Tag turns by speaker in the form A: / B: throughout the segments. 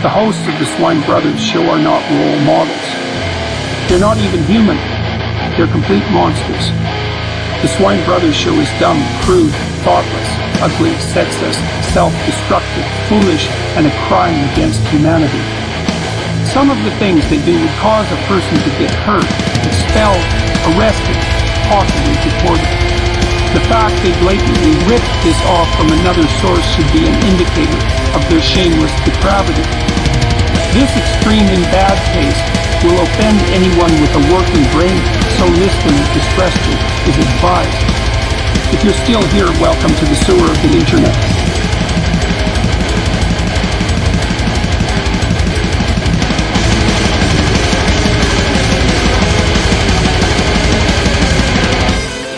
A: The hosts of the Swine Brothers show are not role models. They're not even human. They're complete monsters. The Swine Brothers show is dumb, crude, thoughtless, ugly, sexist, self-destructive, foolish, and a crime against humanity. Some of the things they do would cause a person to get hurt, expelled, arrested, possibly deported. The fact they blatantly ripped this off from another source should be an indicator of their shameless depravity. This extreme in bad taste will offend anyone with a working brain, so listener discretion is advised. If you're still here, welcome to the sewer of the internet.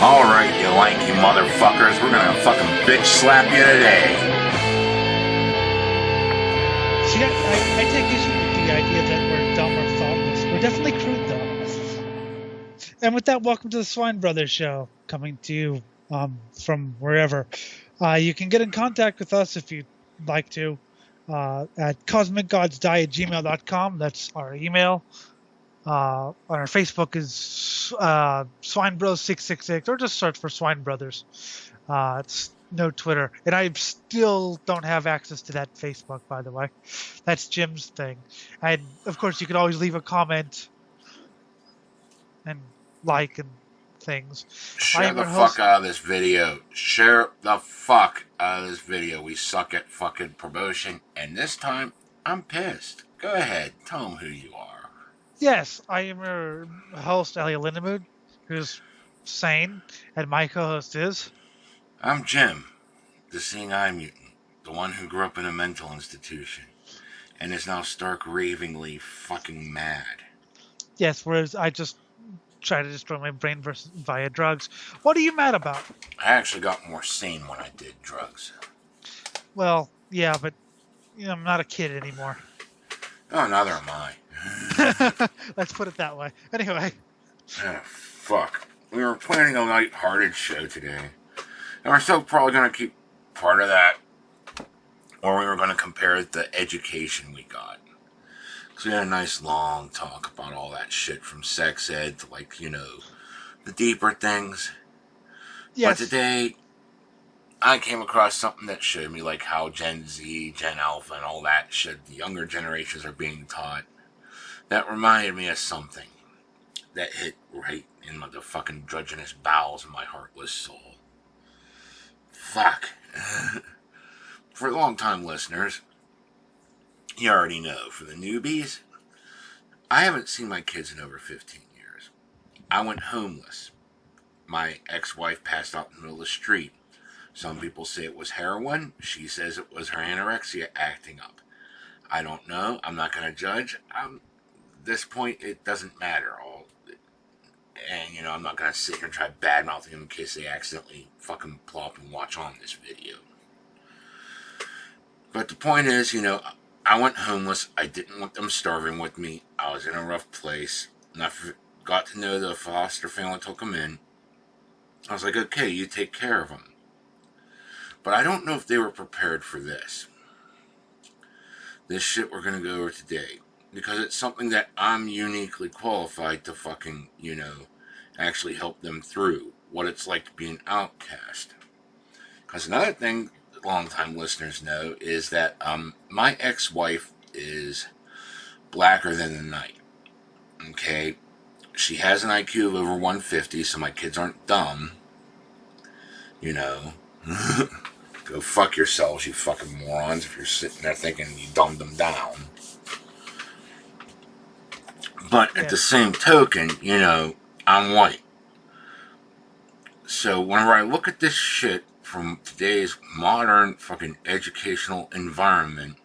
B: Alright, you lanky motherfuckers, we're gonna fucking bitch slap you today.
C: See, I take issue with the idea that we're dumb or thoughtless. We're definitely crude, though. And with that, welcome to the Swine Brothers Show, coming to you from wherever. You can get in contact with us if you'd like to at Cosmicgodsdie@gmail.com. That's our email. On our Facebook is Swine Bros 666, or just search for Swine Brothers. It's no Twitter, and I still don't have access to that Facebook, by the way. That's Jim's thing. And of course, you can always leave a comment and like and things.
B: Share the fuck out of this video. Share the fuck out of this video. We suck at fucking promotion, and this time I'm pissed. Go ahead, tell them who you are.
C: Yes, I am your host, Elliott, who's sane, and my co-host is...
B: I'm Jim, the seeing eye mutant, the one who grew up in a mental institution, and is now stark ravingly fucking mad.
C: Yes, whereas I just try to destroy my brain via drugs. What are you mad about?
B: I actually got more sane when I did drugs.
C: Well, yeah, but I'm not a kid anymore.
B: Oh, neither am I.
C: Let's put it that way. Anyway.
B: Oh, fuck. We were planning a light-hearted show today. And we're still probably going to keep part of that. Or we were going to compare the education we got. Because we had a nice long talk about all that shit from sex ed to, the deeper things.
C: Yes.
B: But today, I came across something that showed me, how Gen Z, Gen Alpha, and all that shit, the younger generations are being taught. That reminded me of something that hit right in the fucking drudginous bowels of my heartless soul. Fuck. For long-time listeners, you already know. For the newbies, I haven't seen my kids in over 15 years. I went homeless. My ex-wife passed out in the middle of the street. Some people say it was heroin. She says it was her anorexia acting up. I don't know. I'm not going to judge. At this point, it doesn't matter. And, I'm not going to sit here and try bad-mouthing them in case they accidentally fucking plop and watch on this video. But the point is, I went homeless. I didn't want them starving with me. I was in a rough place. And I got to know the foster family took them in. I was like, okay, you take care of them. But I don't know if they were prepared for this. This shit we're going to go over today. Because it's something that I'm uniquely qualified to fucking, actually help them through. What it's like to be an outcast. Because another thing long-time listeners know is that my ex-wife is blacker than the night. Okay? She has an IQ of over 150, so my kids aren't dumb. Go fuck yourselves, you fucking morons, if you're sitting there thinking you dumbed them down. But at the same token, I'm white. So whenever I look at this shit from today's modern fucking educational environment,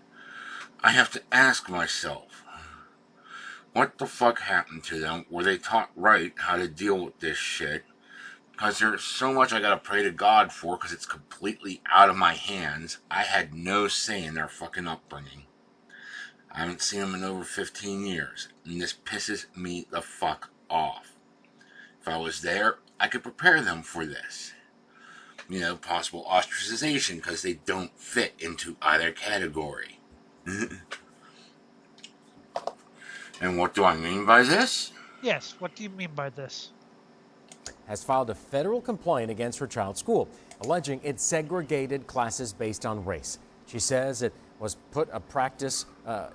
B: I have to ask myself, what the fuck happened to them? Were they taught right how to deal with this shit? Because there's so much I gotta pray to God for, because it's completely out of my hands. I had no say in their fucking upbringing. I haven't seen them in over 15 years, and this pisses me the fuck off. If I was there, I could prepare them for this. Possible ostracization because they don't fit into either category. And what do I mean by this?
C: Yes, what do you mean by this?
D: Has filed a federal complaint against her child's school, alleging it segregated classes based on race. She says it was put a practice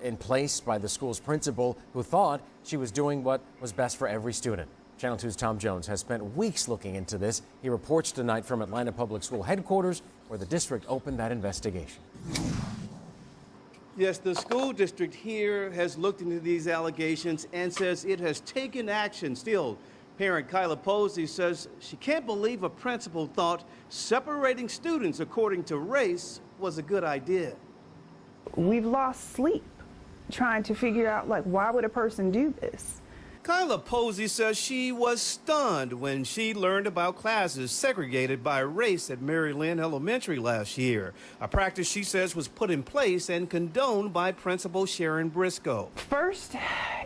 D: in place by the school's principal, who thought she was doing what was best for every student. Channel 2's Tom Jones has spent weeks looking into this. He reports tonight from Atlanta Public School headquarters, where the district opened that investigation.
E: Yes, the school district here has looked into these allegations and says it has taken action. Still, parent Kyla Posey says she can't believe a principal thought separating students according to race was a good idea.
F: We've lost sleep trying to figure out, like, why would a person do this?
E: Kyla Posey says she was stunned when she learned about classes segregated by race at Mary Lynn Elementary last year, a practice she says was put in place and condoned by Principal Sharon Briscoe.
F: First,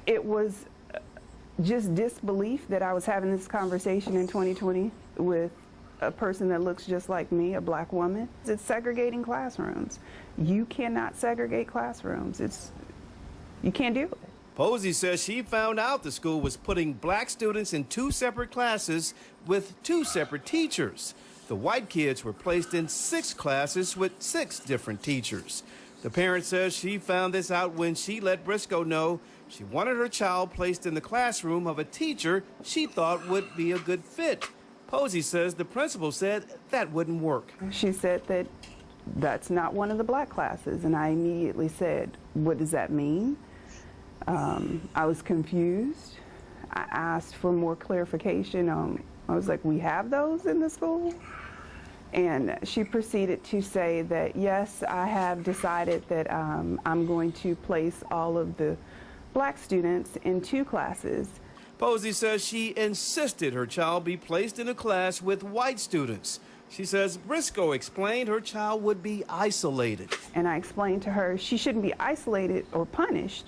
F: it was just disbelief that I was having this conversation in 2020 with a person that looks just like me, a black woman. It's segregating classrooms. You cannot segregate classrooms. You can't do it.
E: Posey says she found out the school was putting black students in 2 separate classes with 2 separate teachers. The white kids were placed in 6 classes with 6 different teachers. The parent says she found this out when she let Briscoe know she wanted her child placed in the classroom of a teacher she thought would be a good fit. Posey says the principal said that wouldn't work.
F: She said that that's not one of the black classes, and I immediately said, what does that mean? I was confused. I asked for more clarification. I was like, we have those in the school? And she proceeded to say that, yes, I have decided that I'm going to place all of the black students in 2 classes.
E: Posey says she insisted her child be placed in a class with white students. She says Briscoe explained her child would be isolated.
F: And I explained to her she shouldn't be isolated or punished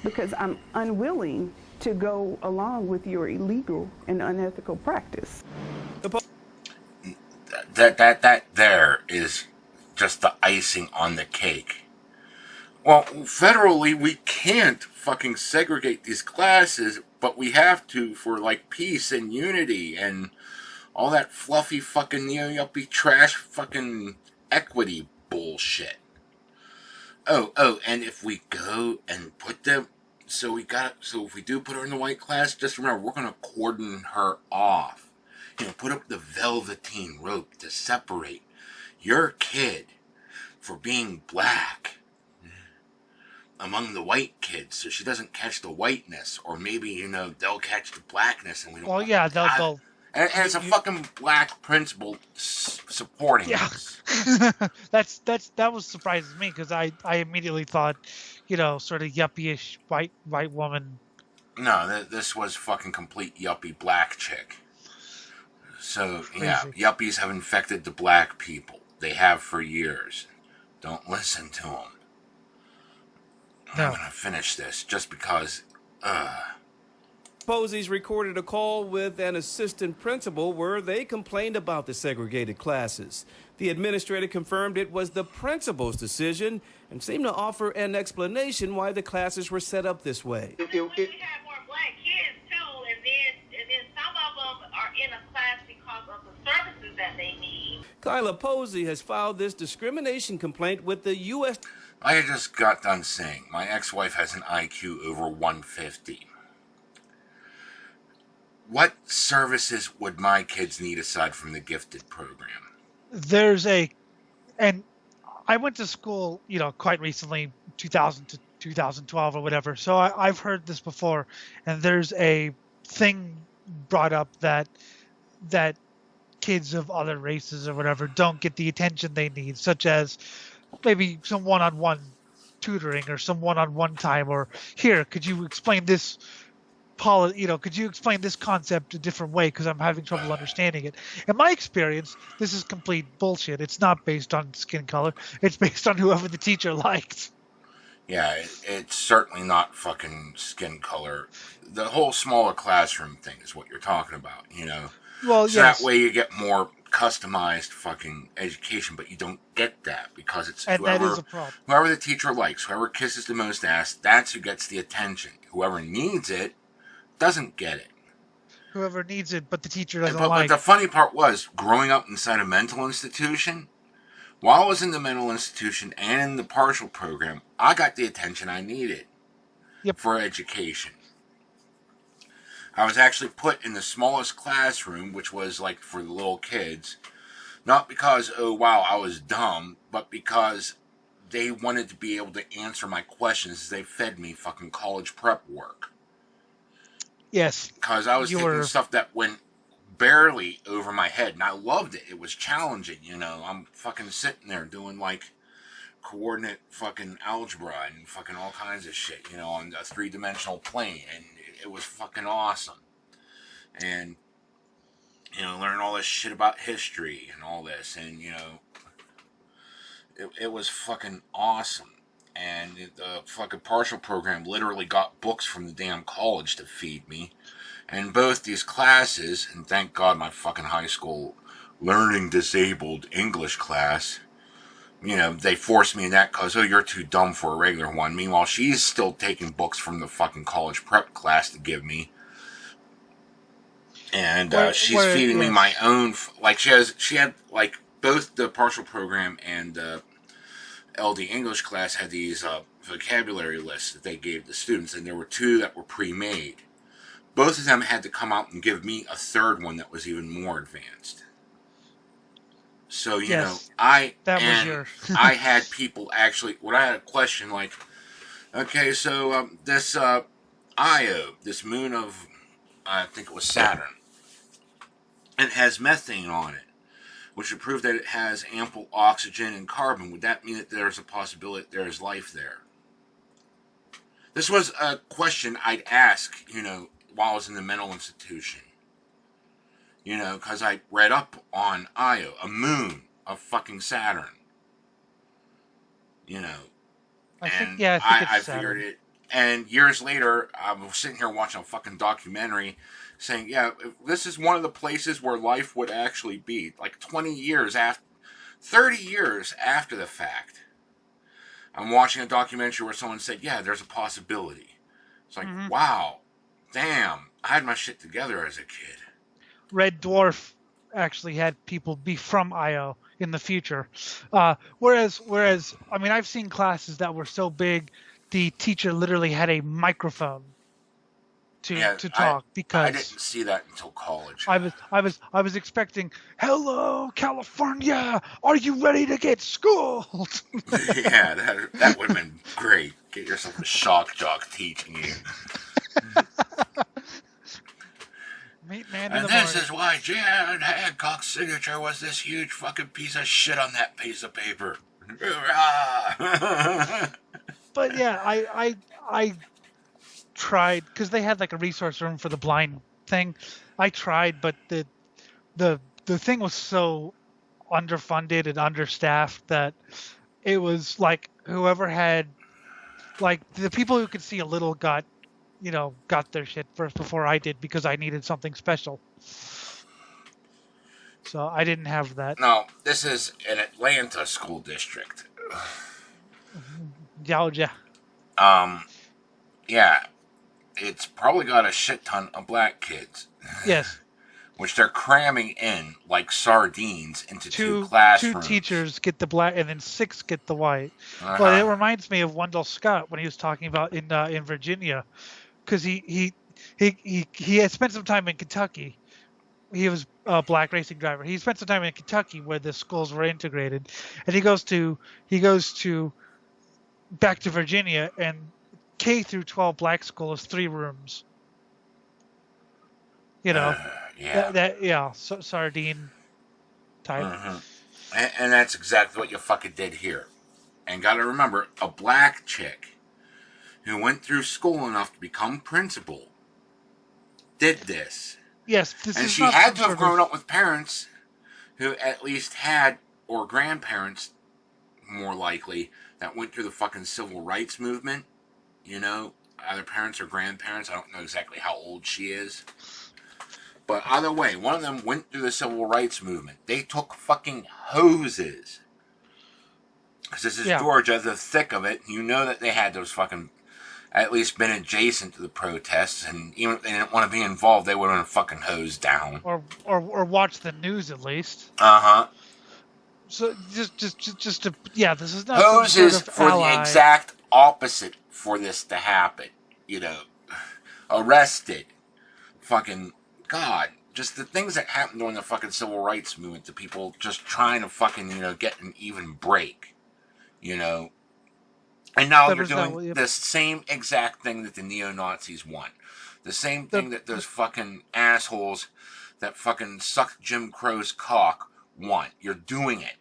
F: because I'm unwilling to go along with your illegal and unethical practice.
B: That there is just the icing on the cake. Well, federally, we can't fucking segregate these classes, but we have to for, like, peace and unity and all that fluffy fucking yuppie trash fucking equity bullshit. Oh, and if we go and put them, so if we do put her in the white class, just remember, we're going to cordon her off. Put up the velveteen rope to separate your kid for being black among the white kids, so she doesn't catch the whiteness, or maybe, they'll catch the blackness, and we don't.
C: Well, yeah, they'll.
B: And it's a fucking black principal supporting us.
C: That was surprising to me, because I immediately thought, sort of yuppie-ish white woman.
B: No, this was fucking complete yuppie black chick. So,
C: Crazy.
B: yeah, yuppies have infected the black people. They have for years. Don't listen to them.
C: No.
B: I'm gonna finish this just because,
E: Posey's recorded a call with an assistant principal where they complained about the segregated classes. The administrator confirmed it was the principal's decision and seemed to offer an explanation why the classes were set up this way.
G: We have more black kids too, and then some of them are in a class because of the services that they need.
E: Kyla Posey has filed this discrimination complaint with the U.S.
B: I just got done saying my ex-wife has an IQ over 150. What services would my kids need aside from the gifted program?
C: And I went to school, quite recently, 2000 to 2012 or whatever. So I've heard this before, and there's a thing brought up that kids of other races or whatever don't get the attention they need, such as maybe some one-on-one tutoring or some one-on-one time, or here, could you explain this? Could you explain this concept a different way, because I'm having trouble understanding it. In my experience, this is complete bullshit. It's not based on skin color. It's based on whoever the teacher liked.
B: Yeah, it's certainly not fucking skin color. The whole smaller classroom thing is what you're talking about,
C: Well,
B: so
C: yes.
B: that way you get more customized fucking education, but you don't get that because it's
C: And
B: whoever,
C: that is a problem.
B: whoever the teacher likes, whoever kisses the most ass, that's who gets the attention. Whoever needs it doesn't get it.
C: Whoever needs it, but the teacher doesn't
B: But
C: like.
B: the funny part was, growing up inside a mental institution, while I was in the mental institution and in the partial program, I got the attention I needed for education. I was actually put in the smallest classroom, which was like for the little kids, not because, oh wow, I was dumb, but because they wanted to be able to answer my questions as they fed me fucking college prep work.
C: Yes.
B: Because I was taking stuff that went barely over my head, and I loved it. It was challenging, you know. I'm fucking sitting there doing like coordinate fucking algebra and fucking all kinds of shit, you know, on a 3-dimensional plane, and it was fucking awesome. And, you know, learn all this shit about history and all this, and, you know, it was fucking awesome. And the fucking partial program literally got books from the damn college to feed me. And both these classes, and thank God my fucking high school learning disabled English class, you know, they forced me in that because, oh, you're too dumb for a regular one. Meanwhile, she's still taking books from the fucking college prep class to give me. And she's feeding me my own, like she had like both the partial program and LD English class had these vocabulary lists that they gave the students, and there were 2 that were pre-made. Both of them had to come out and give me a 3rd one that was even more advanced. So, you know, I had people actually, when I had a question like, okay, so this Io, this moon of, I think it was Saturn, it has methane on it, which would prove that it has ample oxygen and carbon. Would that mean that there's a possibility that there's life there? This was a question I'd ask, you know, while I was in the mental institution. You know, because I read up on Io, a moon of fucking Saturn. You know. I think I figured it. And years later, I was sitting here watching a fucking documentary saying, yeah, this is one of the places where life would actually be. Like 30 years after the fact. I'm watching a documentary where someone said, yeah, there's a possibility. It's like, wow, damn, I had my shit together as a kid.
C: Red Dwarf actually had people be from Io in the future. Whereas, I mean, I've seen classes that were so big, the teacher literally had a microphone to talk because
B: I didn't see that until college.
C: I was expecting, hello, California, are you ready to get schooled?
B: Yeah, that would have been great. Get yourself a shock jock teaching you. And this is why Jan Hancock's signature was this huge fucking piece of shit on that piece of paper.
C: But yeah, I tried, because they had like a resource room for the blind thing. I tried, but the thing was so underfunded and understaffed that it was like whoever had, like, the people who could see a little got their shit first before I did, because I needed something special. So I didn't have that.
B: No, this is an Atlanta school district.
C: Georgia.
B: Yeah, it's probably got a shit ton of black kids.
C: Yes.
B: Which they're cramming in like sardines into two classrooms.
C: 2 teachers get the black, and then 6 get the white. Well, it reminds me of Wendell Scott when he was talking about in Virginia, because he had spent some time in Kentucky. He was a black racing driver. He spent some time in Kentucky where the schools were integrated, and he goes to back to Virginia, and K through 12 black school is 3 rooms. You know, sardine type.
B: And that's exactly what you fucking did here. And gotta remember, a black chick who went through school enough to become principal did this.
C: Yes,
B: and she had to have grown up with parents who at least had, or grandparents, more likely, that went through the fucking civil rights movement. You know, either parents or grandparents. I don't know exactly how old she is. But either way, one of them went through the civil rights movement. They took fucking hoses. Because this is Georgia, the thick of it. You know that they had those fucking, at least been adjacent to the protests, and even if they didn't want to be involved, they would have been fucking hosed down.
C: Or watch the news at least.
B: Uh-huh.
C: So just to this is not
B: hoses
C: some sort of
B: for
C: ally.
B: the exact opposite for this to happen. Arrested. Fucking God. Just the things that happened during the fucking civil rights movement to people just trying to fucking, get an even break. And now they're doing the same exact thing that the neo-Nazis want. The same thing that those fucking assholes that fucking sucked Jim Crow's cock want. You're doing it.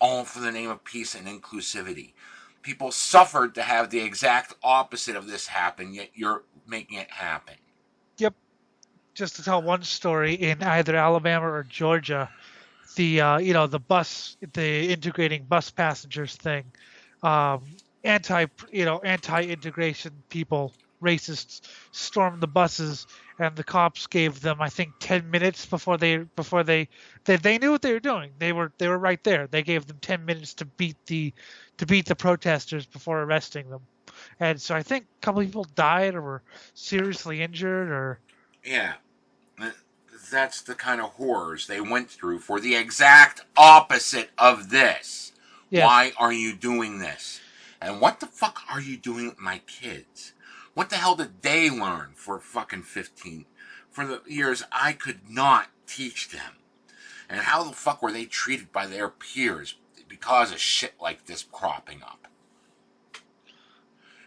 B: All for the name of peace and inclusivity. People suffered to have the exact opposite of this happen, yet you're making it happen.
C: Yep. Just to tell one story, in either Alabama or Georgia, the integrating bus passengers thing, anti-integration people, racists, stormed the buses, and the cops gave them, I think, 10 minutes before they knew what they were doing. They were right there. They gave them 10 minutes to beat the protesters before arresting them, and so I think a couple of people died or were seriously injured. Or
B: yeah. That's the kind of horrors they went through for the exact opposite of this. Yes. Why are you doing this? And what the fuck are you doing with my kids? What the hell did they learn for fucking 15? For the years I could not teach them. And how the fuck were they treated by their peers because of shit like this cropping up?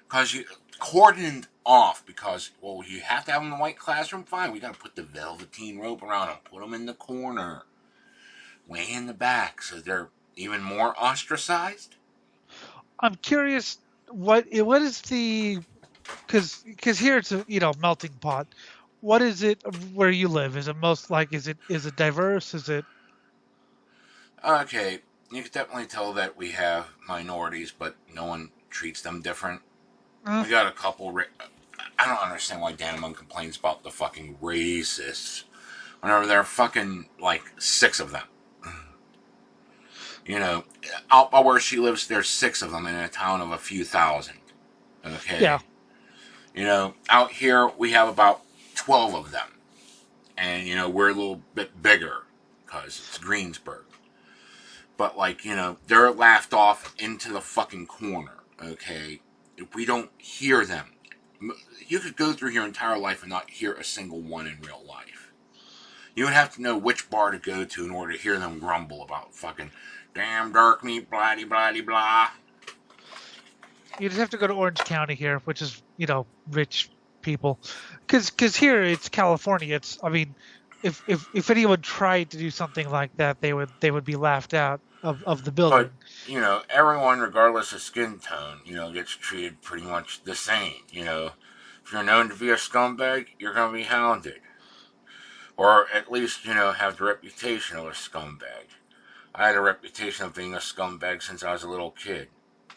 B: Because you cordoned off because, you have to have them in the white classroom? Fine, we got to put the velveteen rope around them, put them in the corner, way in the back, so they're even more ostracized?
C: I'm curious, what is the, because here it's a melting pot. What is it where you live? Is it is it diverse? Is it?
B: Okay, you can definitely tell that we have minorities, but no one treats them different. We got a couple. I don't understand why Danemon complains about the fucking racists whenever there are fucking 6 of them. Out by where she lives, there's 6 of them in a town of a few thousand. Okay.
C: Yeah.
B: Out here we have about 12 of them, and we're a little bit bigger because it's Greensburg. But they're laughed off into the fucking corner. Okay. If we don't hear them, you could go through your entire life and not hear a single one in real life. You would have to know which bar to go to in order to hear them grumble about fucking damn dark meat, blah blah blah.
C: You just have to go to Orange County here, which is rich people, because here it's California. If anyone tried to do something like that, they would be laughed out of the building.
B: But everyone, regardless of skin tone, gets treated pretty much the same. If you're known to be a scumbag, you're gonna be hounded, or at least have the reputation of a scumbag. I had a reputation of being a scumbag since I was a little kid.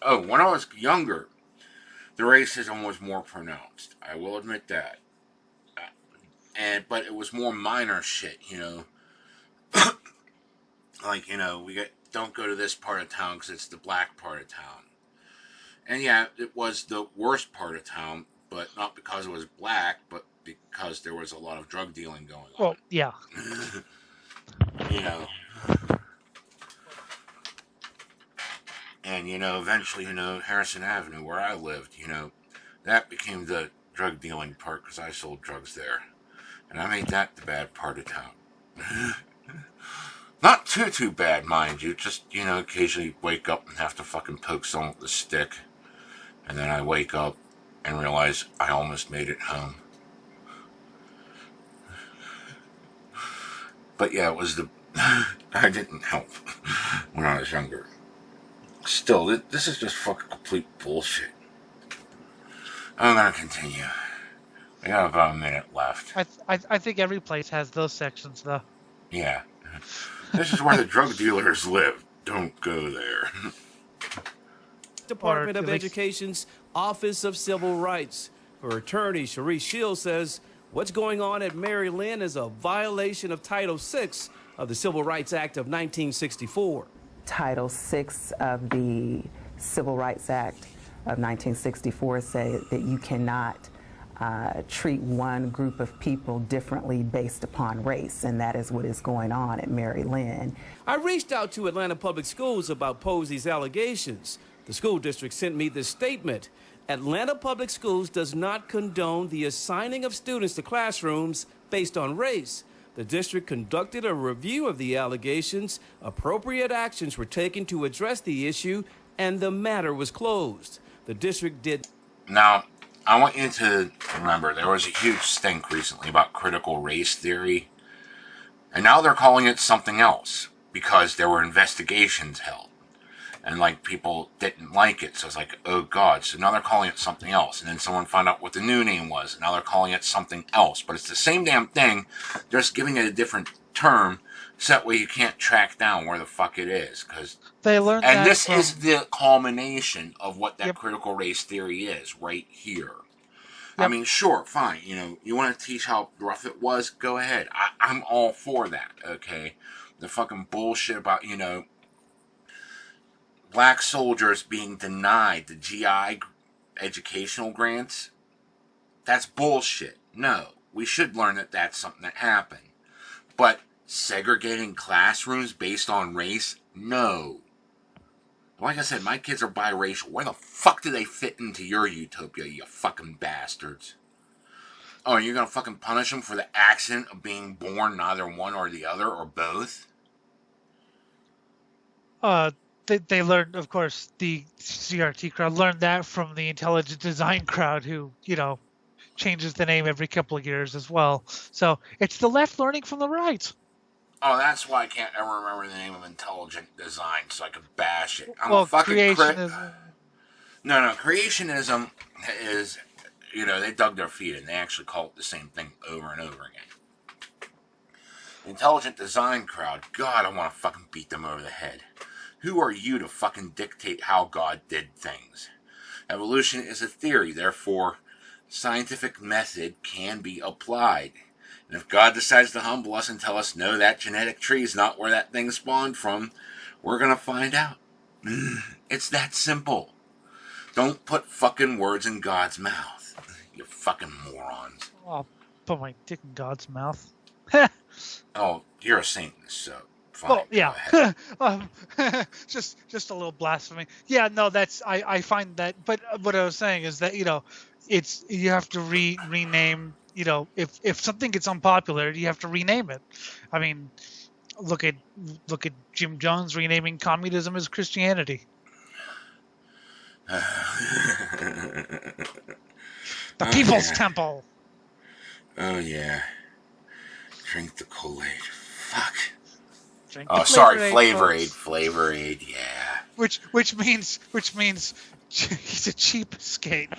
B: Oh, when I was younger, the racism was more pronounced. I will admit that. But it was more minor shit, don't go to this part of town because it's the black part of town. And yeah, it was the worst part of town, but not because it was black, but because there was a lot of drug dealing going on.
C: Well, yeah.
B: And, eventually, Harrison Avenue, where I lived, that became the drug dealing part because I sold drugs there. And I made that the bad part of town. Not too bad, mind you. Just, occasionally wake up and have to fucking poke someone with a stick. And then I wake up and realize I almost made it home. But yeah, it was I didn't help when I was younger. Still, this is just fucking complete bullshit. I'm gonna continue. We got about a minute left.
C: I think every place has those sections, though.
B: Yeah. This is where the drug dealers live. Don't go there.
E: Department of Education's Office of Civil Rights. Her attorney, Sharice Shields, says What's going on at Mary Lynn is a violation of Title VI of the Civil Rights Act of 1964.
F: Title VI of the Civil Rights Act of 1964 say that you cannot treat one group of people differently based upon race, and that is what is going on at Mary Lynn.
E: I reached out to Atlanta Public Schools about Posey's allegations. The school district sent me this statement. Atlanta Public Schools does not condone the assigning of students to classrooms based on race. The district conducted a review of the allegations, appropriate actions were taken to address the issue, and the matter was closed. The district did...
B: Now, I want you to remember there was a huge stink recently about critical race theory, and now they're calling it something else because there were investigations held. And, like, people didn't like it, so it's like, oh, God. So now they're calling it something else. And then someone found out what the new name was, and now they're calling it something else. But it's the same damn thing, just giving it a different term, so that way you can't track down where the fuck it is. Cause,
C: They learned that
B: and this
C: from...
B: is the culmination of what that
C: Yep.
B: critical race theory is, right here.
C: Yep.
B: I mean, sure, fine. You know, you want to teach how rough it was? Go ahead. I'm all for that, okay? The fucking bullshit about, you know, black soldiers being denied the GI educational grants, that's bullshit. No, we should learn that that's something that happened. But segregating classrooms based on race, no. Like I said, my kids are biracial. Where the fuck do they fit into your utopia, you fucking bastards? Oh, you're gonna fucking punish them for the accident of being born neither one or the other, or both?
C: They learned, of course, the CRT crowd learned that from the intelligent design crowd who, you know, changes the name every couple of years as well. So it's the left learning from the right.
B: Oh, that's why I can't ever remember the name of intelligent design, so I could bash it. I'm
C: Well,
B: a fucking
C: creationism.
B: No, creationism is, you know, they dug their feet in. They actually call it the same thing over and over again. The intelligent design crowd, God, I want to fucking beat them over the head. Who are you to fucking dictate how God did things? Evolution is a theory, therefore, scientific method can be applied. And if God decides to humble us and tell us, no, that genetic tree is not where that thing spawned from, we're going to find out. It's that simple. Don't put fucking words in God's mouth, you fucking morons.
C: I'll put my dick in God's mouth.
B: Oh, you're a Satanist, so fine.
C: Oh yeah, just a little blasphemy. Yeah, no, that's I find that. But what I was saying is that, you know, it's you have to rename. You know, if something gets unpopular, you have to rename it. I mean, look at Jim Jones renaming communism as Christianity. The People's Temple.
B: Oh yeah. Drink the Kool-Aid. Fuck.
C: Drink
B: Oh,
C: the
B: sorry,
C: Flavor
B: Flavor Aid, yeah.
C: Which means he's a cheapskate.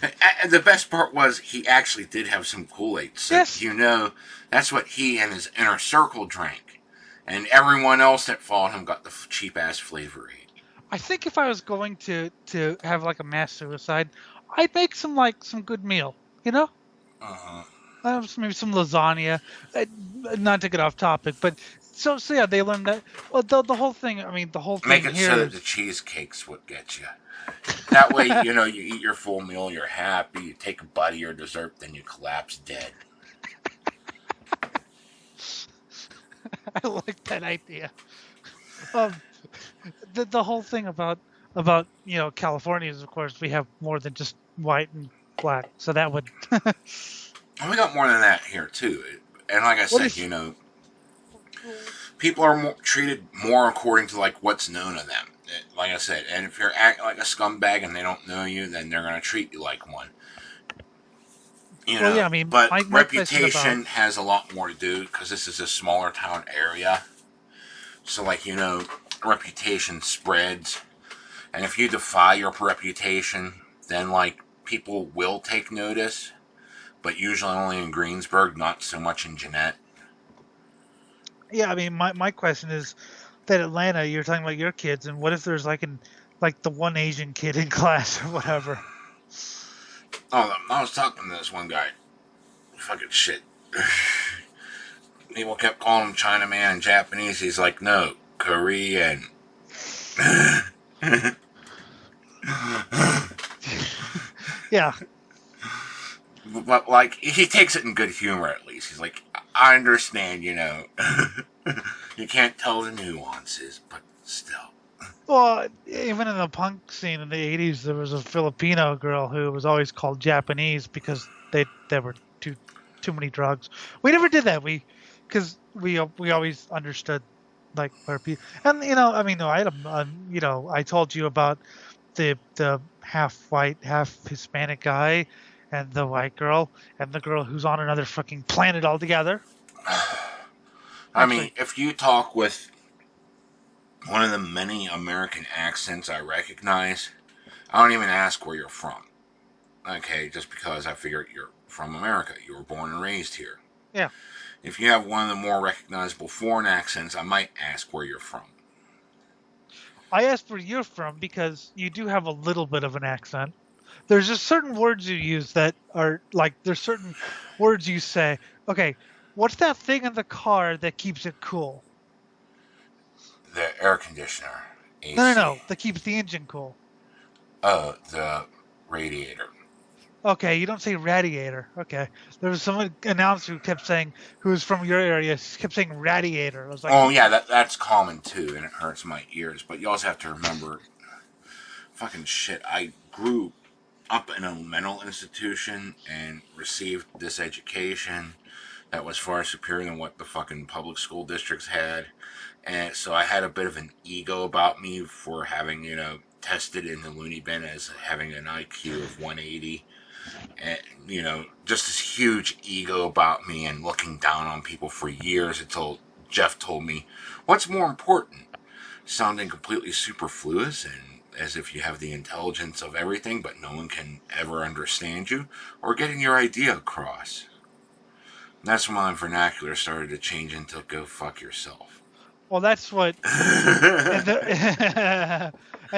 B: And the best part was he actually did have some Kool-Aid. So,
C: Yes.
B: you know, that's what he and his inner circle drank. And everyone else that followed him got the cheap-ass Flavor Aid.
C: I think if I was going to have like a mass suicide, I'd make some good meal, you know? Maybe some lasagna. Not to get off topic, but so yeah, they learned that. Well, the whole thing. I mean, the whole thing
B: Make it
C: here
B: so that
C: is
B: the cheesecake's what gets you. That way, you know, you eat your full meal, you're happy, you take a bite of your dessert, then you collapse dead.
C: I like that idea. The whole thing about you know, California is, of course, we have more than just white and black, so that would.
B: And we got more than that here too. And like I said, you know, people are treated more according to like what's known of them. Like I said, and if you're acting like a scumbag and they don't know you, then they're going to treat you like one. You know,
C: yeah, I mean,
B: but
C: my
B: reputation has a lot more to do because this is a smaller town area. So, like, you know, reputation spreads. And if you defy your reputation, then, like, people will take notice. But usually only in Greensburg, not so much in Jeanette.
C: Yeah, I mean, my question is that Atlanta, you're talking about your kids, and what if there's like the one Asian kid in class or whatever?
B: Oh, I was talking to this one guy. fucking shit. People kept calling him Chinaman and Japanese. He's like, no, Korean.
C: Yeah.
B: But, like, he takes it in good humor, at least. He's like, I understand, you know. You can't tell the nuances, but still.
C: Well, even in the punk scene in the 80s, there was a Filipino girl who was always called Japanese because there were too many drugs. We never did that. Because we always understood like where people, and I mean, no, I had I told you about the half white, half Hispanic guy, and the white girl, and the girl who's on another fucking planet altogether.
B: I mean, if you talk with one of the many American accents I recognize, I don't even ask where you're from. Okay, just because I figure you're from America. You were born and raised here.
C: Yeah.
B: If you have one of the more recognizable foreign accents, I might ask where you're from.
C: I asked where you're from because you do have a little bit of an accent. There's just certain words you use that are like, there's certain words you say, okay, what's that thing in the car that keeps it cool?
B: The air conditioner. AC.
C: No, that keeps the engine cool.
B: Oh, the radiator.
C: Okay, you don't say radiator. Okay. There was some announcer who kept saying, who was from your area, kept saying radiator. I was like,
B: oh, yeah, that's common too, and it hurts my ears. But you also have to remember, fucking shit, I grew up in a mental institution and received this education that was far superior than what the fucking public school districts had. And so I had a bit of an ego about me for having, tested in the loony bin as having an IQ of 180. And, just this huge ego about me and looking down on people for years until Jeff told me, what's more important? Sounding completely superfluous and as if you have the intelligence of everything but no one can ever understand you, or getting your idea across. That's when my vernacular started to change into go fuck yourself.
C: Well, that's what in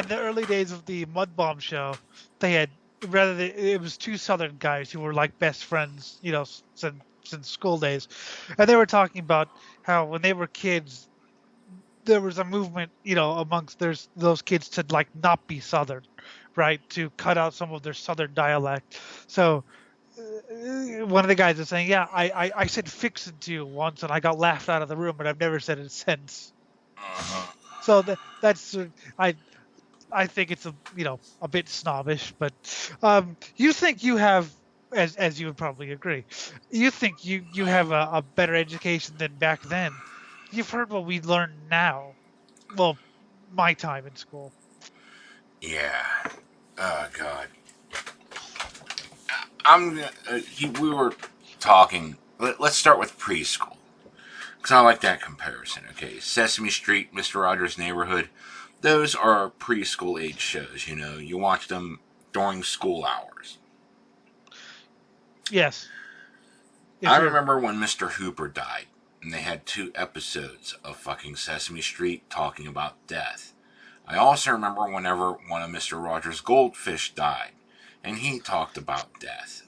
C: the early days of the Mud Bomb show, they had it was two Southern guys who were like best friends, since school days, and they were talking about how when they were kids, there was a movement, amongst those kids to like not be Southern, right? To cut out some of their Southern dialect. So one of the guys is saying, yeah, I said fixin' to you once and I got laughed out of the room, but I've never said it since. So that's I think it's a bit snobbish, but you think you have, as you would probably agree, you think you have a better education than back then. You've heard what we learn now. Well, my time in school.
B: Yeah. Oh, God. We were talking. Let's start with preschool, because I like that comparison. Okay, Sesame Street, Mr. Rogers' Neighborhood, those are preschool age shows. You watch them during school hours.
C: Yes.
B: I remember when Mr. Hooper died, and they had 2 episodes of fucking Sesame Street talking about death. I also remember whenever one of Mr. Rogers' goldfish died, and he talked about death.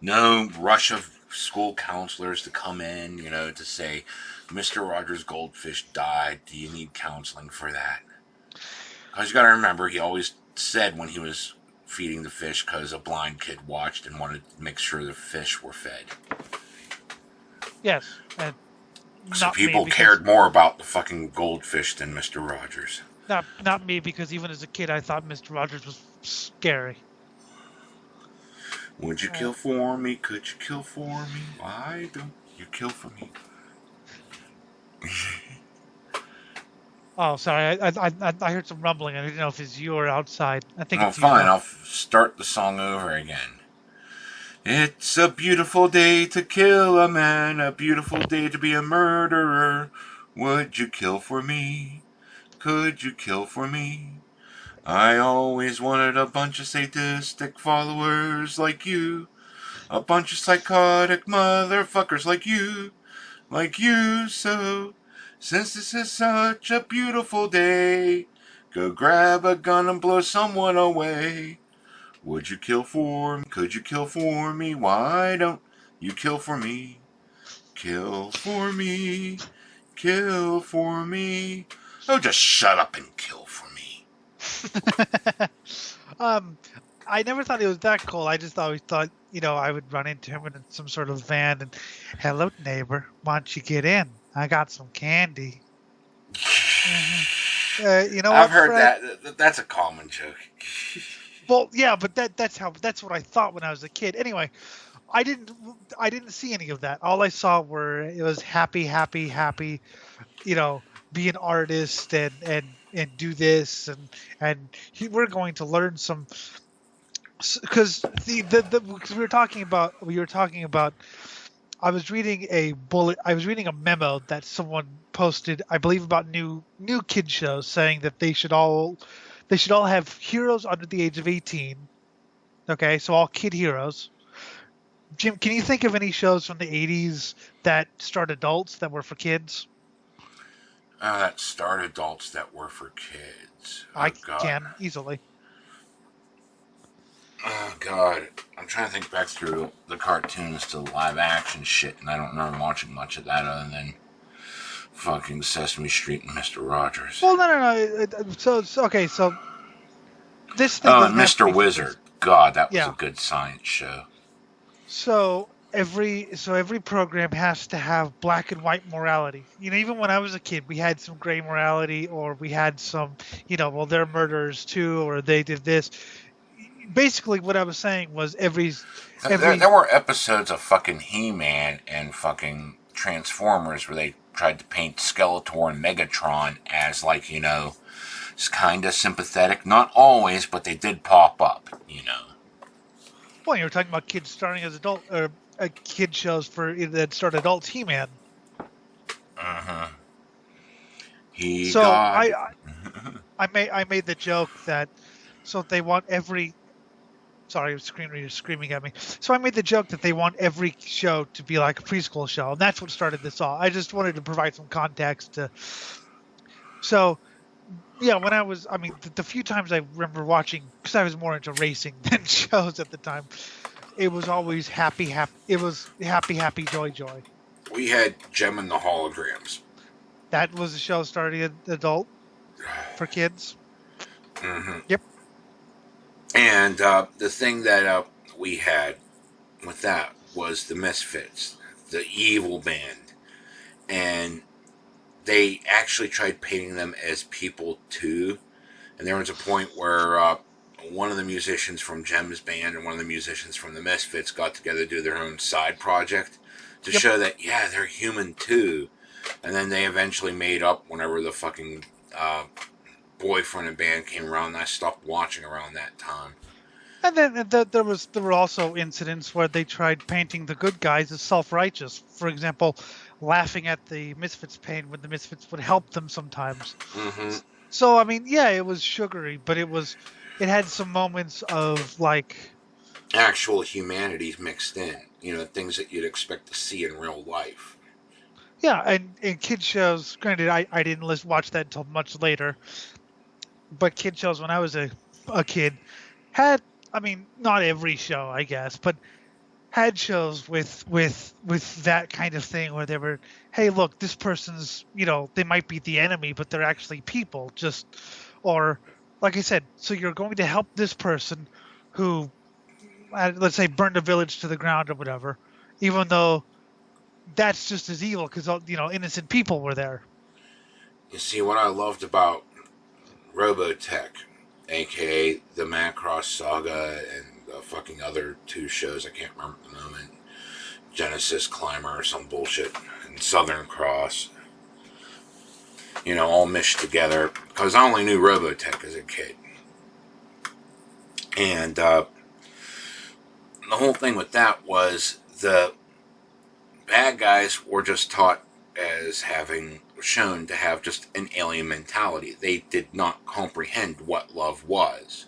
B: No rush of school counselors to come in, to say, Mr. Rogers' goldfish died. Do you need counseling for that? Because you got to remember, he always said when he was feeding the fish, because a blind kid watched and wanted to make sure the fish were fed.
C: Yes.
B: So people cared more about the fucking goldfish than Mr. Rogers.
C: Not me, because even as a kid, I thought Mr. Rogers was scary.
B: Would you kill for me? Could you kill for me? Why don't you kill for me?
C: Oh, sorry. I heard some rumbling. I didn't know if it's you or outside. I think it's
B: fine.
C: you.
B: I'll start the song over again. It's a beautiful day to kill a man, a beautiful day to be a murderer. Would you kill for me? Could you kill for me? I always wanted a bunch of sadistic followers like you. A bunch of psychotic motherfuckers like you. So, since this is such a beautiful day, go grab a gun and blow someone away. Would you kill for me? Could you kill for me? Why don't You kill for me. Kill for me. Kill for me. Oh, just shut up and kill for me.
C: I never thought it was that cool. I just always thought, I would run into him in some sort of van and, hello, neighbor, why don't you get in? I got some candy.
B: I've heard that. That's a common joke.
C: Well, yeah, but that's what I thought when I was a kid. Anyway, I didn't see any of that. All I saw it was happy, be an artist and do this we're going to learn some, because because we were talking about I was reading a memo that someone posted, I believe, about new kid shows, saying that they should all have heroes under the age of 18. Okay, so all kid heroes. Jim, can you think of any shows from the 80s that starred adults that were for kids?
B: That starred adults that were for kids. Oh,
C: I
B: God.
C: can easily.
B: Oh, God. I'm trying to think back through the cartoons to live action shit, and I don't remember watching much of that other than fucking Sesame Street and Mr. Rogers.
C: Well, no. So this thing.
B: Oh, and Mr. Wizard. God, that was a good science show.
C: So every program has to have black and white morality. Even when I was a kid, we had some gray morality, or we had some, well, they're murderers too, or they did this. Basically, what I was saying was there were
B: episodes of fucking He-Man and fucking Transformers where they tried to paint Skeletor and Megatron as, like, it's kind of sympathetic. Not always, but they did pop up,
C: Well, you were talking about kids starting as adult, or kid shows that start adults. He-Man. I made the joke that they want every. Sorry, screaming at me. So I made the joke that they want every show to be like a preschool show, and that's what started this all. I just wanted to provide some context to. So, yeah, when the few times I remember watching, because I was more into racing than shows at the time, it was always happy. It was happy, joy.
B: We had Gem and the Holograms.
C: That was a show starting adult for kids.
B: Mm-hmm.
C: Yep.
B: And the thing that we had with that was the Misfits, the evil band. And they actually tried painting them as people too. And there was a point where one of the musicians from Gem's band and one of the musicians from the Misfits got together to do their own side project to show that, yeah, they're human too. And then they eventually made up whenever the fucking boyfriend and band came around, and I stopped watching around that time.
C: And then there were also incidents where they tried painting the good guys as self-righteous. For example, laughing at the Misfits' pain when the Misfits would help them sometimes.
B: Mm-hmm.
C: So it was sugary, but it had some moments of like
B: actual humanity mixed in. Things that you'd expect to see in real life.
C: Yeah, and kid shows. Granted, I didn't watch that until much later. But kid shows when I was a kid had, not every show, I guess, but had shows with that kind of thing where they were, hey, look, this person's, they might be the enemy, but they're actually people. Or like I said, so you're going to help this person who, let's say, burned a village to the ground or whatever, even though that's just as evil because, innocent people were there.
B: You see, what I loved about Robotech, a.k.a. the Macross Saga and the fucking other two shows, I can't remember at the moment, Genesis Climber or some bullshit, and Southern Cross, all meshed together, because I only knew Robotech as a kid. And the whole thing with that was the bad guys were just taught as shown to have just an alien mentality. They did not comprehend what love was.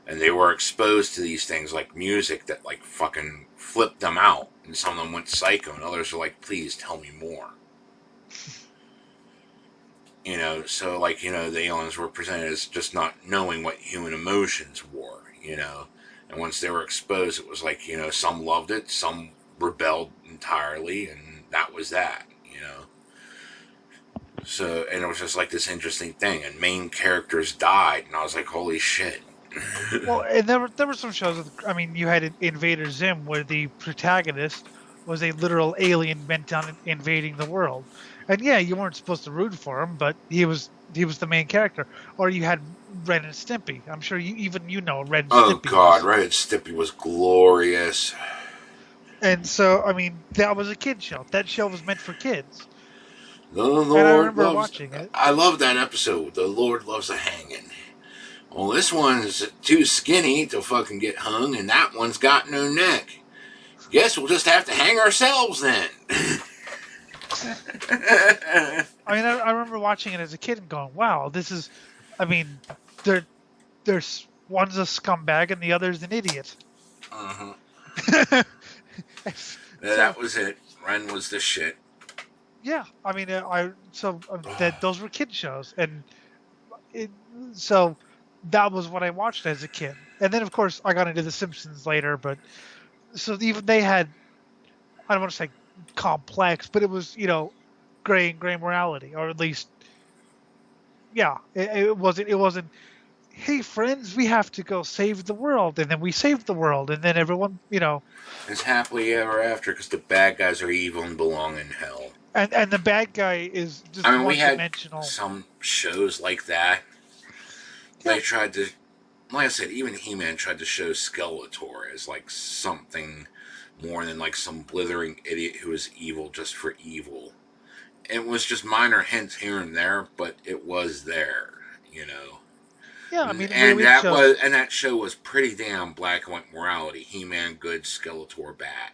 B: And they were exposed to these things like music that like fucking flipped them out. And some of them went psycho and others were like, please tell me more. So like, the aliens were presented as just not knowing what human emotions were, And once they were exposed, it was like, some loved it, some rebelled entirely, and that was that, you know. So, and it was just like this interesting thing, and main characters died, and I was like, holy shit.
C: Well, and there were some shows. I mean, you had Invader Zim, where the protagonist was a literal alien bent on invading the world, and yeah, you weren't supposed to root for him, but he was the main character. Or you had Ren and Stimpy. I'm sure you know Ren and Stimpy.
B: Oh God, Ren and Stimpy was glorious.
C: And so, I mean, that was a kid show. That show was meant for kids.
B: The Lord
C: and I remember
B: loves,
C: watching it.
B: I love that episode. The Lord loves a hanging. Well, this one's too skinny to fucking get hung, and that one's got no neck. Guess we'll just have to hang ourselves then.
C: I mean, I remember watching it as a kid and going, "Wow, this is." I mean, there's one's a scumbag and the other's an idiot.
B: Uh-huh. That was it. Ren was the shit.
C: Yeah, I mean, those were kid shows, and so that was what I watched as a kid. And then, of course, I got into The Simpsons later, but so even they had, I don't want to say complex, but it was, gray morality, or at least, yeah, it wasn't, hey, friends, we have to go save the world, and then we saved the world, and then everyone,
B: It's happily ever after, because the bad guys are evil and belong in hell.
C: And the bad guy is just one-dimensional.
B: We had some shows like that. Yeah. They tried to, like I said, even He-Man tried to show Skeletor as like something more than like some blithering idiot who is evil just for evil. It was just minor hints here and there, but it was there,
C: Yeah, I mean,
B: and that show was pretty damn black and white morality. He-Man good, Skeletor bad.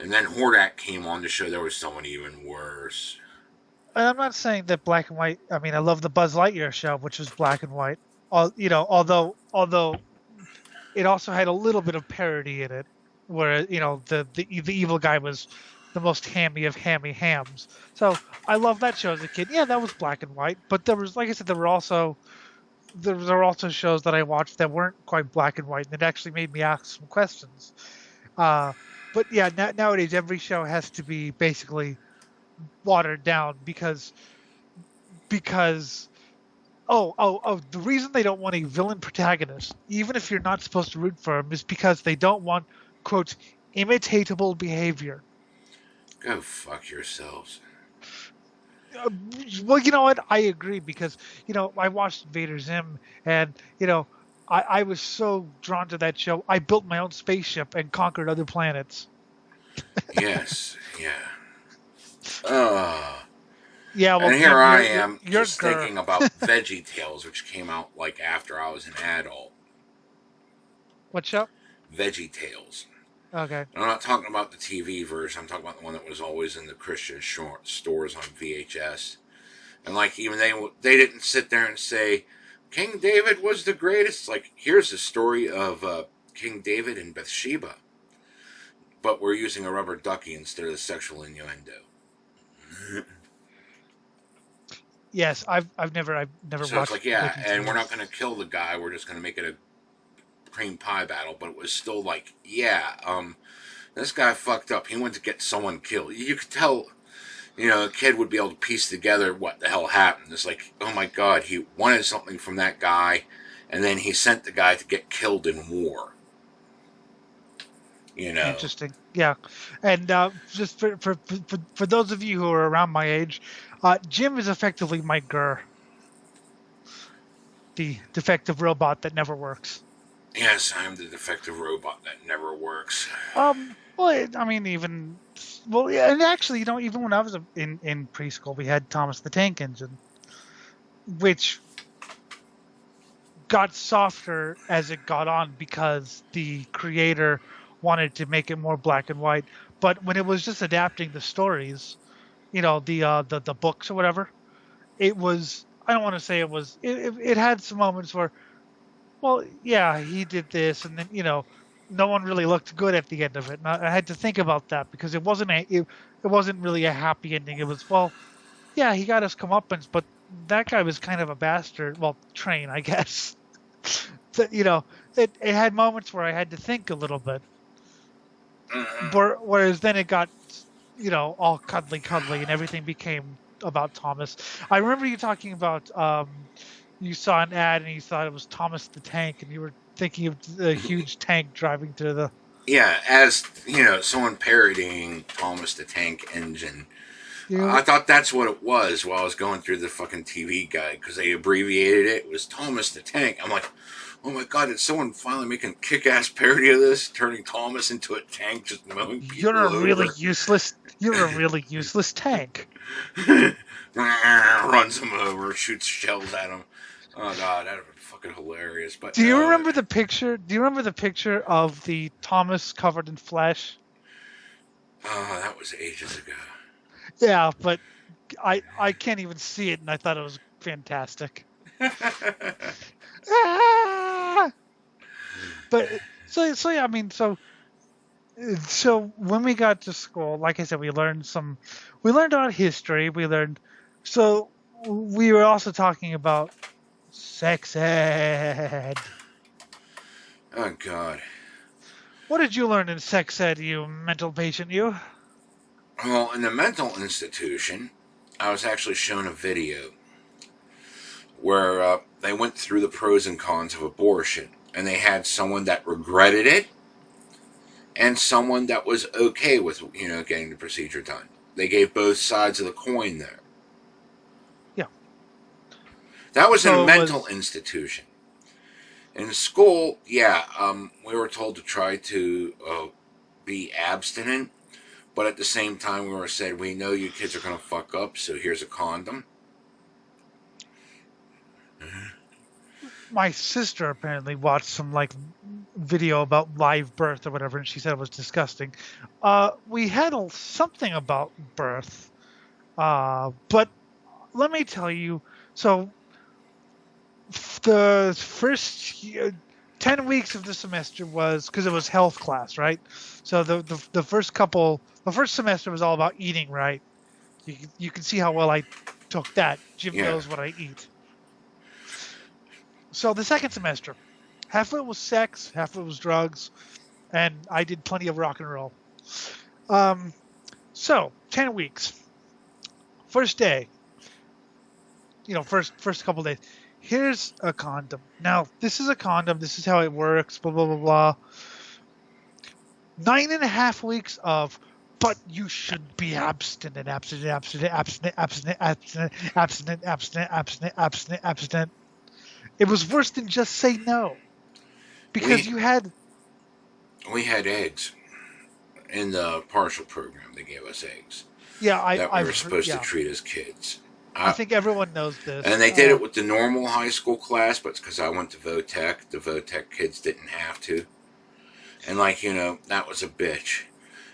B: And then Hordak came on to show there was someone even worse.
C: And I'm not saying that black and white. I mean, I love the Buzz Lightyear show, which was black and white. Although it also had a little bit of parody in it, where the evil guy was the most hammy of hammy hams. So I love that show as a kid. Yeah, that was black and white. But there was, like I said, there were also shows that I watched that weren't quite black and white, and it actually made me ask some questions. But yeah, nowadays every show has to be basically watered down because the reason they don't want a villain protagonist, even if you're not supposed to root for him, is because they don't want, quote, imitatable behavior.
B: Go fuck yourselves.
C: Well, you know what? I agree because, I watched Invader Zim and, I was so drawn to that show. I built my own spaceship and conquered other planets.
B: Yes, yeah.
C: Yeah, well,
B: and here I am just thinking about Veggie Tales, which came out like after I was an adult.
C: What show?
B: Veggie Tales.
C: Okay.
B: I'm not talking about the TV version. I'm talking about the one that was always in the Christian stores on VHS. And like even they didn't sit there and say King David was the greatest. It's like, here's the story of King David and Bathsheba, but we're using a rubber ducky instead of the sexual innuendo.
C: Yes, I've never
B: so
C: watched.
B: It's like, yeah, and we're not going to kill the guy. We're just going to make it a cream pie battle. But it was still like, yeah, this guy fucked up. He went to get someone killed. You could tell, a kid would be able to piece together what the hell happened. It's like, oh my God, he wanted something from that guy, and then he sent the guy to get killed in war.
C: Interesting, yeah. And just for those of you who are around my age, Jim is effectively my Gur, the defective robot that never works.
B: Yes, I'm the defective robot that never works.
C: Well, I mean, and actually, even when I was in preschool, we had Thomas the Tank Engine, which got softer as it got on because the creator wanted to make it more black and white. But when it was just adapting the stories, the books or whatever, it was, I don't want to say it was, it had some moments where, well, yeah, he did this, and then, no one really looked good at the end of it. And I had to think about that because it wasn't really a happy ending. It was, well, yeah, he got his comeuppance, but that guy was kind of a bastard. Well, Train, I guess. It had moments where I had to think a little bit. Whereas then it got, all cuddly, and everything became about Thomas. I remember you talking about you saw an ad and you thought it was Thomas the Tank, and you were thinking of the huge tank driving through the.
B: Yeah, as someone parodying Thomas the Tank Engine.
C: You
B: I thought that's what it was while I was going through the fucking TV guide because they abbreviated it. It was Thomas the Tank. I'm like, oh my god, did someone finally make a kick-ass parody of this, turning Thomas into a tank, just mowing people
C: You're a
B: over?
C: really useless. You're a really useless tank.
B: Runs him over, shoots shells at him. Oh god, that'd be fucking hilarious. But
C: Do you remember the picture? Do you remember the picture of the Thomas covered in flesh?
B: Oh, that was ages ago.
C: Yeah, but I can't even see it, and I thought it was fantastic. But so yeah, I mean, so when we got to school, like I said, we learned about history. We were also talking about sex ed.
B: Oh god.
C: What did you learn in sex ed, you mental patient, you?
B: Well, in the mental institution, I was actually shown a video where they went through the pros and cons of abortion, and they had someone that regretted it and someone that was okay with, getting the procedure done. They gave both sides of the coin there.
C: Yeah.
B: That was in a mental institution. In school, yeah, we were told to try to be abstinent, but at the same time we were said, we know you kids are going to fuck up, so here's a condom.
C: My sister apparently watched some video about live birth or whatever, and she said it was disgusting. We had something about birth, but let me tell you, so the first 10 weeks of the semester was, because it was health class, right? So the first semester was all about eating right. You can see how well I took that. Jim knows what I eat. So the second semester, half of it was sex, half of it was drugs, and I did plenty of rock and roll. So 10 weeks. First day, first couple days. Here's a condom. Now, this is a condom. This is how it works, blah, blah, blah, blah. 9.5 weeks of, but you should be abstinent. It was worse than just say no. Because
B: we had eggs. In the partial program, they gave us eggs.
C: Yeah,
B: we were supposed to treat as kids.
C: I think everyone knows this.
B: And they did it with the normal high school class, but because I went to Votech, the Votech kids didn't have to. And that was a bitch.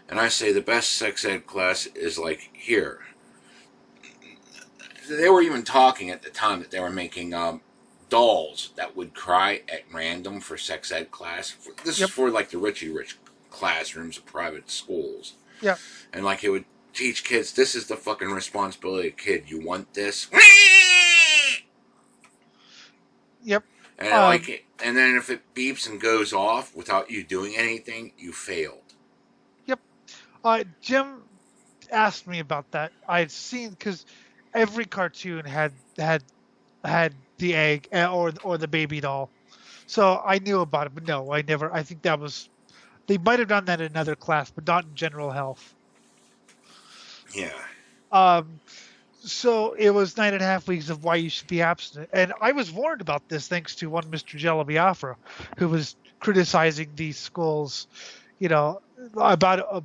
B: And I say the best sex ed class is here. They were even talking at the time that they were making dolls that would cry at random for sex ed class. This is for the rich classrooms of private schools.
C: Yeah.
B: And it would teach kids, this is the fucking responsibility of a kid. You want this?
C: Yep.
B: And I like it. And then if it beeps and goes off without you doing anything, you failed.
C: Yep. Jim asked me about that. I'd seen, because every cartoon had the egg or the baby doll, so I knew about it. But no, I never. I think that was, they might have done that in another class, but not in general health.
B: Yeah.
C: So it was 9.5 weeks of why you should be abstinent, and I was warned about this thanks to one Mr. Jello Biafra, who was criticizing these schools. About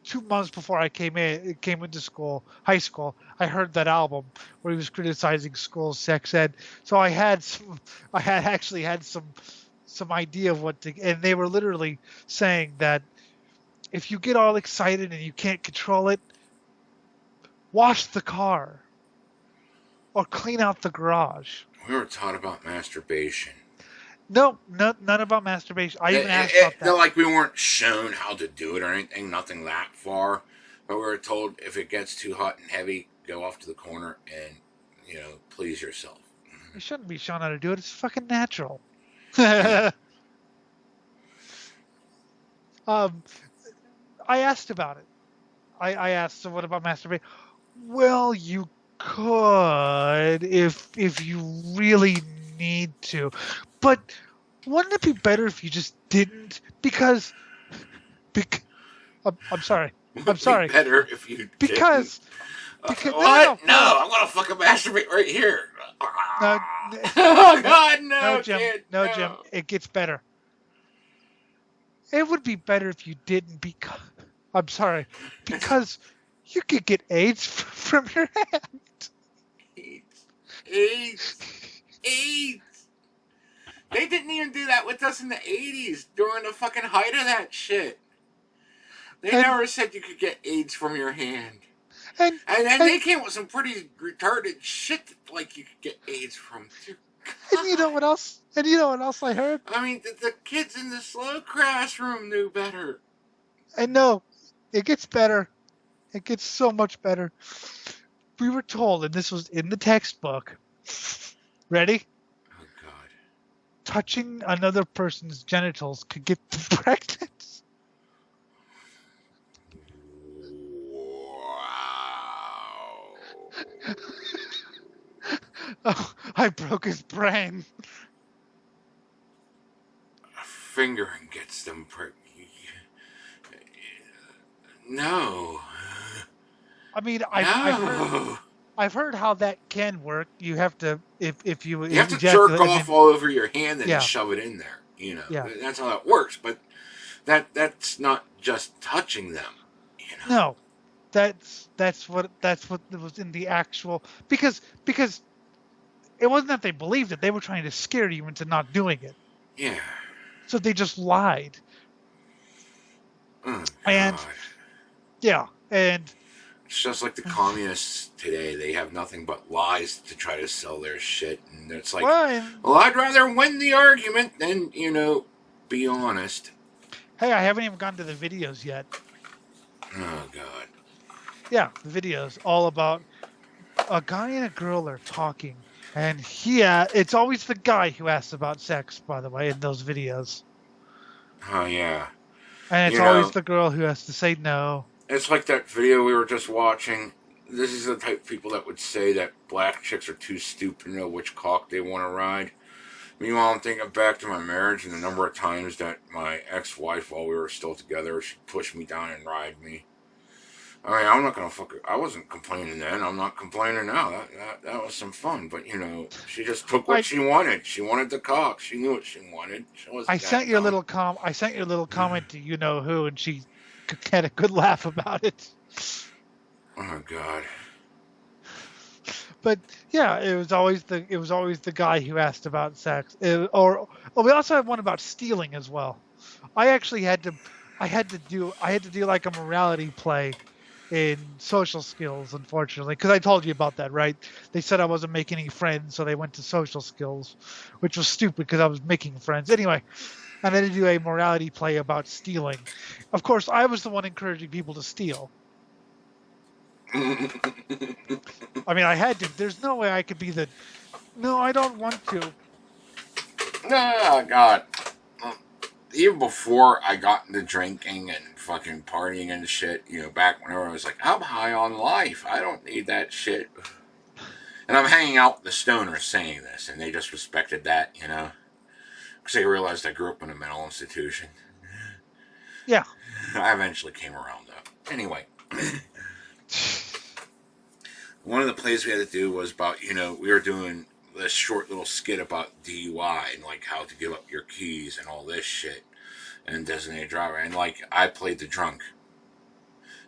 C: 2 months before I came into high school, I heard that album where he was criticizing schools' sex ed. So I had actually had some idea of what to, and they were literally saying that if you get all excited and you can't control it, wash the car or clean out the garage.
B: We were taught about masturbation.
C: No, none about masturbation. I even asked about that.
B: We weren't shown how to do it or anything, nothing that far. But we were told if it gets too hot and heavy, go off to the corner and, please yourself.
C: You shouldn't be shown how to do it. It's fucking natural. I asked about it. I asked, so what about masturbating? Well, you could if you really need to, but wouldn't it be better if you just didn't? Because I'm sorry. I'm sorry.
B: Be better if you didn't.
C: Because
B: what?
C: no,
B: I'm gonna fucking masturbate right here.
C: no,
B: Oh God, no,
C: no, Jim,
B: kid,
C: no, Jim. It gets better. It would be better if you didn't. Because I'm sorry. Because you could get AIDS from your hand.
B: AIDS. They didn't even do that with us in the 80s during the fucking height of that shit. They never said you could get AIDS from your hand. And they came with some pretty retarded shit that, like, you could get AIDS from too.
C: And you know what else? I heard?
B: I mean, the kids in the slow classroom knew better.
C: I know. It gets better. It gets so much better. We were told, and this was in the textbook. Ready?
B: Oh, God.
C: Touching another person's genitals could get them pregnant.
B: Wow.
C: Oh, I broke his brain.
B: Fingering gets them pregnant. No.
C: I mean,
B: No.
C: I've heard how that can work. You have to if you
B: have to jerk off all over your hand and
C: yeah.
B: shove it in there. You know,
C: yeah.
B: That's how that works. But that's not just touching them. You know?
C: No, that's what was in the actual because it wasn't that they believed it. They were trying to scare you into not doing it.
B: Yeah.
C: So they just lied.
B: Oh,
C: and yeah, and
B: it's just like the communists today. They have nothing but lies to try to sell their shit. And it's like, well, I'd rather win the argument than, be honest.
C: Hey, I haven't even gotten to the videos yet.
B: Oh, God.
C: Yeah, the videos all about a guy and a girl are talking. And it's always the guy who asks about sex, by the way, in those videos.
B: Oh, yeah.
C: And it's always the girl who has to say no.
B: It's like that video we were just watching. This is the type of people that would say that black chicks are too stupid to know which cock they want to ride. Meanwhile, I'm thinking back to my marriage and the number of times that my ex-wife, while we were still together, she'd push me down and ride me. I mean, I'm not going to fuck it. I wasn't complaining then. I'm not complaining now. That was some fun. But, she just took what she wanted. She wanted the cock. She knew what she wanted.
C: I sent your little comment to you-know-who, and she had a good laugh about it.
B: Oh, God.
C: But, yeah, it was always the guy who asked about sex. We also had one about stealing as well. I actually had to do like a morality play in social skills, unfortunately, because I told you about that, right? They said I wasn't making any friends, so they went to social skills, which was stupid because I was making friends. Anyway, and I had to do a morality play about stealing. Of course, I was the one encouraging people to steal. I mean, I had to. There's no way I could be the... No, I don't want to.
B: Oh, God. Even before I got into drinking and fucking partying and shit, back whenever I was like, I'm high on life. I don't need that shit. And I'm hanging out with the stoners saying this, and they just respected that, Because they realized I grew up in a mental institution.
C: Yeah.
B: I eventually came around, though. Anyway. One of the plays we had to do was about, we were doing this short little skit about DUI and, like, how to give up your keys and all this shit and designated driver. And, like, I played the drunk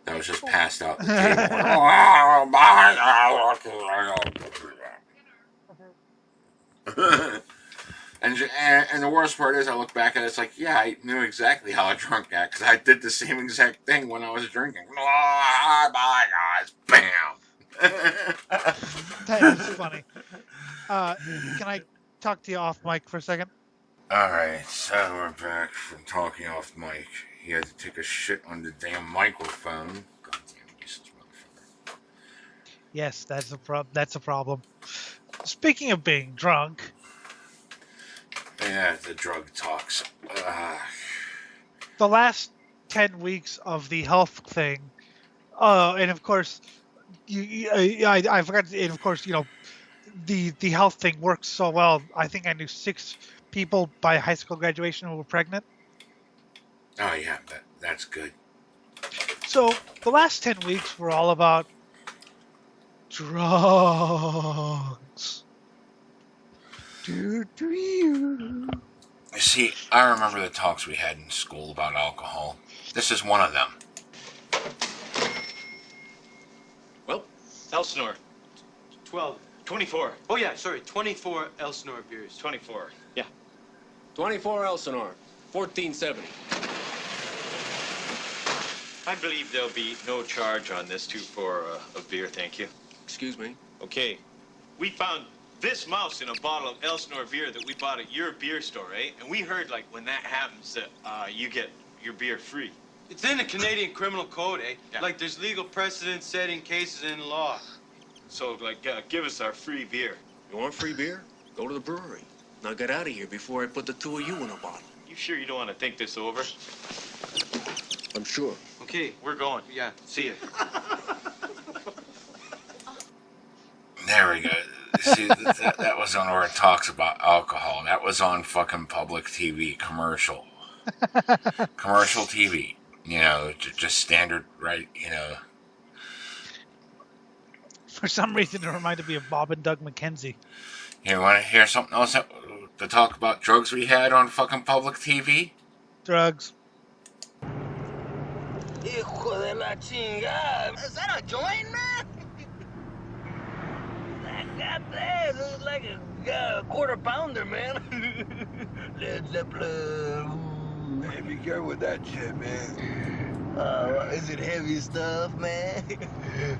B: that was just passed out at the table. And the worst part is I look back at it, it's like, yeah, I knew exactly how a drunk got, because I did the same exact thing when I was drinking. Oh, my guys, bam.
C: That is funny. Can I talk to you off mic for a second?
B: Alright, so we're back from talking off mic. He had to take a shit on the damn microphone. Goddamn useless motherfucker.
C: Yes, that's a problem. Speaking of being drunk...
B: Yeah, the drug talks.
C: The last 10 weeks of the health thing. And of course, I forgot. And of course, the health thing works so well. I think I knew 6 people by high school graduation who were pregnant.
B: Oh yeah, that's good.
C: So the last 10 weeks were all about drugs.
B: You see, I remember the talks we had in school about alcohol. This is one of them.
H: Well, Elsinore. 24. Oh, yeah, sorry. 24 Elsinore beers. 24. Yeah.
I: 24 Elsinore, 1470.
H: I believe there'll be no charge on this 2-4 of beer, thank you.
I: Excuse me?
H: Okay. We found this mouse in a bottle of Elsinore beer that we bought at your beer store, eh? And we heard, like, when that happens, that you get your beer free.
J: It's in the Canadian Criminal Code, eh?
H: Yeah.
J: Like, there's legal precedent setting cases in law.
H: So, like, give us our free beer.
I: You want free beer? Go to the brewery. Now get out of here before I put the 2 of you in a bottle.
H: You sure you don't want to think this over?
I: I'm sure.
J: Okay,
H: We're going.
J: yeah, see ya.
B: There we go. See, that was on where it talks about alcohol. That was on fucking public TV, commercial. Commercial TV. Just standard, right?
C: For some reason, it reminded me of Bob and Doug McKenzie.
B: You want to hear something else to talk about drugs we had on fucking public TV?
C: Drugs.
K: Hijo de la chingada. Is that a joint, man? God damn, it looks like a quarter pounder, man. Led Zeppelin.
L: Hey, be careful with that shit, man.
K: Is it heavy stuff, man?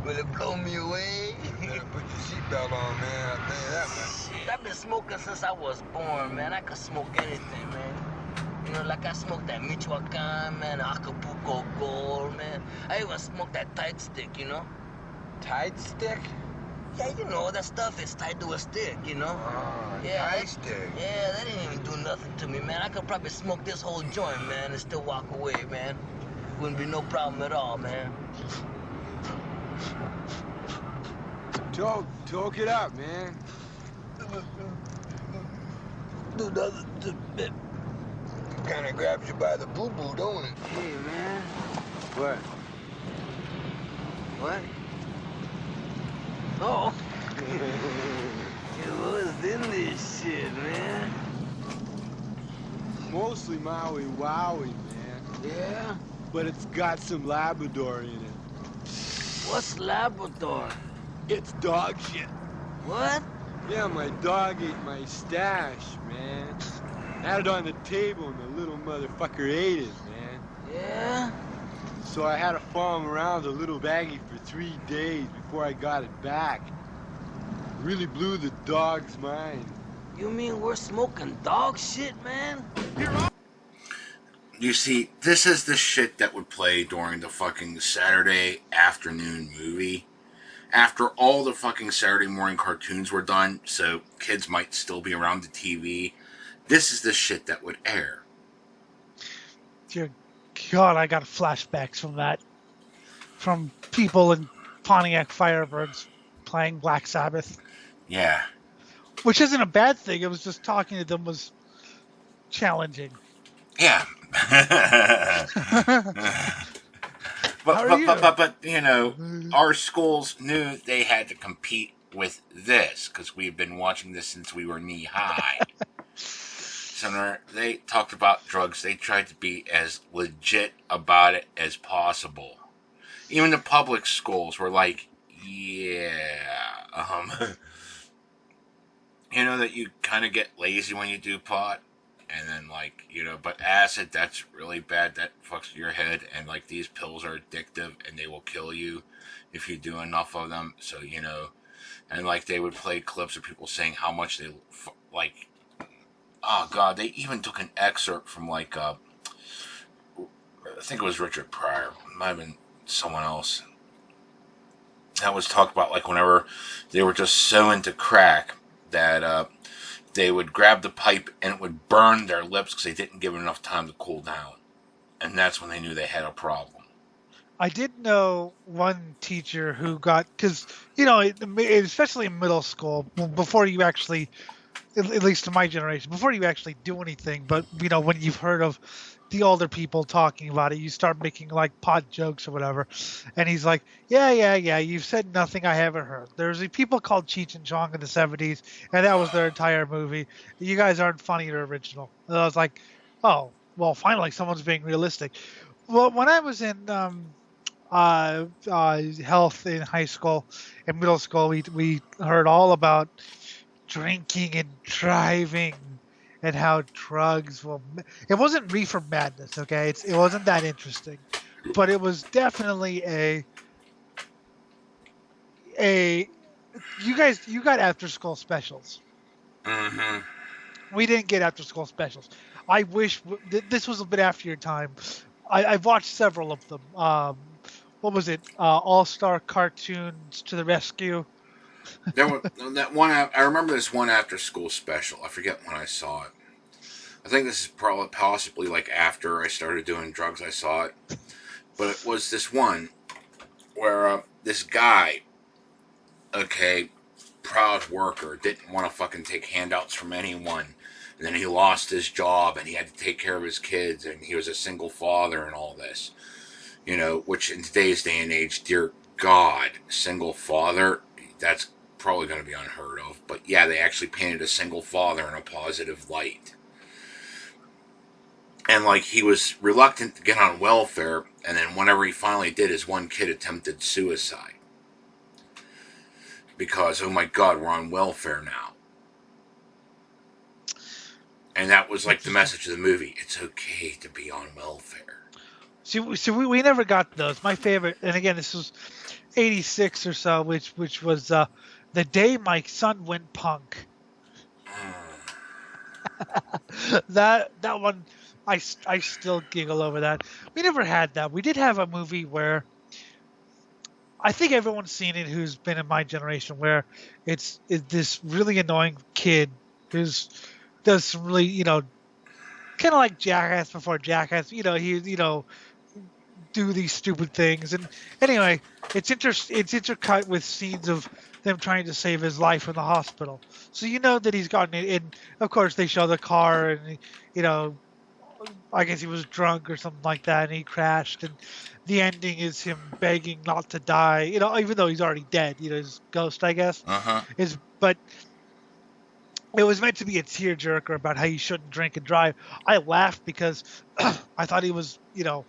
K: Will it blow me away?
L: You better put your seatbelt on, man. I'll tell you that, man.
K: Shit, I've been smoking since I was born, man. I could smoke anything, man. Like I smoked that Michoacan, man, Acapulco Gold, man. I even smoked that tight stick,
L: Tight stick?
K: Yeah, that stuff is tied to a stick,
L: Oh,
K: Yeah,
L: tight stick.
K: Yeah, that didn't even do nothing to me, man. I could probably smoke this whole joint, man, and still walk away, man. Wouldn't be no problem at all, man.
L: Talk it up, man.
K: Do nothing to me.
L: Kind of grabs you by the boo-boo, don't it?
K: Hey, man.
L: What?
K: What? Oh. What's in this shit, man?
L: Mostly Maui Wowie, man.
K: Yeah?
L: But it's got some Labrador in it.
K: What's Labrador?
L: It's dog shit.
K: What?
L: Yeah, my dog ate my stash, man. Had it on the table and the little motherfucker ate it, man.
K: Yeah?
L: So I had to follow him around the little baggie for 3 days before I got it back. Really blew the dog's mind.
K: You mean we're smoking dog shit, man?
B: You see, this is the shit that would play during the fucking Saturday afternoon movie. After all the fucking Saturday morning cartoons were done, so kids might still be around the TV. This is the shit that would air.
C: Dear God, I got flashbacks from that. From people in Pontiac Firebirds playing Black Sabbath.
B: Yeah.
C: Which isn't a bad thing. It was just talking to them was challenging.
B: Yeah. But our schools knew they had to compete with this because we've been watching this since we were knee high. So they talked about drugs. They tried to be as legit about it as possible. Even the public schools were like, that you kind of get lazy when you do pot. And then, but acid, that's really bad. That fucks your head. And, these pills are addictive and they will kill you if you do enough of them. So, and, they would play clips of people saying how much they, oh, God, they even took an excerpt from, I think it was Richard Pryor. It might have been someone else. That was talked about, whenever they were just so into crack that, they would grab the pipe and it would burn their lips because they didn't give it enough time to cool down. And that's when they knew they had a problem.
C: I did know one teacher who got, because, you know, especially in middle school, before you actually, at least in my generation, before you actually do anything, but, you know, when you've heard of the older people talking about it, you start making like pot jokes or whatever. And he's like, yeah, you've said nothing I haven't heard. There's people called Cheech and Chong in the 70s, and that was their entire movie. You guys aren't funny or original. And I was like, oh, well, finally someone's being realistic. Well, when I was in health in high school and middle school, we heard all about drinking and driving and how drugs will. It wasn't reefer madness, okay? It wasn't that interesting, but it was definitely a. You got after school specials.
B: Mm-hmm.
C: We didn't get after school specials. I wish this was a bit after your time. I've watched several of them. What was it? All-Star Cartoons to the Rescue.
B: There was that one. I remember this one after-school special. I forget when I saw it. I think this is probably possibly like after I started doing drugs. I saw it, but it was this one where this guy, okay, proud worker, didn't want to fucking take handouts from anyone. And then he lost his job and he had to take care of his kids and he was a single father and all this. You know, which in today's day and age, dear God, single father, that's probably going to be unheard of. But yeah, they actually painted a single father in a positive light. And like he was reluctant to get on welfare, and then whenever he finally did, his one kid attempted suicide. Because, oh my God, we're on welfare now. And that was like the message of the movie. It's okay to be on welfare.
C: See, we never got those. My favorite, and again, this was 86 or so, which was the day my son went punk. that one, I still giggle over that. We never had that. We did have a movie where I think everyone's seen it who's been in my generation, where it's this really annoying kid who's does some really, you know, kind of like Jackass before Jackass. You know, do these stupid things, and anyway, it's intercut with scenes of them trying to save his life in the hospital. So you know that he's gotten it, and of course they show the car, and you know, I guess he was drunk or something like that, and he crashed, and the ending is him begging not to die. You know, even though he's already dead. You know, his ghost, I guess, but. It was meant to be a tearjerker about how you shouldn't drink and drive. I laughed because I thought he was, you know,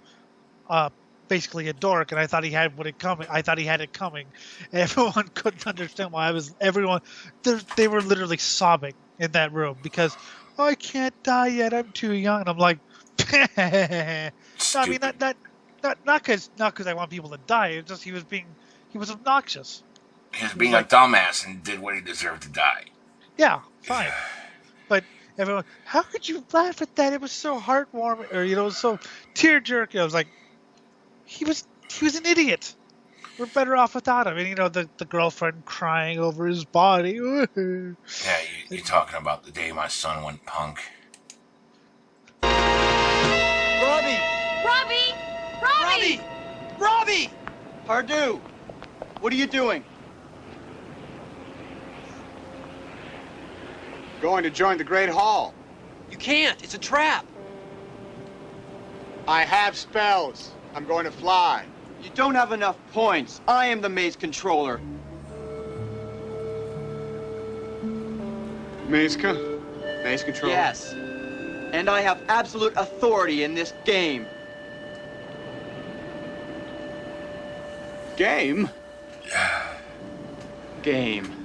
C: basically a dork, and I thought he had it coming. And everyone couldn't understand why they were literally sobbing in that room because I can't die yet. I'm too young. And I'm like, no, I mean not because I want people to die. It's just he was obnoxious.
B: He was being a dumbass and did what he deserved to die.
C: Yeah, fine. But everyone, how could you laugh at that? It was so heartwarming, or you know, so tear-jerking. I was like, he was an idiot. We're better off without him. And you know, the girlfriend crying over his body.
B: Yeah, you're talking about the day my son went punk.
M: Robbie! Pardue, what are you doing?
N: Going to join the Great Hall.
M: You can't. It's a trap.
N: I have spells. I'm going to fly.
M: You don't have enough points. I am the maze controller.
N: Maze controller?
M: Yes. And I have absolute authority in this game.
N: Game?
M: Game.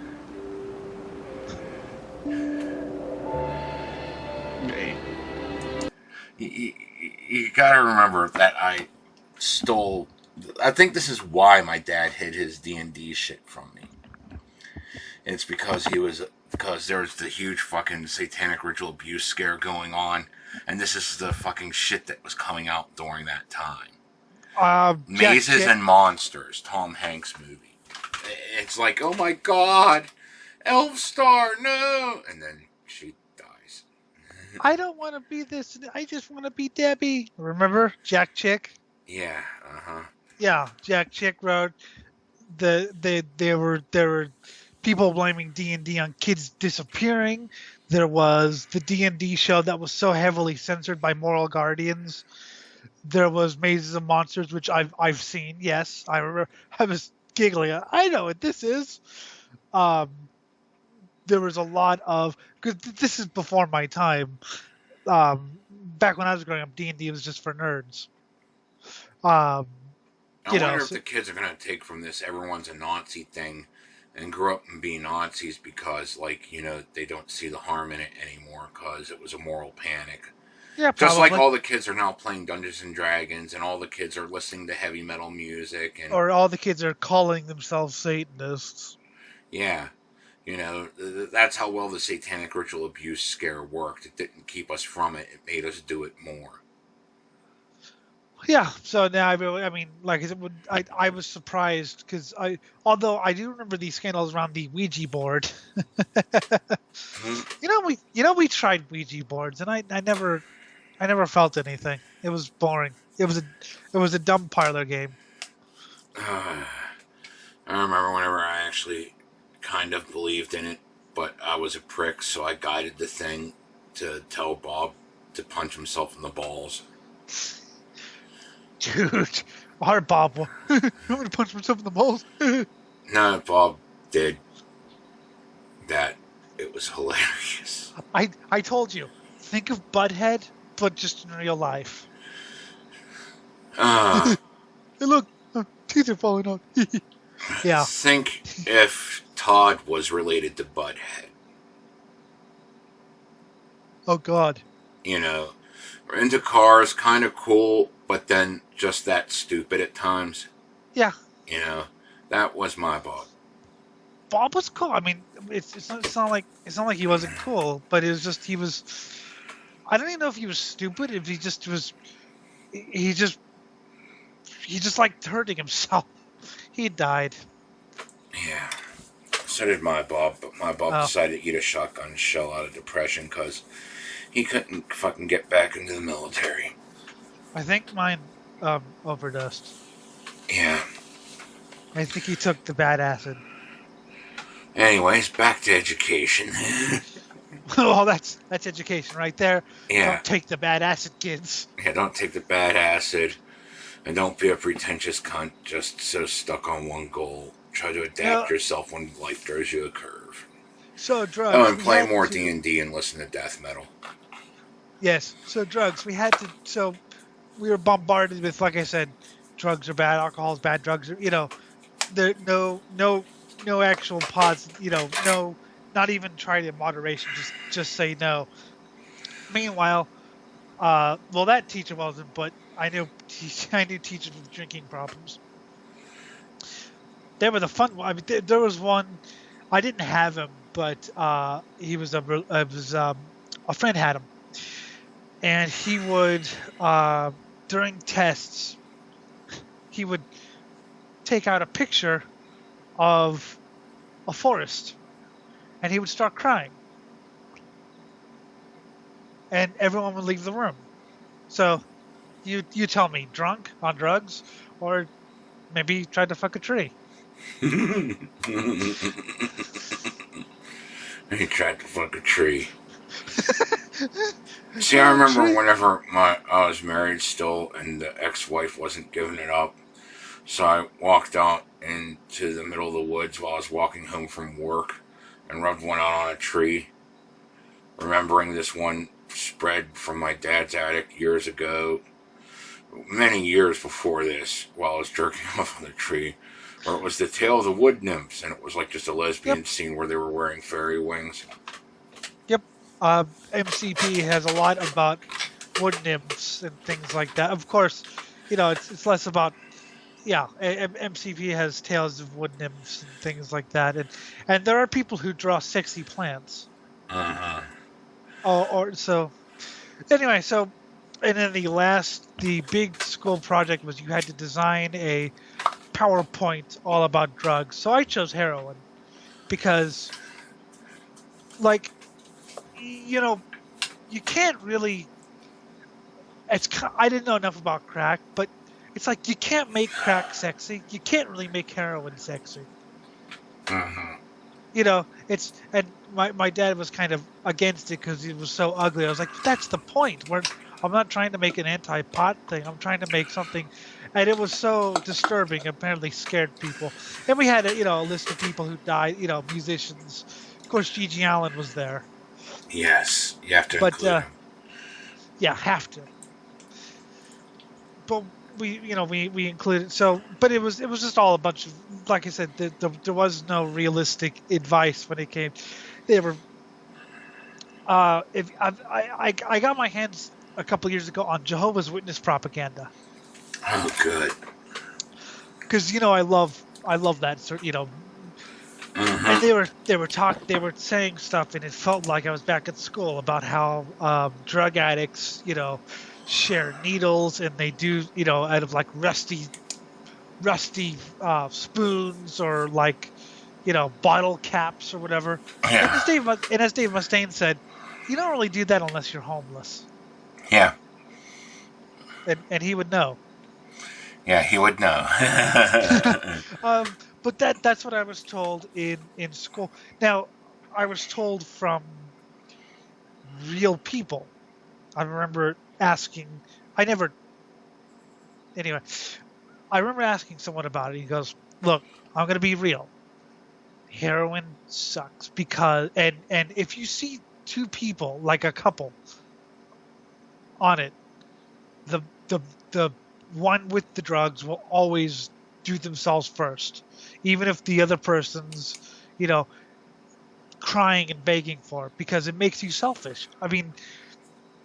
B: You gotta remember that I stole. I think this is why my dad hid his D&D shit from me. It's because there was the huge fucking satanic ritual abuse scare going on, and this is the fucking shit that was coming out during that time. Mazes and Monsters, Tom Hanks movie. It's like, oh my God, Elf Star, no, and then she dies.
C: I don't want to be this. I just want to be Debbie. Remember Jack Chick?
B: Yeah.
C: Yeah, Jack Chick wrote there were people blaming D&D on kids disappearing. There was the D&D show that was so heavily censored by Moral Guardians. There was Mazes and Monsters, which I've seen. Yes, I remember. I was giggling. I know what this is. There was a lot of, because this is before my time. Back when I was growing up, D&D was just for nerds.
B: I wonder if the kids are going to take from this everyone's a Nazi thing and grow up and be Nazis because, like, you know, they don't see the harm in it anymore because it was a moral panic.
C: Yeah, probably.
B: Just like all the kids are now playing Dungeons and Dragons and all the kids are listening to heavy metal music.
C: Or all the kids are calling themselves Satanists.
B: Yeah. You know, that's how well the satanic ritual abuse scare worked. It didn't keep us from it. It made us do it more.
C: Yeah, so now I mean, like I was surprised because although I do remember these scandals around the Ouija board. we tried Ouija boards and I never felt anything. It was boring. It was a dumb parlor game.
B: I remember whenever I actually kind of believed in it, but I was a prick, so I guided the thing to tell Bob to punch himself in the balls.
C: Dude, our Bob want to punch himself in the balls.
B: No, Bob did that. It was hilarious.
C: I told you, think of Butthead, but just in real life. Hey, look, teeth are falling out. Yeah.
B: Think if Todd was related to Butthead.
C: Oh, God.
B: You know, we're into cars, kind of cool, but then just that stupid at times.
C: Yeah.
B: You know, that was my Bob.
C: Bob was cool. I mean, it's not like he wasn't cool, but it was just he was. I don't even know if he was stupid. If he just was, he just liked hurting himself. He died.
B: Yeah. So did my Bob, but my Bob decided to eat a shotgun shell out of depression because he couldn't fucking get back into the military.
C: I think mine overdosed.
B: Yeah.
C: I think he took the bad acid.
B: Anyways, back to education.
C: Well, that's education right there.
B: Yeah.
C: Don't take the bad acid, kids.
B: Yeah, don't take the bad acid. And don't be a pretentious cunt just so stuck on one goal. Try to adapt yourself when life throws you a curve.
C: So drugs.
B: Oh, and play more D&D and listen to death metal.
C: Yes. So drugs. We were bombarded with, like I said, drugs are bad, alcohol is bad, drugs are, there no actual pods, no, not even try it in moderation. Just say no. Meanwhile, that teacher wasn't, but I knew teachers with drinking problems. They were the fun. I mean, there was one. I didn't have him, but he was a friend had him, and he would during tests he would take out a picture of a forest, and he would start crying, and everyone would leave the room. So, you tell me, drunk on drugs, or maybe tried to fuck a tree.
B: He tried to fuck a tree. See, I remember whenever I was married still, and the ex-wife wasn't giving it up. So I walked out into the middle of the woods while I was walking home from work and rubbed one out on a tree. Remembering this one spread from my dad's attic years ago, many years before this, while I was jerking off on the tree, where it was the tale of the wood nymphs, and it was like just a lesbian scene where they were wearing fairy wings.
C: Yep. MCP has a lot about wood nymphs and things like that. Of course, it's less about. Yeah, MCP has tales of wood nymphs and things like that, and there are people who draw sexy plants. Anyway, and then the big school project was you had to design a PowerPoint all about drugs. So I chose heroin because, you you can't really. I didn't know enough about crack, but it's like you can't make crack sexy. You can't really make heroin sexy.
B: Mm-hmm.
C: And my dad was kind of against it because it was so ugly. I was like, that's the point. I'm not trying to make an anti-pot thing. I'm trying to make something, and it was so disturbing. Apparently, scared people. And we had a list of people who died. Musicians. Of course, Gigi Allen was there.
B: Yes, you have to include him.
C: Yeah, have to. But we included but it was just all a bunch of, like I said, there was no realistic advice when it came. They were if I got my hands a couple years ago on Jehovah's Witness propaganda.
B: Oh, good.
C: Because I love that sort.
B: Mm-hmm.
C: And they were saying stuff, and it felt like I was back at school about how drug addicts share needles, and they do out of like rusty spoons or like bottle caps or whatever.
B: Yeah.
C: And as Dave Mustaine said, you don't really do that unless you're homeless.
B: Yeah.
C: And he would know.
B: Yeah, he would know.
C: But that's what I was told in school. Now, I was told from real people. I remember asking. I remember asking someone about it. He goes, "Look, I'm going to be real. Heroin sucks because and if you see two people, like a couple, on it, the one with the drugs will always do themselves first, even if the other person's, crying and begging for it, because it makes you selfish." I mean,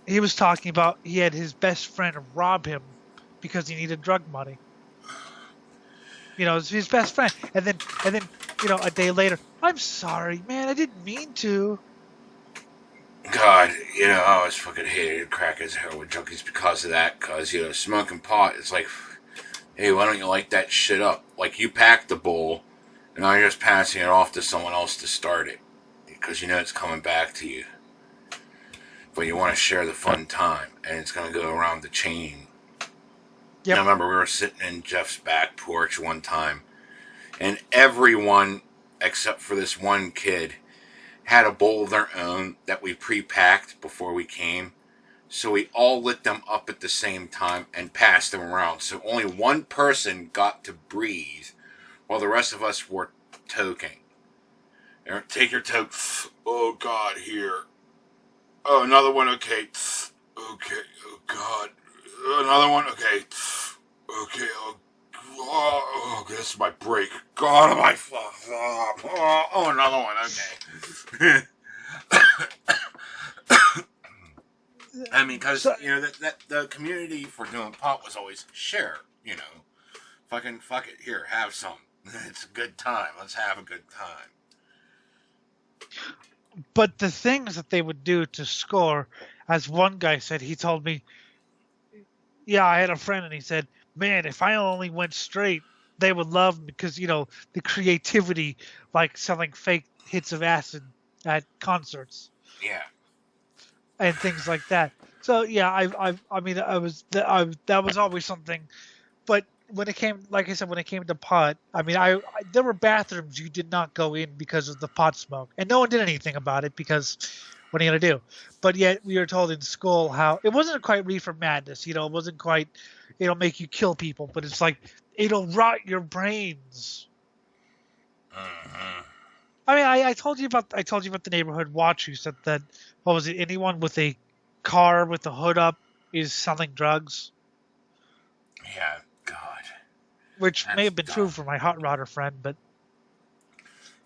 C: he was talking about he had his best friend rob him because he needed drug money. It's his best friend, and then a day later, "I'm sorry, man, I didn't mean to."
B: God, I always fucking hated crackers, heroin junkies because of that. Because smoking pot, it's like, hey, why don't you light that shit up? Like, you packed the bowl, and now you're just passing it off to someone else to start it, because it's coming back to you. But you want to share the fun time, and it's going to go around the chain.
C: Yep.
B: I remember we were sitting in Jeff's back porch one time, and everyone, except for this one kid, had a bowl of their own that we pre-packed before we came. So we all lit them up at the same time and passed them around. So only one person got to breathe while the rest of us were toking. Take your toke. Oh, God, here. Oh, another one. Okay. Okay. Oh, God. Another one. Okay. Okay. Oh, this is my break. God, am I fucked up? Oh, another one. Okay. I mean, because, that the community for doing pot was always share, Fucking fuck it. Here, have some. It's a good time. Let's have a good time.
C: But the things that they would do to score, as one guy said, he told me, yeah, I had a friend, and he said, man, if I only went straight, they would love me because, the creativity, like selling fake hits of acid at concerts.
B: Yeah.
C: And things like that. So, yeah, that was always something. But when it came, like I said, when it came to pot, I mean, there were bathrooms you did not go in because of the pot smoke. And no one did anything about it because what are you going to do? But yet we were told in school how it wasn't quite reefer madness. It wasn't quite, it'll make you kill people. But it's like, it'll rot your brains.
B: Mm-hmm.
C: I mean, I told you about the neighborhood watch who said that, what was it, anyone with a car with the hood up is selling drugs.
B: Yeah, God.
C: Which may have been true for my hot rodder friend, but...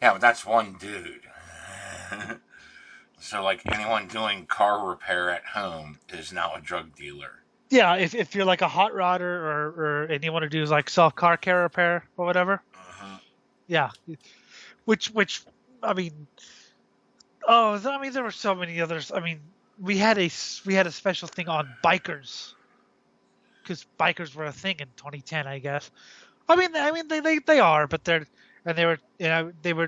B: Yeah, but that's one dude. So, like, anyone doing car repair at home is now a drug dealer.
C: Yeah, if you're like a hot rodder or and you want to do like self-car care repair or whatever.
B: Uh-huh.
C: Yeah. Which I mean, there were so many others. I mean, we had a special thing on bikers, because bikers were a thing in 2010, I guess. I mean they are, but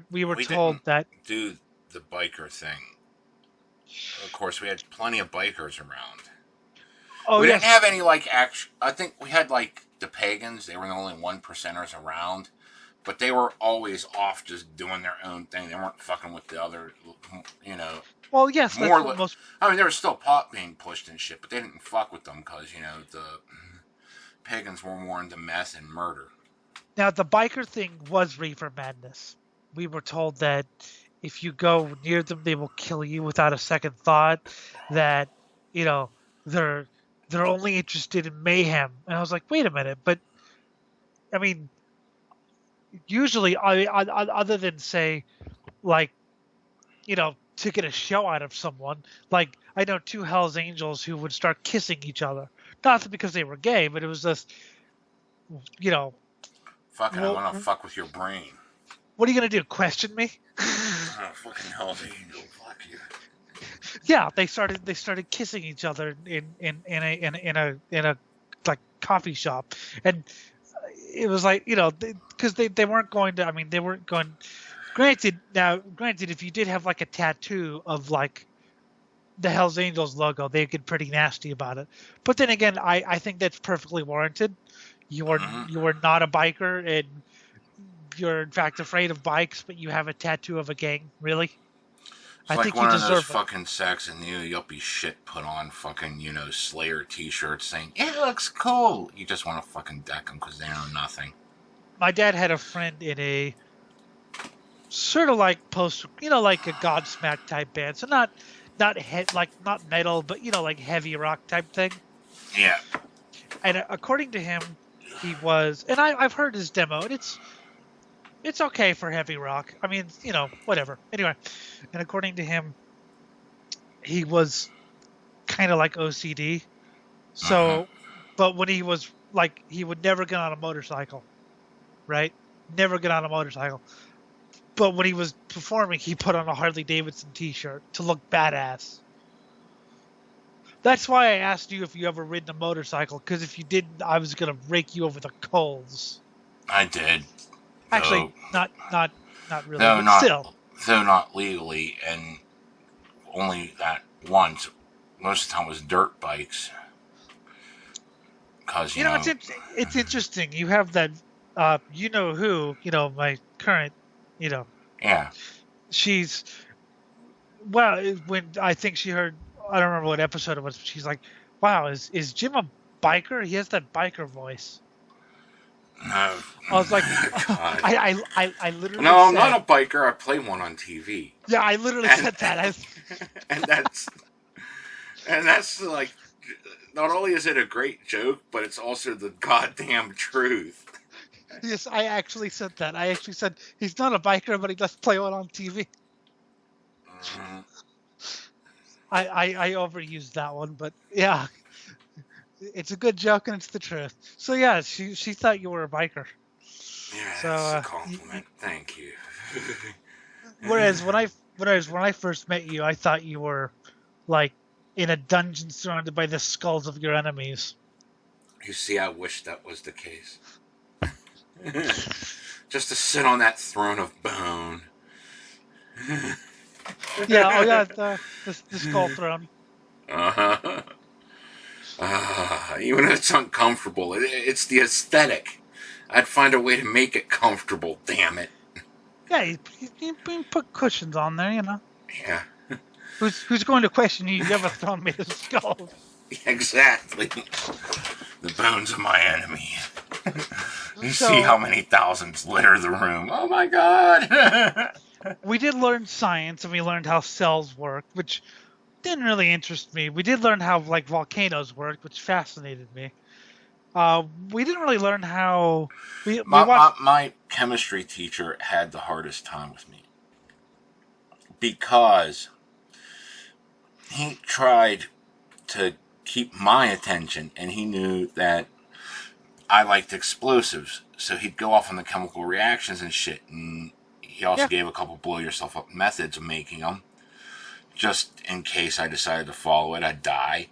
C: we were told that
B: do the biker thing. Of course, we had plenty of bikers around.
C: Oh,
B: we
C: yes.
B: didn't have any, like, I think we had, like, the pagans. They were the only 1%ers around. But they were always off just doing their own thing. They weren't fucking with the other, you know.
C: Well, yes, that's what most...
B: I mean, there was still pot being pushed and shit, but they didn't fuck with them because, you know, the pagans were more into meth and murder.
C: Now, the biker thing was reefer madness. We were told that if you go near them, they will kill you without a second thought. That, you know, they're only interested in mayhem. And I was like, wait a minute, but I mean, usually, other than say, like, you know, to get a show out of someone, like I know 2 Hell's Angels who would start kissing each other, not because they were gay, but it was just, you know.
B: Fucking, I want to fuck with your brain.
C: What are you gonna do? Question me?
B: Oh, fucking Hell's Angel, fuck you.
C: Yeah, they started kissing each other in a like coffee shop, and it was like, you know, because they weren't going to. I mean, they weren't going. Granted, if you did have like a tattoo of like the Hell's Angels logo, they get pretty nasty about it. But then again, I think that's perfectly warranted. You are not a biker, and you're in fact afraid of bikes, but you have a tattoo of a gang. Really?
B: It's
C: I
B: like
C: think
B: one
C: you
B: of those
C: deserve it.
B: fucking Saxon yuppie shit put on fucking, you know, Slayer t-shirts saying, it looks cool. You just want to fucking deck them because they know nothing.
C: My dad had a friend in a sort of like you know, like a Godsmack type band. So not metal, but, you know, like heavy rock type thing.
B: Yeah.
C: And according to him, he was, and I've heard his demo, and it's okay for heavy rock. I mean, you know, whatever. Anyway, and according to him, he was kind of like OCD. So, but when he was like, he would never get on a motorcycle, right? Never get on a motorcycle. But when he was performing, he put on a Harley Davidson t-shirt to look badass. That's why I asked you if you ever ridden a motorcycle, because if you didn't, I was going to rake you over the coals.
B: I did.
C: Actually, not really,
B: no,
C: but still.
B: Though not legally, and only that once. Most of the time it was dirt bikes. Because, you know...
C: It's interesting. You have that, you know who, you know, my current, you know...
B: Yeah.
C: She's... Well, when I think she heard... I don't remember what episode it was, but she's like, wow, is Jim a biker? He has that biker voice.
B: No.
C: I was like, I literally
B: No, I'm
C: said,
B: not a biker. I play one on TV.
C: Yeah, I literally said that.
B: And that's like, not only is it a great joke, but it's also the goddamn truth.
C: Yes, I actually said that. I actually said he's not a biker, but he does play one on TV.
B: Mm-hmm.
C: I overused that one, but yeah, it's a good joke and it's the truth. So yeah, she thought you were a biker.
B: Yeah,
C: so,
B: that's a compliment. Thank you.
C: whereas when I first met you, I thought you were like in a dungeon surrounded by the skulls of your enemies.
B: You see, I wish that was the case. Just to sit on that throne of bone.
C: Yeah, oh yeah, the skull throne.
B: Even if it's uncomfortable, it's the aesthetic. I'd find a way to make it comfortable, damn it.
C: Yeah, you put cushions on there, you know.
B: Yeah.
C: Who's going to question you? You ever thrown me the skull?
B: Exactly. The bones of my enemy. You see how many thousands litter the room. Oh my god!
C: We did learn science, and we learned how cells work, which didn't really interest me. We did learn how like volcanoes worked, which fascinated me. We didn't really learn how...
B: My chemistry teacher had the hardest time with me. Because he tried to keep my attention, and he knew that I liked explosives. So he'd go off on the chemical reactions and shit, and he also gave a couple blow-yourself-up methods of making them. Just in case I decided to follow it, I'd die.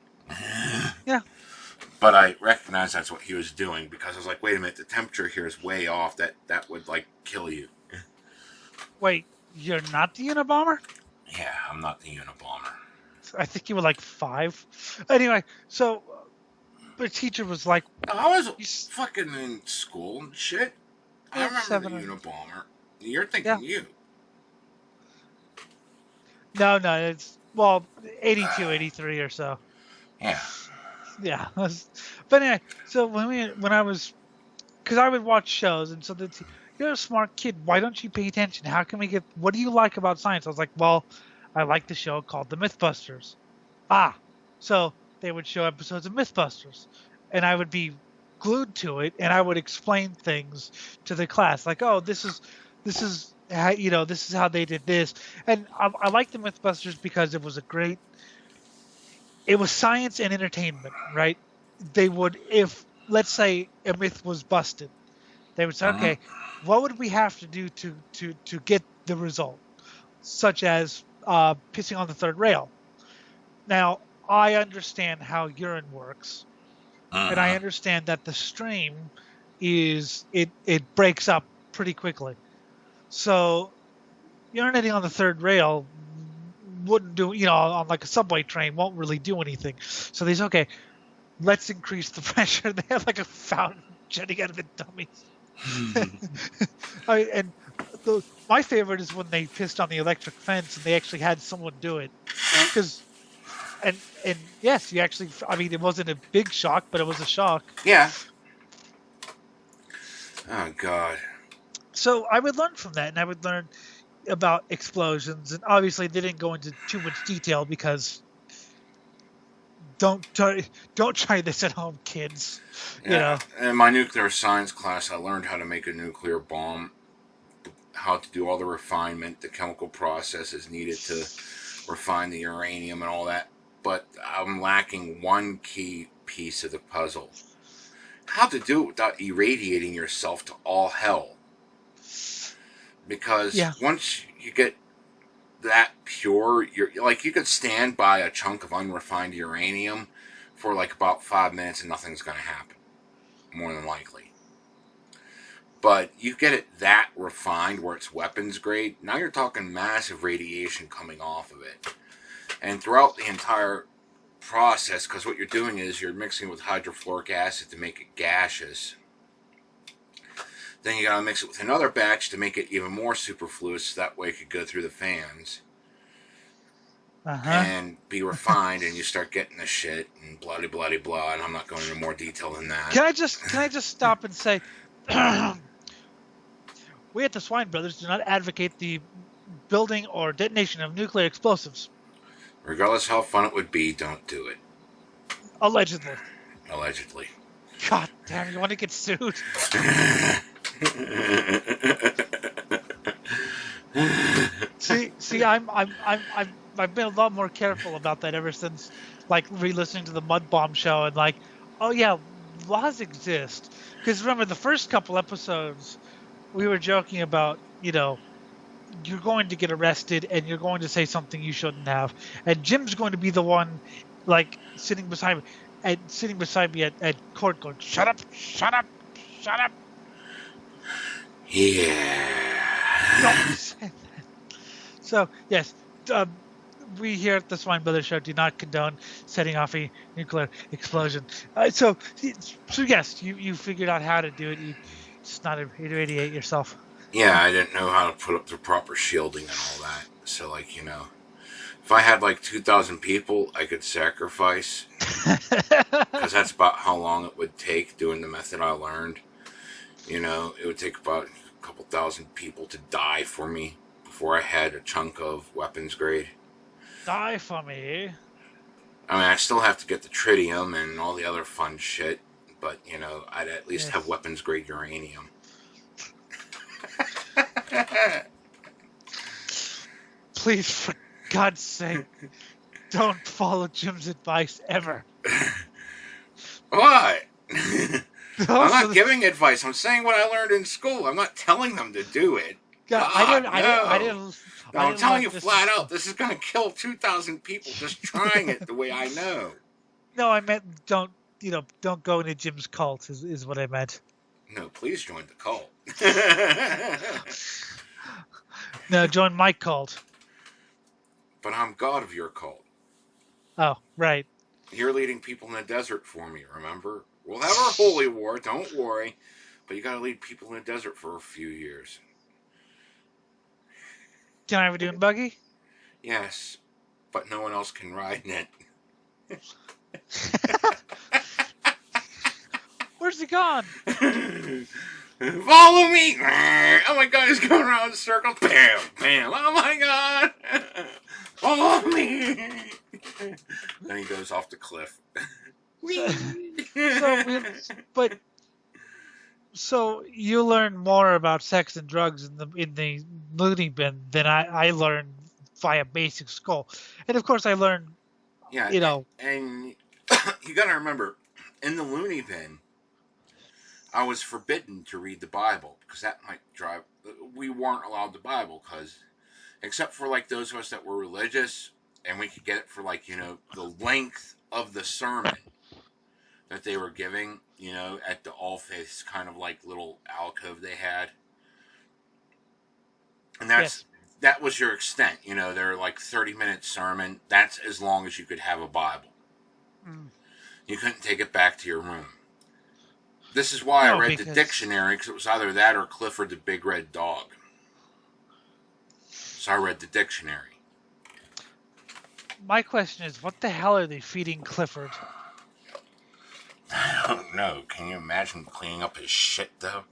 C: Yeah.
B: But I recognized that's what he was doing, because I was like, wait a minute, the temperature here is way off. That would, like, kill you.
C: Wait, you're not the Unabomber?
B: Yeah, I'm not the Unabomber.
C: I think you were like 5. Anyway, so the teacher was like,
B: I was fucking in school and shit. I remember
C: 7
B: the
C: or...
B: Unabomber. You're thinking you.
C: No, it's, well, 82, 83 or so.
B: Yeah.
C: Yeah. But anyway, so when I was, because I would watch shows, and so you're a smart kid. Why don't you pay attention? How can we get, what do you like about science? I was like, well, I like the show called The Mythbusters. So they would show episodes of Mythbusters, and I would be glued to it, and I would explain things to the class, like, oh, this is how, this is how they did this. And I like the Mythbusters because it was it was science and entertainment, right? They would, if let's say a myth was busted, they would say, okay, what would we have to do to get the result, such as pissing on the third rail. Now, I understand how urine works, and I understand that the stream is it breaks up pretty quickly. So urinating on the third rail wouldn't do, on like a subway train, won't really do anything. So they say, okay, let's increase the pressure. They have like a fountain jetting out of the dummies. My favorite is when they pissed on the electric fence and they actually had someone do it. And yes, you actually, it wasn't a big shock, but it was a shock.
B: Yeah. Oh, God.
C: So I would learn from that, and I would learn about explosions. And obviously, they didn't go into too much detail because don't try this at home, kids.
B: Yeah. In my nuclear science class, I learned how to make a nuclear bomb, how to do all the refinement, the chemical processes needed to refine the uranium and all that. But I'm lacking one key piece of the puzzle. How to do it without irradiating yourself to all hell. Because once you get that pure, you could stand by a chunk of unrefined uranium for like about 5 minutes and nothing's going to happen. More than likely. But you get it that refined where it's weapons grade, now you're talking massive radiation coming off of it. And throughout the entire process, because what you're doing is you're mixing with hydrofluoric acid to make it gaseous. Then you gotta mix it with another batch to make it even more superfluous, so that way it could go through the fans. And be refined, and you start getting the shit, and bloody bloody blah, and I'm not going into more detail than that.
C: Can I just stop and say, we at the Swine Brothers do not advocate the building or detonation of nuclear explosives.
B: Regardless how fun it would be, don't do it.
C: Allegedly.
B: Allegedly.
C: God damn, you want to get sued? See, I've been a lot more careful about that ever since, like, re-listening to the Mud Bomb show and like, oh yeah, laws exist. Because remember, the first couple episodes, we were joking about, you're going to get arrested and you're going to say something you shouldn't have, and Jim's going to be the one, like, sitting beside me at court, going, shut up, shut up, shut up.
B: Yeah.
C: Don't say that. So yes, we here at the Swine Brothers Show do not condone setting off a nuclear explosion. So yes, you figured out how to do it. You just not irradiate yourself.
B: Yeah, I didn't know how to put up the proper shielding and all that. So, like, if I had like 2,000 people, I could sacrifice. Because that's about how long it would take doing the method I learned. It would take about a couple thousand people to die for me before I had a chunk of weapons grade.
C: Die for me?
B: I still have to get the tritium and all the other fun shit. But, I'd at least have weapons grade uranium.
C: Please, for God's sake, don't follow Jim's advice ever.
B: What? I'm not giving advice. I'm saying what I learned in school. I'm not telling them to do it.
C: God,
B: I'm telling you flat out, this is going to kill 2,000 people just trying it the way I know.
C: No, I meant don't go into Jim's cult is what I meant.
B: No, please join the cult.
C: No, join my cult.
B: But I'm God of your cult.
C: Oh, right.
B: You're leading people in the desert for me, remember? We'll have our holy war, don't worry. But you gotta lead people in the desert for a few years.
C: Can I have a dune buggy?
B: Yes, but no one else can ride in it.
C: Where's he gone?
B: Follow me! Oh my god, he's going around in circles. Bam! Bam! Oh my god! Follow me! Then he goes off the cliff.
C: So you learn more about sex and drugs in the loony bin than I learned via basic school, and of course I learned.
B: Yeah, and you gotta remember, in the loony bin, I was forbidden to read the Bible because that might drive. We weren't allowed the Bible because, except for like those of us that were religious, and we could get it for like the length of the sermon that they were giving, at the All Faiths kind of like little alcove they had, and that was your extent. They're like 30-minute sermon. That's as long as you could have a Bible. Mm. You couldn't take it back to your room. This is why I read the dictionary, because it was either that or Clifford the Big Red Dog. So I read the dictionary.
C: My question is, what the hell are they feeding Clifford?
B: I don't know. Can you imagine cleaning up his shit, though?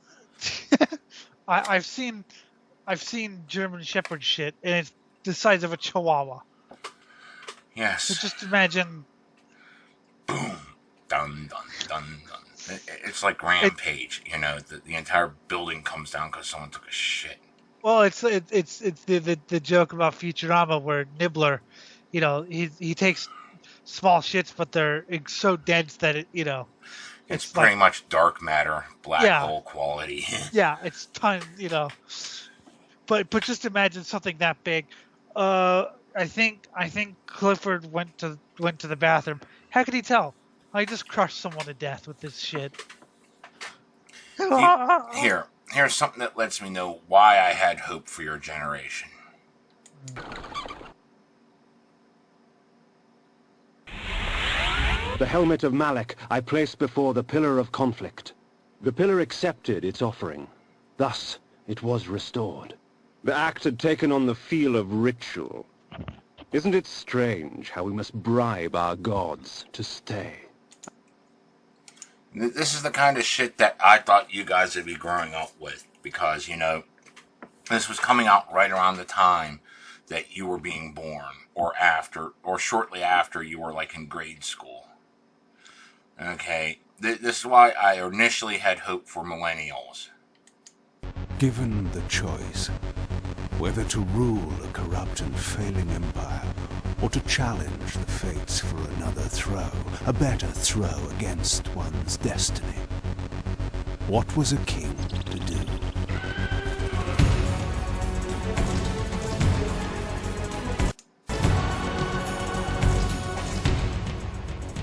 C: I've seen German Shepherd shit, and it's the size of a Chihuahua.
B: Yes.
C: So just imagine.
B: Boom, dun dun dun dun. It's like Rampage, the entire building comes down because someone took a shit.
C: Well, it's the joke about Futurama where Nibbler, he takes small shits, but they're so dense that
B: it's pretty much dark matter, black hole quality.
C: Yeah, it's ton, But just imagine something that big. I think Clifford went to the bathroom. How could he tell? I just crushed someone to death with this shit.
B: Here's something that lets me know why I had hope for your generation.
O: The helmet of Malek I placed before the pillar of conflict. The pillar accepted its offering. Thus, it was restored. The act had taken on the feel of ritual. Isn't it strange how we must bribe our gods to stay?
B: This is the kind of shit that I thought you guys would be growing up with, because, this was coming out right around the time that you were being born, or shortly after you were, like, in grade school. Okay, this is why I initially had hope for millennials.
P: Given the choice, whether to rule a corrupt and failing empire, or to challenge the fates for another throw, a better throw against one's destiny, what was a king to do?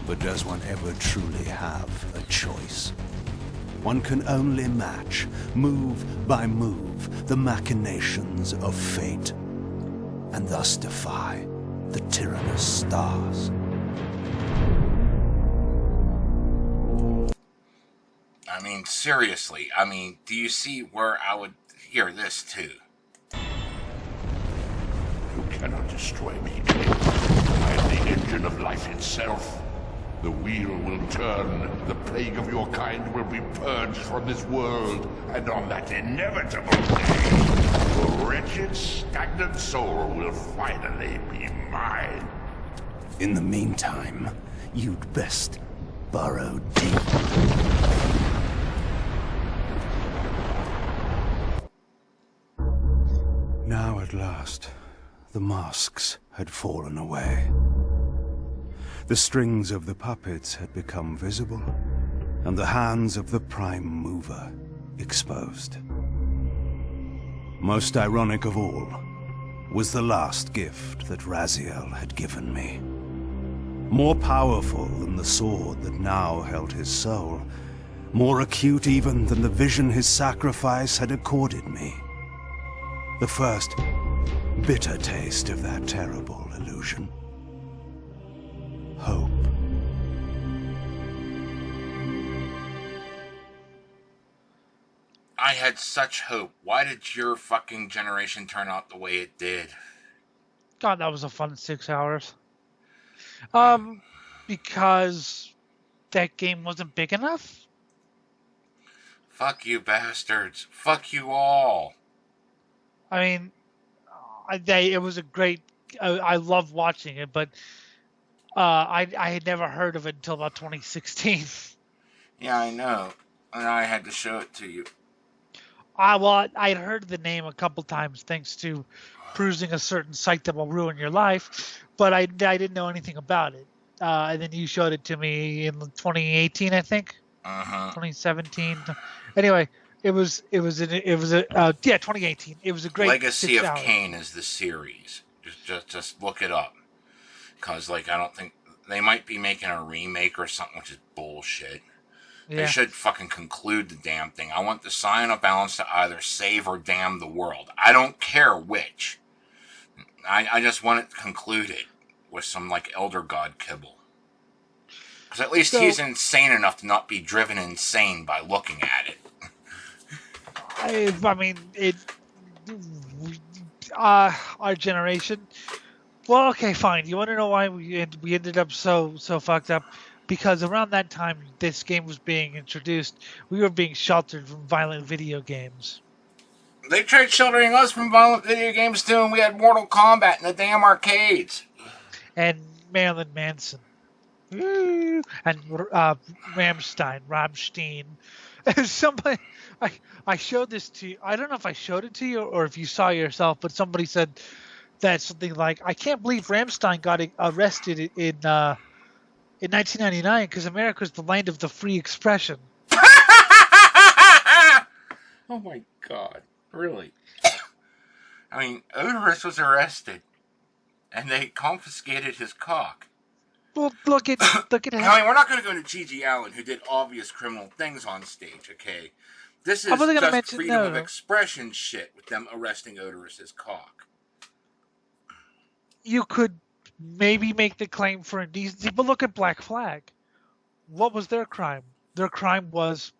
P: But does one ever truly have a choice? One can only match, move by move, the machinations of fate, and thus defy the tyrannous stars.
B: I mean, seriously, do you see where I would hear this too?
Q: You cannot destroy me, King. I am the engine of life itself. The wheel will turn, the plague of your kind will be purged from this world, and on that inevitable day, your wretched, stagnant soul will finally be mine.
P: In the meantime, you'd best burrow deep. Now at last, the masks had fallen away. The strings of the puppets had become visible, and the hands of the prime mover exposed. Most ironic of all was the last gift that Raziel had given me. More powerful than the sword that now held his soul, more acute even than the vision his sacrifice had accorded me. The first bitter taste of that terrible illusion.
B: I had such hope. Why did your fucking generation turn out the way it did?
C: God, that was a fun 6 hours. Because that game wasn't big enough?
B: Fuck you bastards. Fuck you all.
C: I mean, it was a great... I loved watching it, but I had never heard of it until about 2016.
B: Yeah, I know. And I had to show it to you.
C: Well, I had heard the name a couple times thanks to perusing a certain site that will ruin your life, but I didn't know anything about it. And then you showed it to me in 2018, I think. 2017. Anyway, it was 2018. It was a great
B: Legacy
C: 6
B: of
C: hours.
B: Kain is the series. Just look it up. Because, like, I don't think... They might be making a remake or something, which is bullshit.
C: Yeah.
B: They should fucking conclude the damn thing. I want the sign of balance to either save or damn the world. I don't care which. I just want it concluded with some, like, Elder God kibble. Because at least he's insane enough to not be driven insane by looking at it.
C: I mean, our generation... Well, okay, fine. You want to know why we ended up so fucked up? Because around that time this game was being introduced, we were being sheltered from violent video games.
B: They tried sheltering us from violent video games too, and we had Mortal Kombat in the damn arcades.
C: And Marilyn Manson. And Rammstein. Somebody, I showed this to you. I don't know if I showed it to you or if you saw it yourself, but somebody said that something like, I can't believe Rammstein got arrested in 1999 because America is the land of the free expression.
B: Oh my god. Really? I mean, Odorous was arrested, and they confiscated his cock.
C: Well, look at him.
B: I mean, we're not going to go to Gigi Allen, who did obvious criminal things on stage, okay? This is just freedom of expression shit with them arresting Odorous's cock.
C: You could maybe make the claim for indecency, but look at Black Flag. What was their crime? Their crime was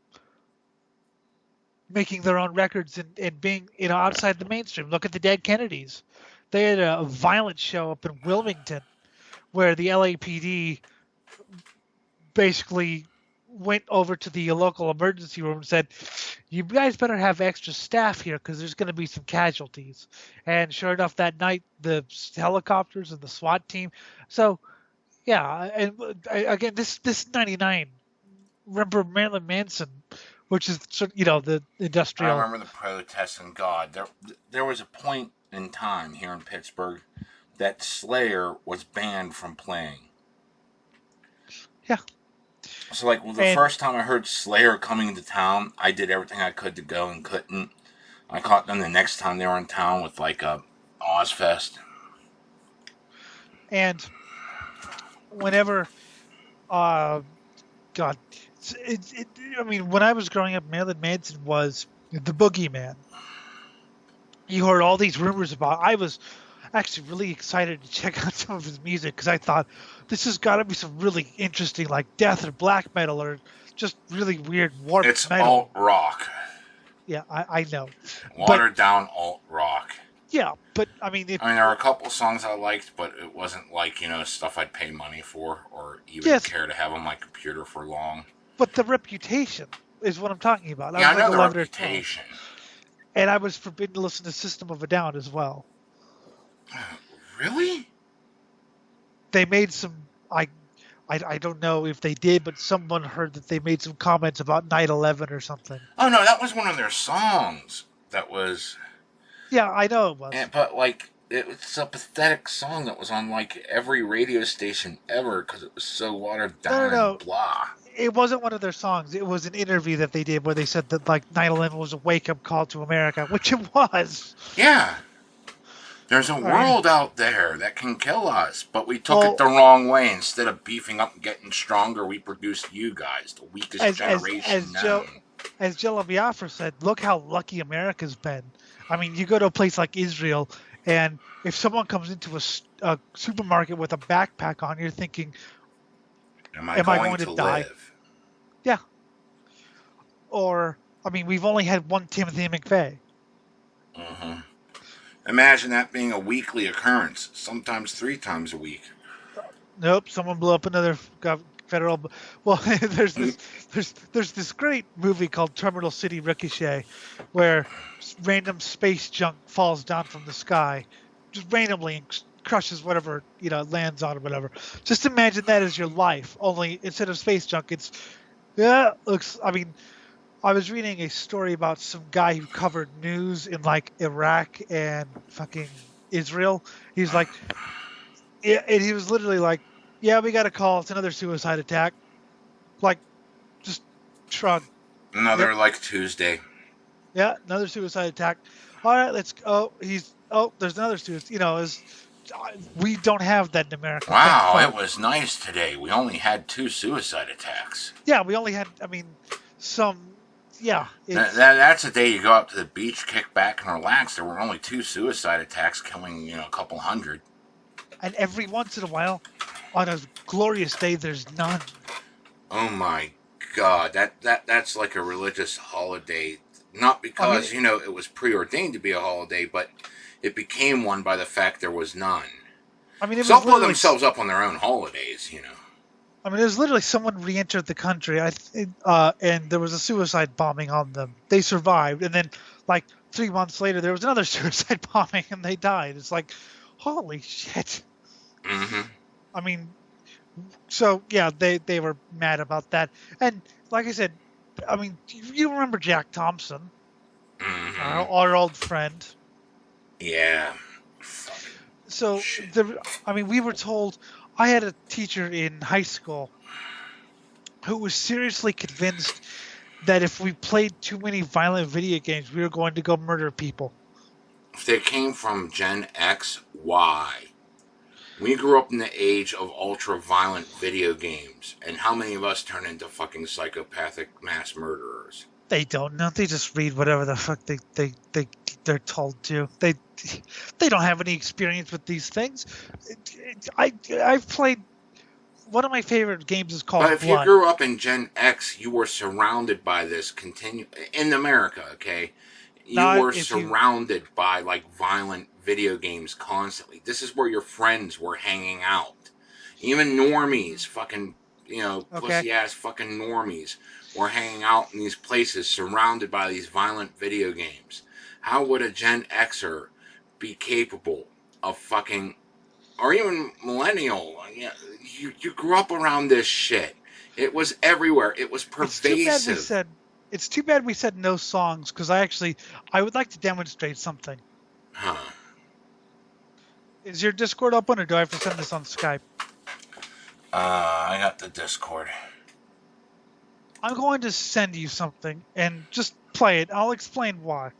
C: making their own records and being, outside the mainstream. Look at the Dead Kennedys. They had a violent show up in Wilmington where the LAPD basically went over to the local emergency room and said, you guys better have extra staff here because there's going to be some casualties. And sure enough, that night, the helicopters and the SWAT team. So, yeah, and again, this 99. Remember Marilyn Manson, which is, the industrial.
B: I remember the protests, and God, there was a point in time here in Pittsburgh that Slayer was banned from playing.
C: Yeah.
B: So, like, the first time I heard Slayer coming to town, I did everything I could to go and couldn't. I caught them the next time they were in town with, like, a Ozfest.
C: And whenever, God, I mean, when I was growing up, Marilyn Manson was the boogeyman. You heard all these rumors about. I was actually really excited to check out some of his music because I thought this has got to be some really interesting, like death or black metal or just really weird warped metal.
B: It's alt rock.
C: Yeah, I know.
B: Watered down alt rock.
C: Yeah, but I mean,
B: there were a couple songs I liked, but it wasn't like stuff I'd pay money for or even care to have on my computer for long.
C: But the reputation is what I'm talking about.
B: Yeah, I know the reputation.
C: And I was forbidden to listen to System of a Down as well.
B: Really?
C: They made some. I don't know if they did, but someone heard that they made some comments about 9/11 or something.
B: Oh no, that was one of their songs. That was.
C: Yeah, I know it was.
B: But like, it's a pathetic song that was on like every radio station ever because it was so watered down and blah.
C: It wasn't one of their songs. It was an interview that they did where they said that like 9/11 was a wake-up call to America, which it was.
B: Yeah. There's a world out there that can kill us, but we took it the wrong way. Instead of beefing up and getting stronger, we produced you guys, the weakest generation known.
C: As Jill Biafra said, look how lucky America's been. I mean, you go to a place like Israel, and if someone comes into a supermarket with a backpack on, you're thinking, am I going to die?
B: Live?
C: Yeah. Or I mean, we've only had one Timothy McVeigh.
B: Mm-hmm. Imagine that being a weekly occurrence, sometimes 3 times a week.
C: Nope, someone blew up another federal. Well, there's this great movie called Terminal City Ricochet, where random space junk falls down from the sky, just randomly and crushes whatever lands on or whatever. Just imagine that as your life, only instead of space junk, it's looks. I mean, I was reading a story about some guy who covered news in like Iraq and fucking Israel. He's like, and he was literally like, yeah, we got a call. It's another suicide attack. Like, just shrug.
B: Another like Tuesday.
C: Yeah, another suicide attack. All right, let's. There's another suicide. We don't have that in America.
B: Wow, it was nice today. We only had 2 suicide attacks.
C: Yeah, we only had. I mean, some. Yeah.
B: That's a day you go out to the beach, kick back, and relax. There were only 2 suicide attacks, killing a couple hundred.
C: And every once in a while, on a glorious day, there's none.
B: Oh my God, that's like a religious holiday. Not because it was preordained to be a holiday, but it became one by the fact there was none.
C: I mean,
B: some blow themselves up on their own holidays,
C: I mean, it was literally someone re-entered the country, and there was a suicide bombing on them. They survived, and then like 3 months later, there was another suicide bombing, and they died. It's like, holy shit.
B: Mm-hmm.
C: I mean, so yeah, they were mad about that, and like I said, I mean, you remember Jack Thompson, our old friend.
B: Yeah.
C: So we were told. I had a teacher in high school who was seriously convinced that if we played too many violent video games, we were going to go murder people.
B: If they came from Gen X, why? We grew up in the age of ultra-violent video games, and how many of us turn into fucking psychopathic mass murderers?
C: They don't know. They just read whatever the fuck they're told to. They don't have any experience with these things. I've played. One of my favorite games is called
B: But if
C: Blood.
B: you grew up in Gen X, you were surrounded by this in America, okay? You were surrounded by like violent video games constantly. This is where your friends were hanging out. Even normies, fucking, pussy ass fucking normies were hanging out in these places surrounded by these violent video games. How would a Gen Xer be capable of fucking, or even millennial? You grew up around this shit. It was everywhere. It was pervasive.
C: It's too bad we said no songs, because I would like to demonstrate something.
B: Huh.
C: Is your Discord open, or do I have to send this on Skype?
B: I got the Discord.
C: I'm going to send you something, and just play it. I'll explain why.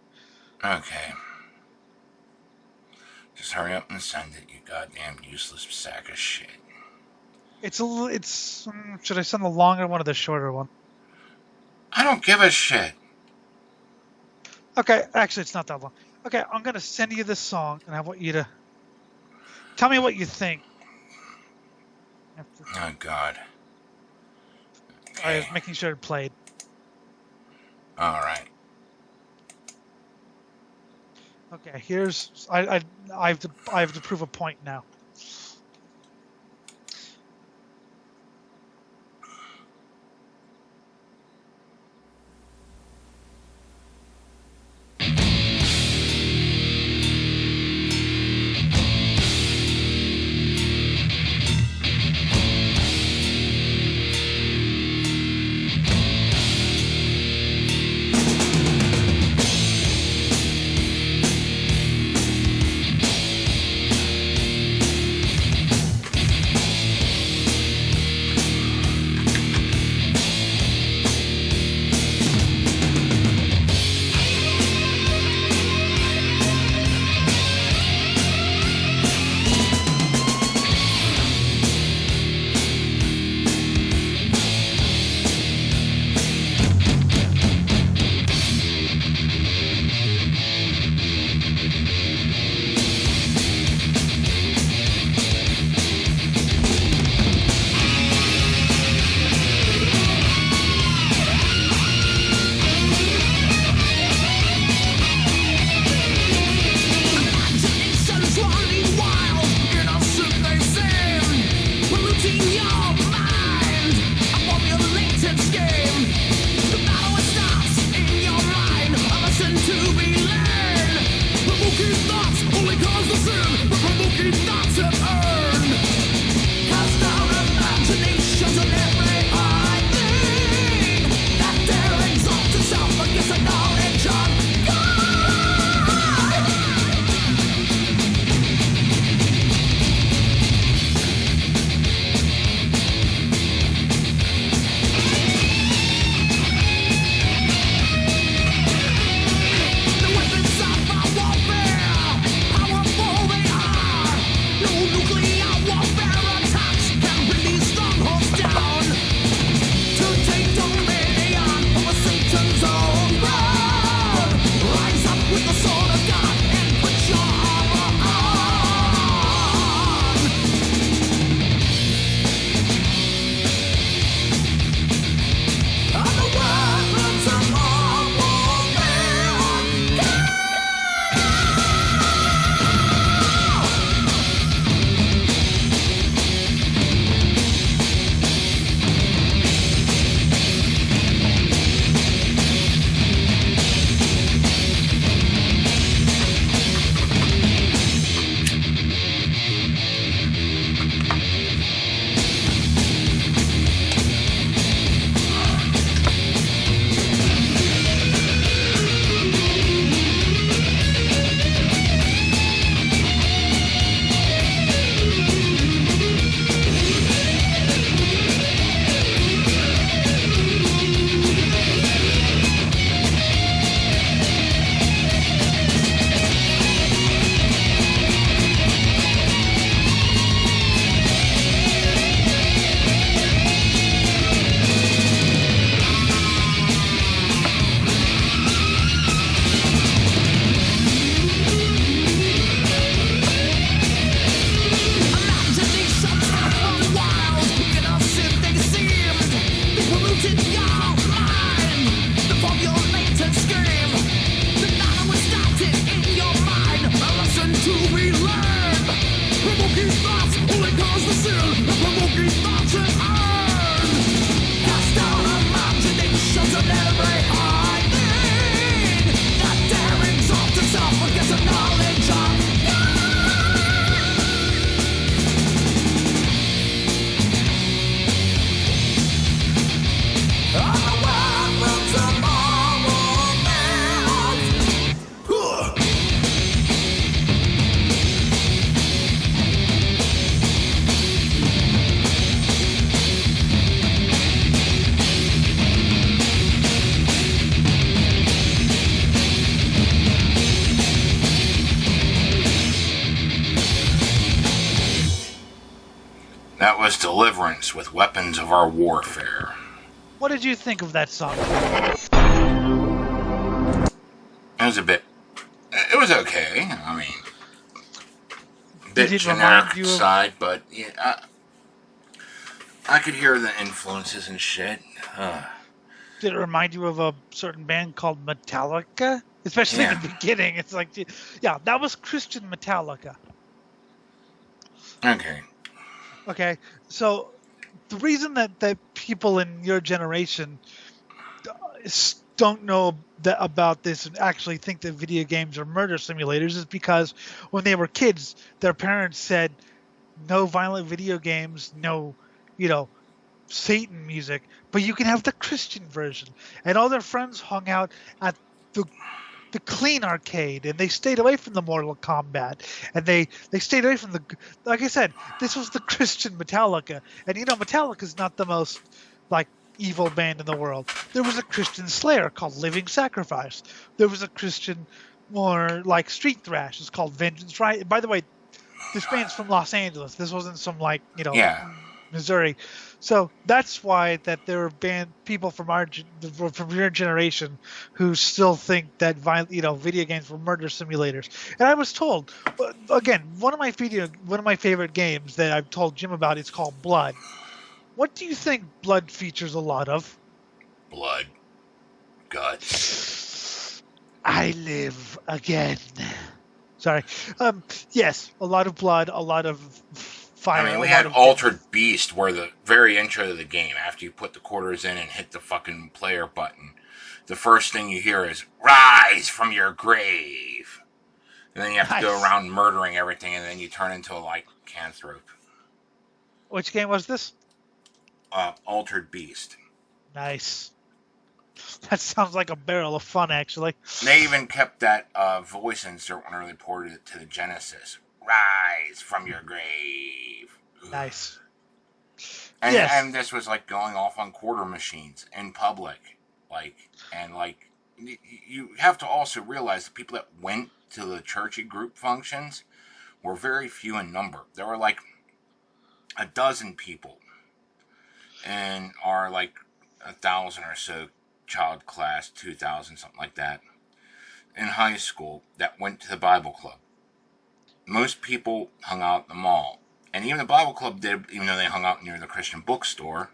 B: Okay. Just hurry up and send it, you goddamn useless sack of shit.
C: Should I send the longer one or the shorter one?
B: I don't give a shit.
C: Okay, actually, it's not that long. Okay, I'm going to send you this song, and I want you to tell me what you think.
B: Oh, God.
C: Okay. I was making sure it played.
B: All right.
C: Okay, I have to prove a point now.
B: was Deliverance with Weapons of Our Warfare.
C: What did you think of that song?
B: It was a bit... It was okay. I mean... A bit
C: Did it
B: generic
C: remind you of...
B: side, but... Yeah, I could hear the influences and shit.
C: Did it remind you of a certain band called Metallica? Especially in the beginning. It's like... Yeah, that was Christian Metallica.
B: Okay.
C: Okay, so the reason that people in your generation don't know about this and actually think that video games are murder simulators is because when they were kids, their parents said, no violent video games, no, Satan music, but you can have the Christian version. And all their friends hung out at the clean arcade, and they stayed away from the Mortal Kombat, and they stayed away from like I said, this was the Christian Metallica, and Metallica's not the most evil band in the world. There was a Christian Slayer called Living Sacrifice. There was a Christian more street thrash. It's called Vengeance Right. By the way, this band's from Los Angeles. This wasn't some Missouri. So that's why that there are people from your generation who still think that video games were murder simulators. And I was told, again, one of my favorite games that I've told Jim about is called Blood. What do you think Blood features a lot of?
B: Blood. Guts.
C: I live again. Sorry. Yes, a lot of blood, a lot of fire.
B: I mean, we had Altered Beast, where the very intro of the game, after you put the quarters in and hit the fucking player button, the first thing you hear is, rise from your grave. And then you have to go around murdering everything, and then you turn into a lycanthrope.
C: Which game was this?
B: Altered Beast.
C: Nice. That sounds like a barrel of fun, actually.
B: They even kept that voice insert when they ported it to the Genesis. Rise from your grave.
C: Nice.
B: And, and this was going off on quarter machines in public. You have to also realize the people that went to the churchy group functions were very few in number. There were a dozen people in our 1,000 or so child class, 2,000, something like that, in high school that went to the Bible club. Most people hung out at the mall. And even the Bible club did, even though they hung out near the Christian bookstore,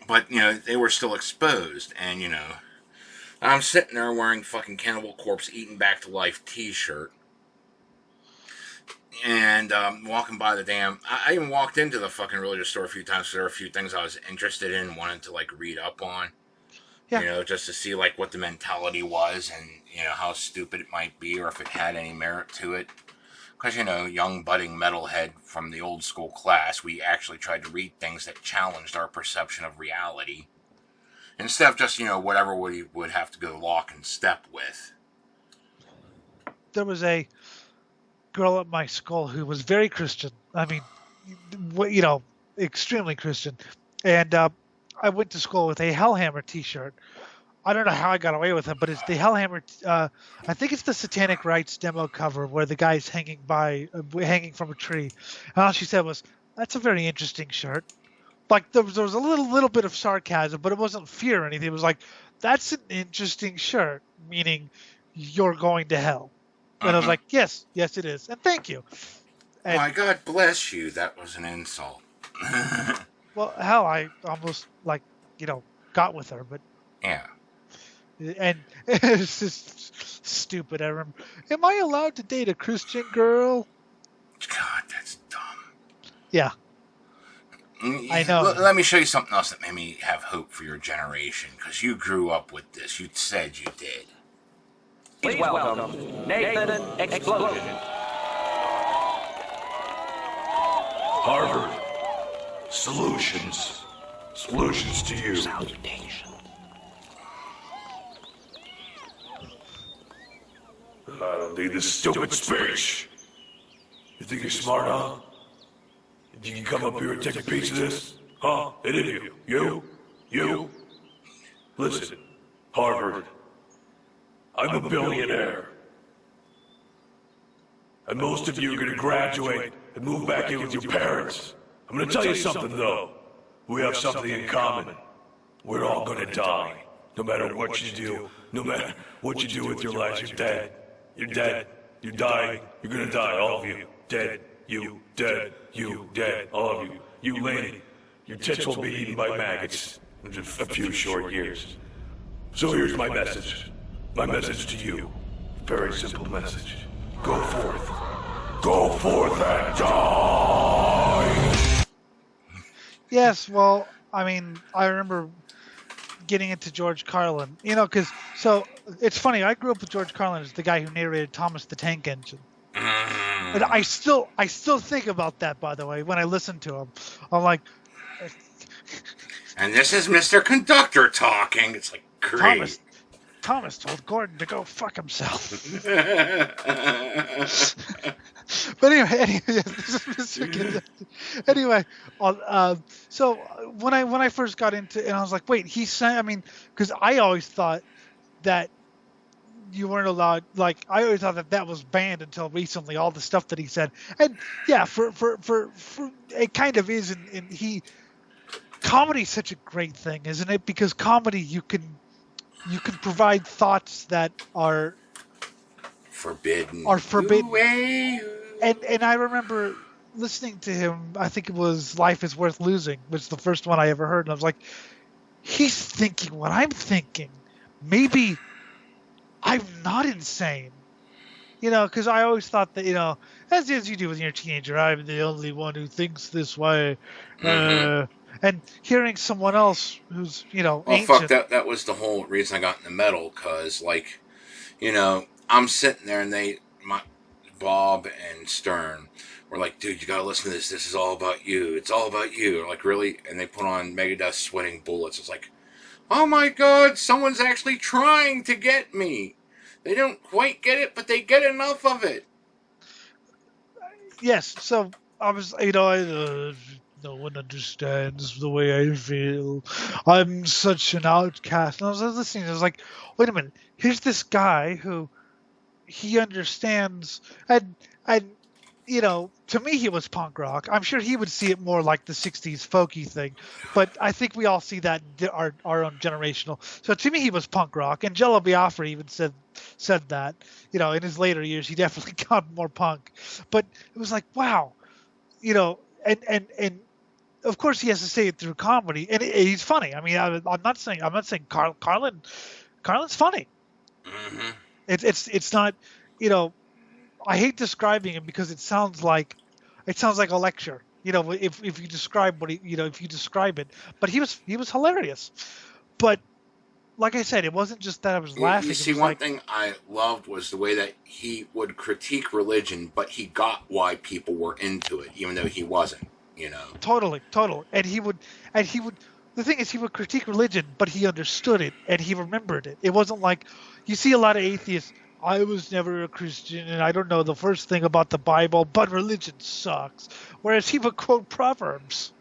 B: But, they were still exposed. And, I'm sitting there wearing fucking Cannibal Corpse Eaten Back to Life t-shirt. And walking by the I even walked into the fucking religious store a few times. So there were a few things I was interested in, wanted to read up on. Yeah. Just to see what the mentality was and, how stupid it might be or if it had any merit to it. Because, young budding metalhead from the old school class, we actually tried to read things that challenged our perception of reality. Instead of just, whatever we would have to go lock and step with.
C: There was a girl at my school who was very Christian. I mean, extremely Christian. And I went to school with a Hellhammer t-shirt. I don't know how I got away with it, but it's the Hellhammer. I think it's the Satanic Rites demo cover where the guy's hanging from a tree. And all she said was, "That's a very interesting shirt." There was a little bit of sarcasm, but it wasn't fear or anything. It was "That's an interesting shirt," meaning you're going to hell. And I was like, yes, it is. And thank you. And,
B: my God bless you. That was an insult.
C: Well, hell, I almost got with her, but
B: yeah.
C: And it's just stupid. I remember, am I allowed to date a Christian girl?
B: God, that's dumb.
C: Yeah. I know.
B: Let me show you something else that made me have hope for your generation, because you grew up with this. You said you did.
R: Please welcome Nathan Explosion.
Q: Harvard. Solutions. Solutions to you.
R: Salutation.
Q: I don't need this stupid speech. You think you're smart, huh? You can come up here and take a piece of this? Huh? Any of you? You? Listen, Harvard. I'm a billionaire. And most of you are going to graduate
S: and move back in with your parents. I'm gonna tell you something, though. We have something in common. We're all gonna die. No matter what you do, no matter what you do with your lives, you're dead. You're dead. You're dying. You're gonna die, all of you. Dead. You. Dead. You. Dead. All of you. You lady. Your tits will be eaten by maggots in just a few short years. So here's my message. My message to you. Very simple message. Go forth. Go forth and die!
C: Yes, well, I mean, I remember getting into George Carlin, because so it's funny. I grew up with George Carlin as the guy who narrated Thomas the Tank Engine, and I still think about that. By the way, when I listen to him, I'm like,
B: and this is Mr. Conductor talking. It's like great.
C: Thomas told Gordon to go fuck himself. But anyway, so when I first got into, and I was like, wait, he's saying, I mean, because I always thought that you weren't allowed, like, I always thought that was banned until recently, all the stuff that he said. And yeah, for it kind of is, and comedy's such a great thing, isn't it? Because comedy, you can provide thoughts that are
B: forbidden.
C: And I remember listening to him, I think it was Life is Worth Losing, which is the first one I ever heard, and I was like, he's thinking what I'm thinking. Maybe I'm not insane. Because I always thought that, as you do when you're a teenager, I'm the only one who thinks this way. Mm-hmm. And hearing someone else who's, ancient.
B: Fuck, that was the whole reason I got into metal, because, like, I'm sitting there and Bob and Stern were like, dude, you gotta listen to this. This is all about you. It's all about you. Or like, really? And they put on Megadeth's Sweating Bullets. It's like, oh my God, someone's actually trying to get me. They don't quite get it, but they get enough of it.
C: Yes, so I was, no one understands the way I feel. I'm such an outcast. And I was listening, I was like, wait a minute, here's this guy who he understands, and to me he was punk rock. I'm sure he would see it more like the 60s folky thing, but I think we all see that our own generational. So to me he was punk rock, and Jello Biafra even said that, in his later years he definitely got more punk. But it was like, wow, and of course he has to say it through comedy, and he's funny. I mean, I'm not saying Carlin's funny.
B: Mm-hmm.
C: It's not, I hate describing him because it sounds like a lecture. If you describe if you describe it, but he was hilarious. But like I said, it wasn't just that I was laughing.
B: You see, one thing I loved was the way that he would critique religion, but he got why people were into it, even though he wasn't.
C: Totally. And he would. The thing is, he would critique religion, but he understood it and he remembered it. It wasn't like you see a lot of atheists. I was never a Christian and I don't know the first thing about the Bible, but religion sucks. Whereas he would quote Proverbs.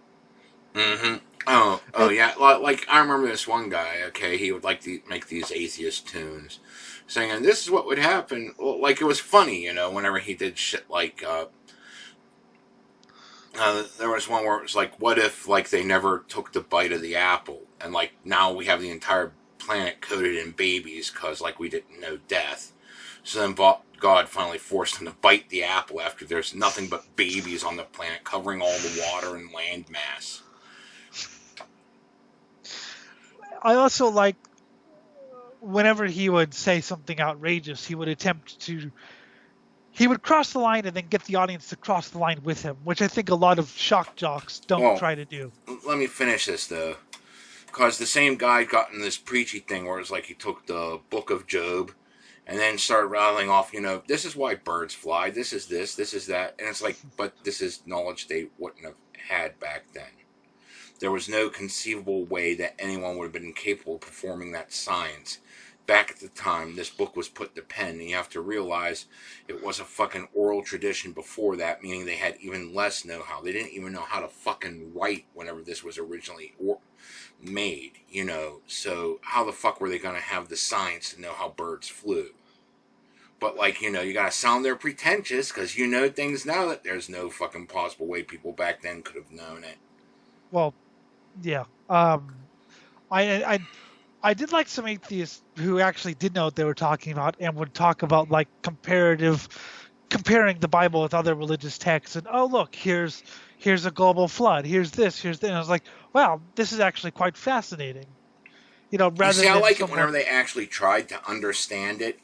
B: Mm-hmm. Oh, yeah. Like, I remember this one guy, okay, he would like to make these atheist tunes, saying, and this is what would happen. Well, like, it was funny, whenever he did shit like, there was one where it was like, what if, like, they never took the bite of the apple, and, like, now we have the entire planet coated in babies, because, like, we didn't know death. So then God finally forced him to bite the apple after there's nothing but babies on the planet covering all the water and land mass.
C: I also like whenever he would say something outrageous, he would cross the line and then get the audience to cross the line with him, which I think a lot of shock jocks don't try to do.
B: Let me finish this, though. Because the same guy got in this preachy thing where it's like he took the book of Job and then started rattling off, this is why birds fly, this is that. And it's like, but this is knowledge they wouldn't have had back then. There was no conceivable way that anyone would have been capable of performing that science. Back at the time this book was put to pen, and you have to realize it was a fucking oral tradition before that, meaning they had even less know-how. They didn't even know how to fucking write whenever this was originally made, so how the fuck were they going to have the science to know how birds flew? But, like, you know, you gotta sound there pretentious, because you know things now that there's no fucking possible way people back then could have known it.
C: Well, yeah. I did like some atheists who actually did know what they were talking about and would talk about, like, comparing the Bible with other religious texts, and, oh, look, here's a global flood, here's this, and I was like, wow, this is actually quite fascinating. You know, rather
B: I
C: than
B: like it whenever they actually tried to understand it,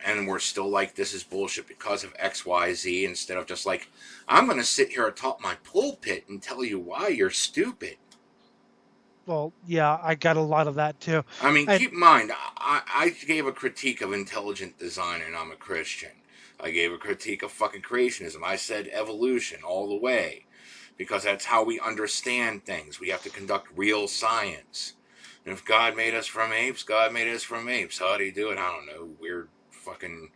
B: and we're still like, this is bullshit because of X, Y, Z, instead of just like, I'm going to sit here atop my pulpit and tell you why you're stupid.
C: Well, yeah, I got a lot of that too.
B: I mean, keep in mind, I gave a critique of intelligent design, and I'm a Christian. I gave a critique of fucking creationism. I said evolution all the way, because that's how we understand things. We have to conduct real science. And if God made us from apes, God made us from apes. How do you do it? I don't know. Weird fucking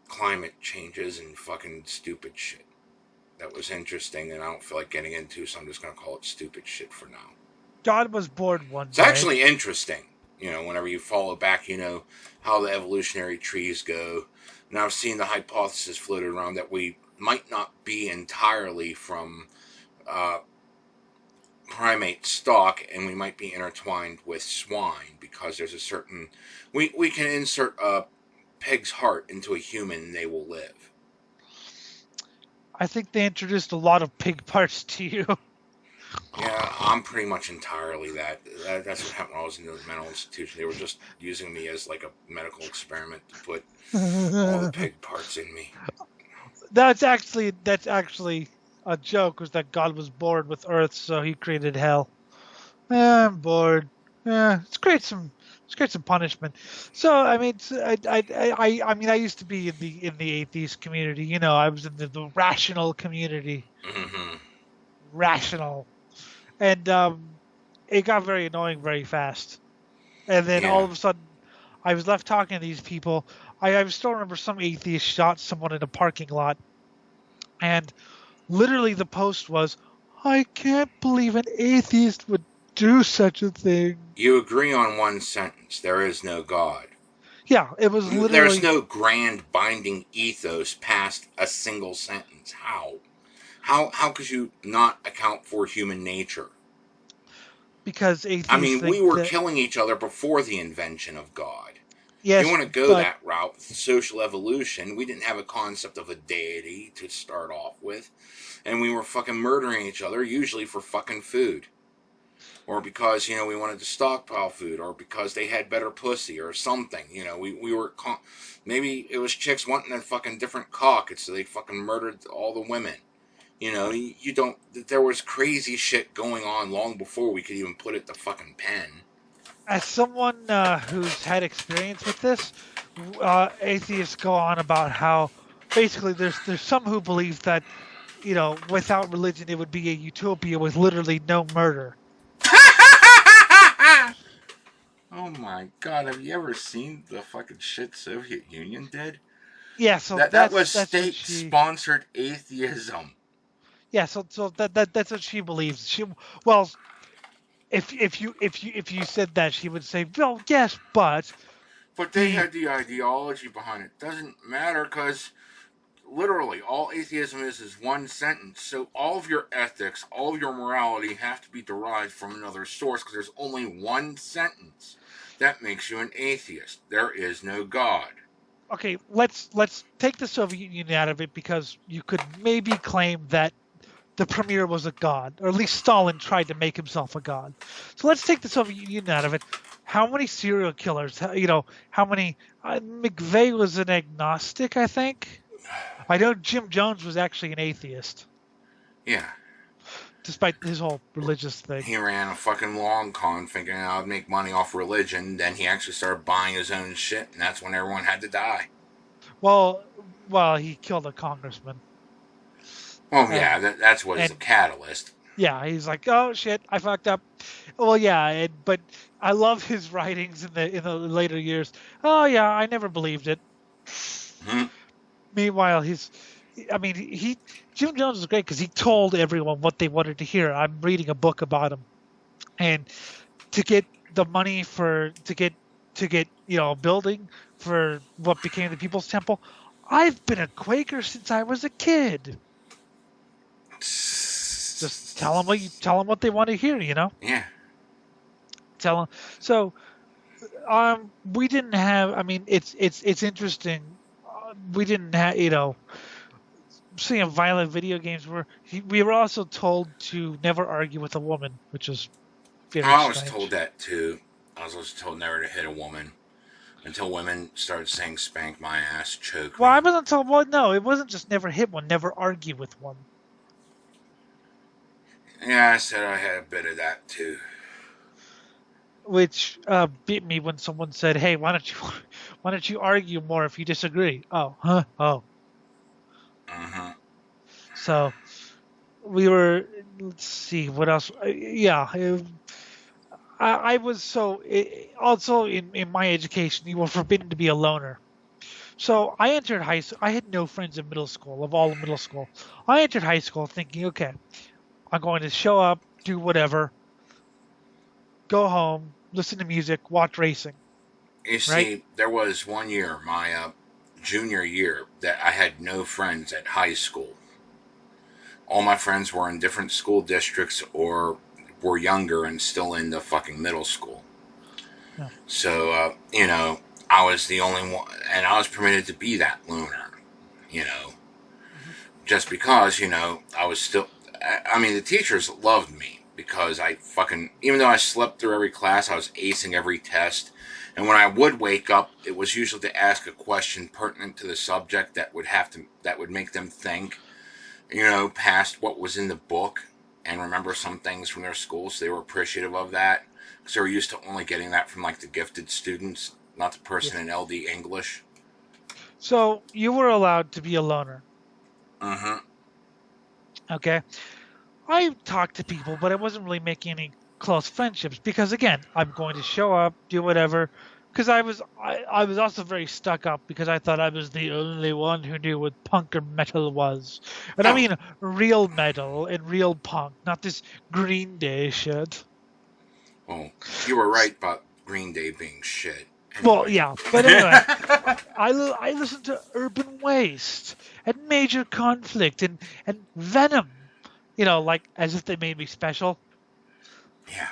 B: climate changes and fucking stupid shit. That was interesting, and I don't feel like getting into, so I'm just going to call it stupid shit for now.
C: God was bored one day.
B: It's actually interesting, you know, whenever you follow back, you know, how the evolutionary trees go. And I've seen the hypothesis floated around that we might not be entirely from primate stock, and we might be intertwined with swine, because there's a certain... We can insert a pig's heart into a human and they will live.
C: I think they introduced a lot of pig parts to you.
B: Yeah, I'm pretty much entirely that. That's what happened when I was in the mental institution. They were just using me as like a medical experiment to put all the pig parts in me.
C: That's actually a joke, was that God was bored with Earth, so he created hell. I'm bored. Let's create some punishment. So I mean, I used to be in the atheist community. You know, I was in the rational community.
B: Mm-hmm.
C: Rational. And it got very annoying very fast. And then all of a sudden, I was left talking to these people. I still remember some atheist shot someone in a parking lot. And literally the post was, I can't believe an atheist would do such a thing.
B: You agree on one sentence. There is no God.
C: Yeah, it was literally...
B: There's no grand binding ethos past a single sentence. How? How could you not account for human nature?
C: Because atheists...
B: I mean, we were killing each other before the invention of God.
C: Yes,
B: if you want to go that route with social evolution, we didn't have a concept of a deity to start off with. And we were fucking murdering each other, usually for fucking food. Or because, you know, we wanted to stockpile food, or because they had better pussy, or something. You know, we were... Maybe it was chicks wanting a fucking different cock, and so they fucking murdered all the women. You know, you don't... There was crazy shit going on long before we could even put it to fucking pen.
C: As someone who's had experience with this, atheists go on about how basically there's some who believe that, you know, without religion it would be a utopia with literally no murder.
B: Oh my god, have you ever seen the fucking shit Soviet Union did?
C: Yeah, so
B: that was state-sponsored atheism.
C: Yeah, so that's what she believes. Well, if you said that, she would say, well, yes, but
B: they had the ideology behind it. Doesn't matter, because literally all atheism is one sentence. So all of your ethics, all of your morality have to be derived from another source, because there's only one sentence that makes you an atheist. There is no God.
C: Okay, let's take the Soviet Union out of it, because you could maybe claim that the premier was a god, or at least Stalin tried to make himself a god. So let's take the Soviet Union out of it. How many serial killers? You know, how many? McVeigh was an agnostic, I think. I know Jim Jones was actually an atheist.
B: Yeah.
C: Despite his whole religious thing.
B: He ran a fucking long con thinking I'd make money off religion. Then he actually started buying his own shit, and that's when everyone had to die.
C: Well, he killed a congressman.
B: Well, yeah, that's what is a catalyst.
C: Yeah, he's like, oh shit, I fucked up. Well, yeah, but I love his writings in the later years. Oh yeah, I never believed it.
B: Mm-hmm.
C: Meanwhile, Jim Jones was great because he told everyone what they wanted to hear. I'm reading a book about him, and to get the money to to get, a building for what became the People's Temple. I've been a Quaker since I was a kid. Just tell them what they want to hear,
B: Yeah.
C: Tell them. So, we didn't have. I mean, it's interesting. We didn't have, seeing violent video games we were also told to never argue with a woman, which is very
B: I was
C: strange.
B: told that too. I was also told never to hit a woman until women started saying "spank my ass," choke
C: Well,
B: me.
C: I wasn't told. Well, no, it wasn't just never hit one, never argue with one.
B: Yeah, I said I had a bit of that too.
C: Which beat me when someone said, "Hey, why don't you argue more if you disagree?" Oh, huh? Oh.
B: Uh-huh.
C: So we were. Let's see what else. I was also in my education. You were forbidden to be a loner. So I entered high school. I had no friends in middle school. Of all of middle school, I entered high school thinking, okay, I'm going to show up, do whatever, go home, listen to music, watch racing.
B: You see, there was one year, my junior year, that I had no friends at high school. All my friends were in different school districts or were younger and still in the fucking middle school.
C: Yeah.
B: So, I was the only one, and I was permitted to be that loner, just because, I was still, I mean, the teachers loved me because even though I slept through every class, I was acing every test. And when I would wake up, it was usually to ask a question pertinent to the subject that would make them think, past what was in the book and remember some things from their school. So they were appreciative of that because they were used to only getting that from like the gifted students, not the person in LD English.
C: So you were allowed to be a loner.
B: Uh-huh.
C: Okay. I talked to people, but I wasn't really making any close friendships because, again, I'm going to show up, do whatever. Because I was also very stuck up because I thought I was the only one who knew what punk or metal was. And I mean real metal and real punk, not this Green Day shit.
B: Well, you were right about Green Day being shit.
C: Anyway. Well, yeah, but anyway, I listened to Urban Waste and Major Conflict and Venom, like as if they made me special.
B: Yeah.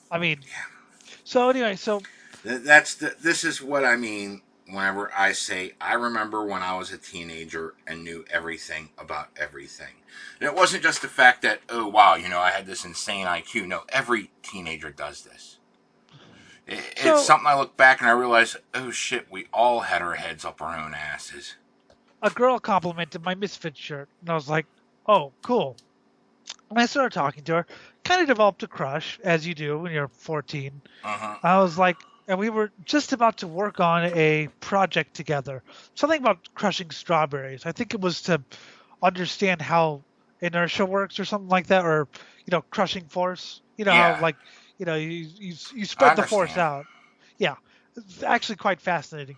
C: I mean, so anyway, so
B: this is what I mean whenever I say I remember when I was a teenager and knew everything about everything. And it wasn't just the fact that, oh wow, I had this insane IQ. No, every teenager does this. It's something I look back and I realize, oh shit, we all had our heads up our own asses.
C: A girl complimented my Misfit shirt, and I was like, oh, cool. And I started talking to her, kind of developed a crush, as you do when you're 14.
B: Uh-huh.
C: I was like, and we were just about to work on a project together. Something about crushing strawberries. I think it was to understand how inertia works or something like that, or, crushing force. How, like, you spread the force out. Yeah. It's actually quite fascinating.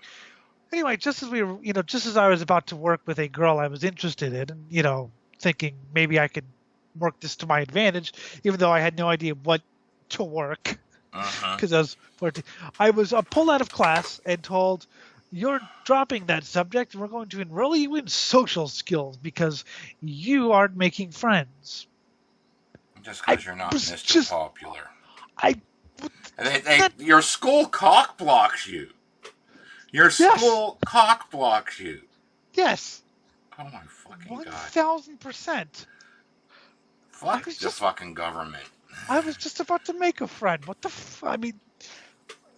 C: Anyway, just as I was about to work with a girl I was interested in, and, thinking maybe I could work this to my advantage, even though I had no idea what to work. Because I was 14. I was pulled out of class and told, you're dropping that subject and we're going to enroll you in social skills because you aren't making friends.
B: Just because you're not Mr. Popular. Your school cock blocks you. Your school cock blocks you.
C: Yes.
B: Oh my fucking God.
C: 1,000%.
B: Fuck the fucking government.
C: I was just about to make a friend. What the I mean,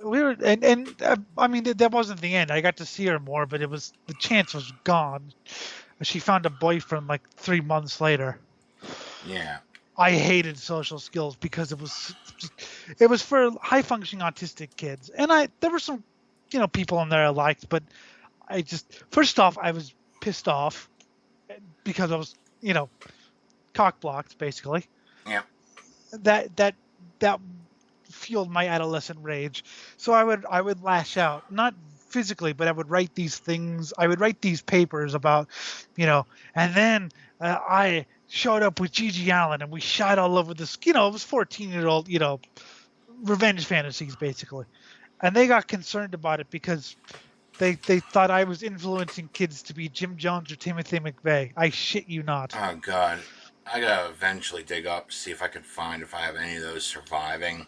C: we were, I mean, that wasn't the end. I got to see her more, but the chance was gone. She found a boyfriend like 3 months later.
B: Yeah.
C: I hated social skills because it was for high functioning autistic kids, and there were some, people in there I liked, but first off, I was pissed off because I was, cock blocked basically.
B: Yeah.
C: That fueled my adolescent rage. So I would lash out, not physically, but I would write these things. I would write these papers about, and then I showed up with Gigi Allen and we shot all over this. It was 14-year-old, revenge fantasies basically. and they got concerned about it because they thought I was influencing kids to be Jim Jones or Timothy McVeigh. I shit you not.
B: Oh, God. I gotta eventually dig up, see if I can find if I have any of those surviving.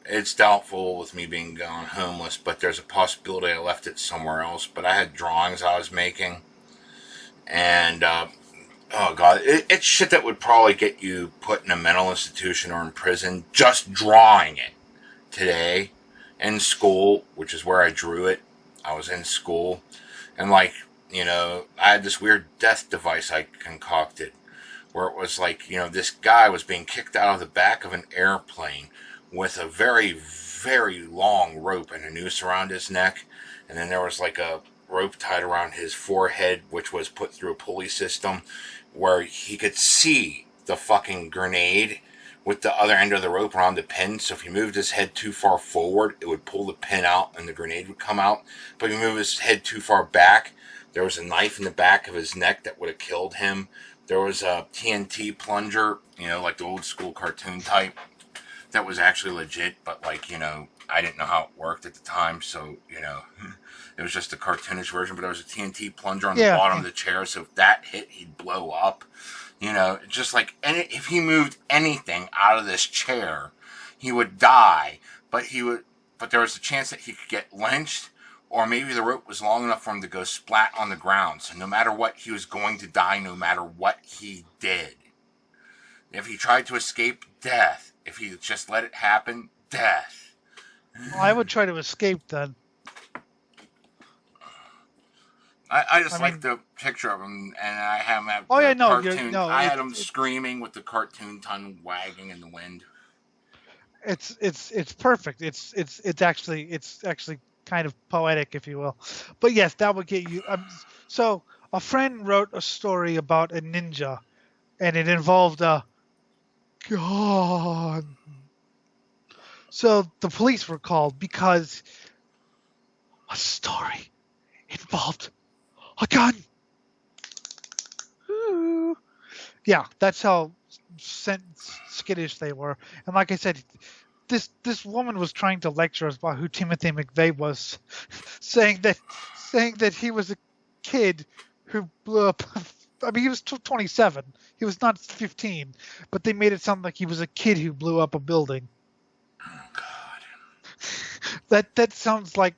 B: It's doubtful with me being gone homeless, but there's a possibility I left it somewhere else. But I had drawings I was making. And, oh, God, it's shit that would probably get you put in a mental institution or in prison. Just drawing it today in school, which is where I drew it. I was in school. And, like, you know, I had this weird death device I concocted where it was like, you know, this guy was being kicked out of the back of an airplane with a very, very long rope and a noose around his neck. And then there was like a rope tied around his forehead, which was put through a pulley system where he could see the fucking grenade with the other end of the rope around the pin. So if he moved his head too far forward, it would pull the pin out and the grenade would come out. But if he moved his head too far back, there was a knife in the back of his neck that would have killed him. There was a TNT plunger, you know, like the old school cartoon type, that was actually legit, but, like, you know, I didn't know how it worked at the time, so, you know, it was just a cartoonish version, but there was a TNT plunger on the bottom of the chair, so if that hit, he'd blow up. You know, just like, if he moved anything out of this chair, he would die, but there was a chance that he could get lynched, or maybe the rope was long enough for him to go splat on the ground, so no matter what, he was going to die no matter what he did. If he tried to escape, death. If he just let it happen, death.
C: Well, I would try to escape then.
B: I just like the picture of him, and I have him have cartoon. I had him screaming with the cartoon tongue wagging in the wind.
C: It's perfect. It's actually kind of poetic, if you will. But yes, that would get you. So a friend wrote a story about a ninja, and it involved a gun. So the police were called because a story involved a gun. Ooh. Yeah, that's how skittish they were. And like I said, this woman was trying to lecture us about who Timothy McVeigh was, saying that he was a kid who blew up. I mean, he was 27. He was not 15, but they made it sound like he was a kid who blew up a building.
B: Oh God.
C: That sounds like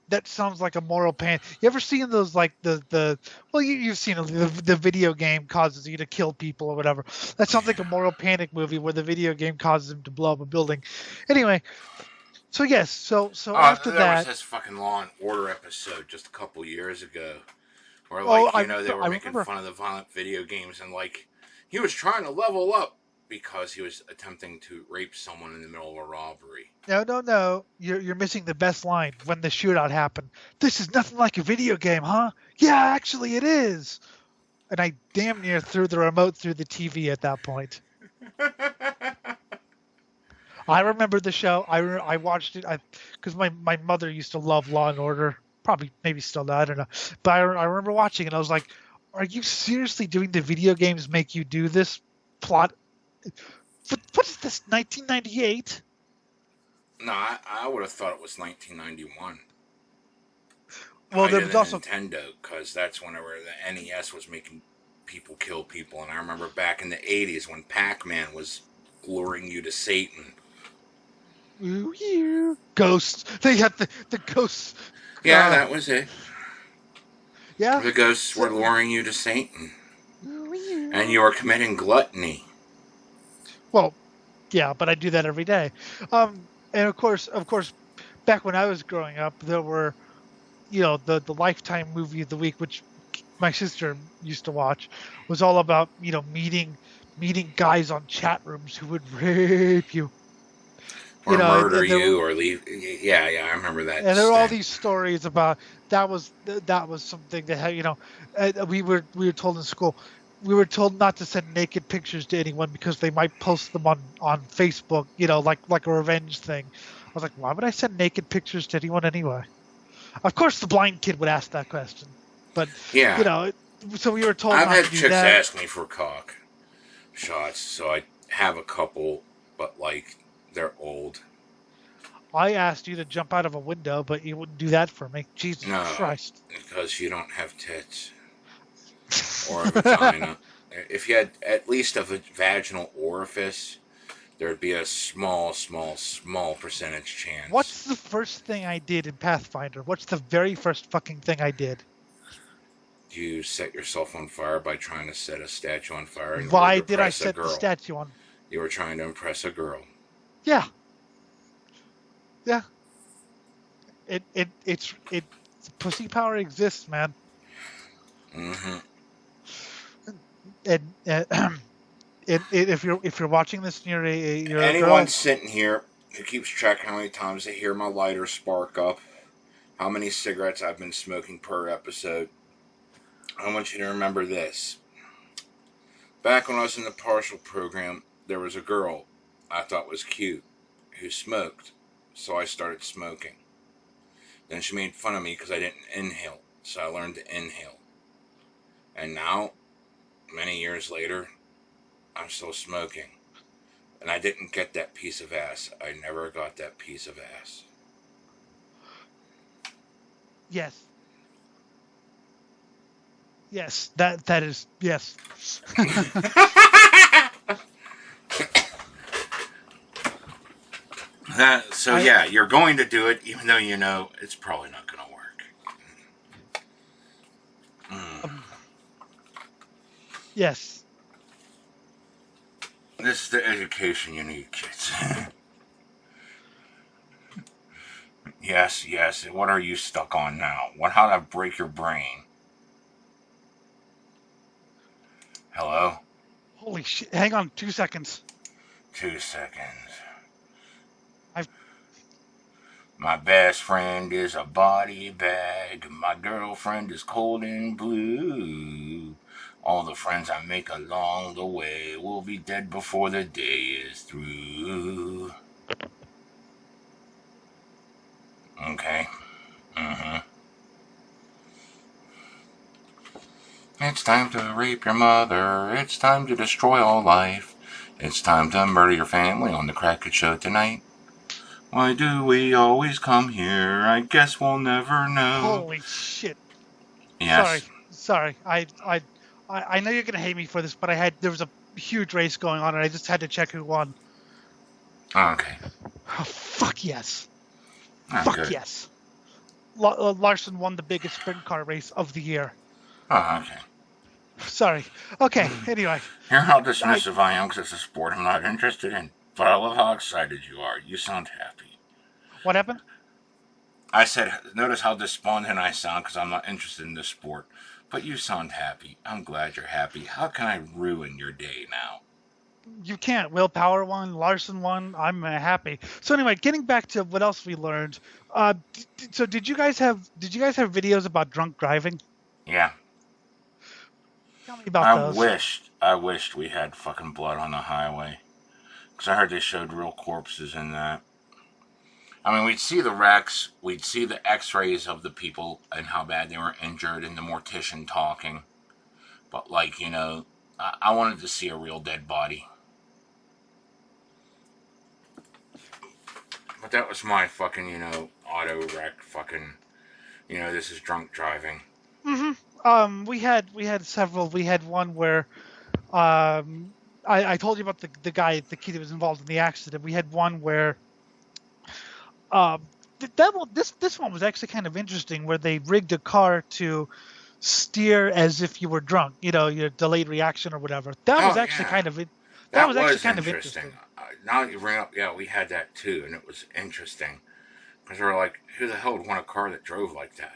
C: a moral panic. You ever seen those, like you've seen the video game causes you to kill people or whatever. That sounds like a moral panic movie where the video game causes him to blow up a building. Anyway, so yes, so after
B: there
C: that,
B: was this fucking Law and Order episode just a couple years ago, where they were making fun of the violent video games, and like he was trying to level up because he was attempting to rape someone in the middle of a robbery.
C: No. You're missing the best line when the shootout happened. This is nothing like a video game, huh? Yeah, actually it is. And I damn near threw the remote through the TV at that point. I remember the show. I watched it because my mother used to love Law and Order. Probably, maybe still not, I don't know. But I remember watching it. I was like, are you seriously doing the video games make you do this plot? What is this, 1998?
B: No, I would have thought it was 1991.
C: Well, there was also
B: Nintendo, because that's whenever the NES was making people kill people, and I remember back in the 80s when Pac-Man was luring you to Satan.
C: Ooh, ghosts. They had the ghosts.
B: Yeah, that was it.
C: Yeah.
B: The ghosts were luring you to Satan. And you were committing gluttony.
C: Well, yeah, but I do that every day. And of course, back when I was growing up, there were, the Lifetime movie of the week, which my sister used to watch, was all about, meeting guys on chat rooms who would rape you.
B: Or murder you, or leave. Yeah, I remember that.
C: And there were all these stories about that was something that we were told in school. We were told not to send naked pictures to anyone because they might post them on Facebook, like a revenge thing. I was like, why would I send naked pictures to anyone anyway? Of course, the blind kid would ask that question, but
B: yeah,
C: so we were told.
B: I've
C: not
B: had
C: to do
B: chicks
C: that.
B: ask me for cock shots, so I have a couple, but like they're old.
C: I asked you to jump out of a window, but you wouldn't do that for me. Jesus
B: No,
C: Christ.
B: because you don't have tits or a vagina. If you had at least a vaginal orifice, there'd be a small percentage chance.
C: What's the first thing I did in Pathfinder? What's the very first fucking thing I did?
B: You set yourself on fire by trying to set a statue on fire. In
C: Why
B: order to
C: did I
B: impress a
C: set the
B: girl.
C: statue on?
B: You were trying to impress a girl.
C: Yeah. Yeah. It's pussy power exists, man.
B: Mm-hmm.
C: And if you're watching this and you're
B: Anyone
C: a girl,
B: sitting here who keeps track how many times they hear my lighter spark up, how many cigarettes I've been smoking per episode, I want you to remember this. Back when I was in the partial program, there was a girl I thought was cute who smoked, so I started smoking. Then she made fun of me because I didn't inhale, so I learned to inhale. And now, many years later, I'm still smoking. And I didn't get that piece of ass. I never got that piece of ass.
C: yes. Yes, that is yes.
B: Yeah, you're going to do it, even though you know it's probably not going to work.
C: Yes.
B: This is the education you need, kids. Yes. What are you stuck on now? How did I break your brain? Hello?
C: Holy shit! Hang on, 2 seconds.
B: 2 seconds. My best friend is a body bag. My girlfriend is cold and blue. All the friends I make along the way will be dead before the day is through. Okay. It's time to rape your mother. It's time to destroy all life. It's time to murder your family on the Cracked Show tonight. Why do we always come here? I guess we'll never know.
C: Holy shit!
B: Yes.
C: Sorry. I know you're gonna hate me for this, but there was a huge race going on, and I just had to check who won.
B: Okay.
C: Oh, fuck yes.
B: Fuck good.
C: Yes. Larson won the biggest sprint car race of the year.
B: Oh, okay.
C: Sorry. Okay. Anyway.
B: Hear how dismissive I am because it's a sport I'm not interested in. But I love how excited you are. You sound happy.
C: What happened?
B: I said, notice how despondent I sound because I'm not interested in this sport. But you sound happy. I'm glad you're happy. How can I ruin your day now?
C: You can't. Willpower won. Larson won. I'm happy. So anyway, getting back to what else we learned. So did you guys have videos about drunk driving?
B: Yeah.
C: Tell me about those.
B: I wished we had fucking blood on the highway. Because I heard they showed real corpses in that. I mean, we'd see the wrecks, we'd see the x-rays of the people and how bad they were injured and the mortician talking. But, I wanted to see a real dead body. But that was my fucking, auto wreck fucking, this is drunk driving.
C: Mm-hmm. We had several. We had one where, I told you about the kid that was involved in the accident. We had one where, this one was actually kind of interesting, where they rigged a car to steer as if you were drunk. Your delayed reaction or whatever. That was actually kind of interesting.
B: Now that you bring up, we had that too, and it was interesting because we were like, who the hell would want a car that drove like that?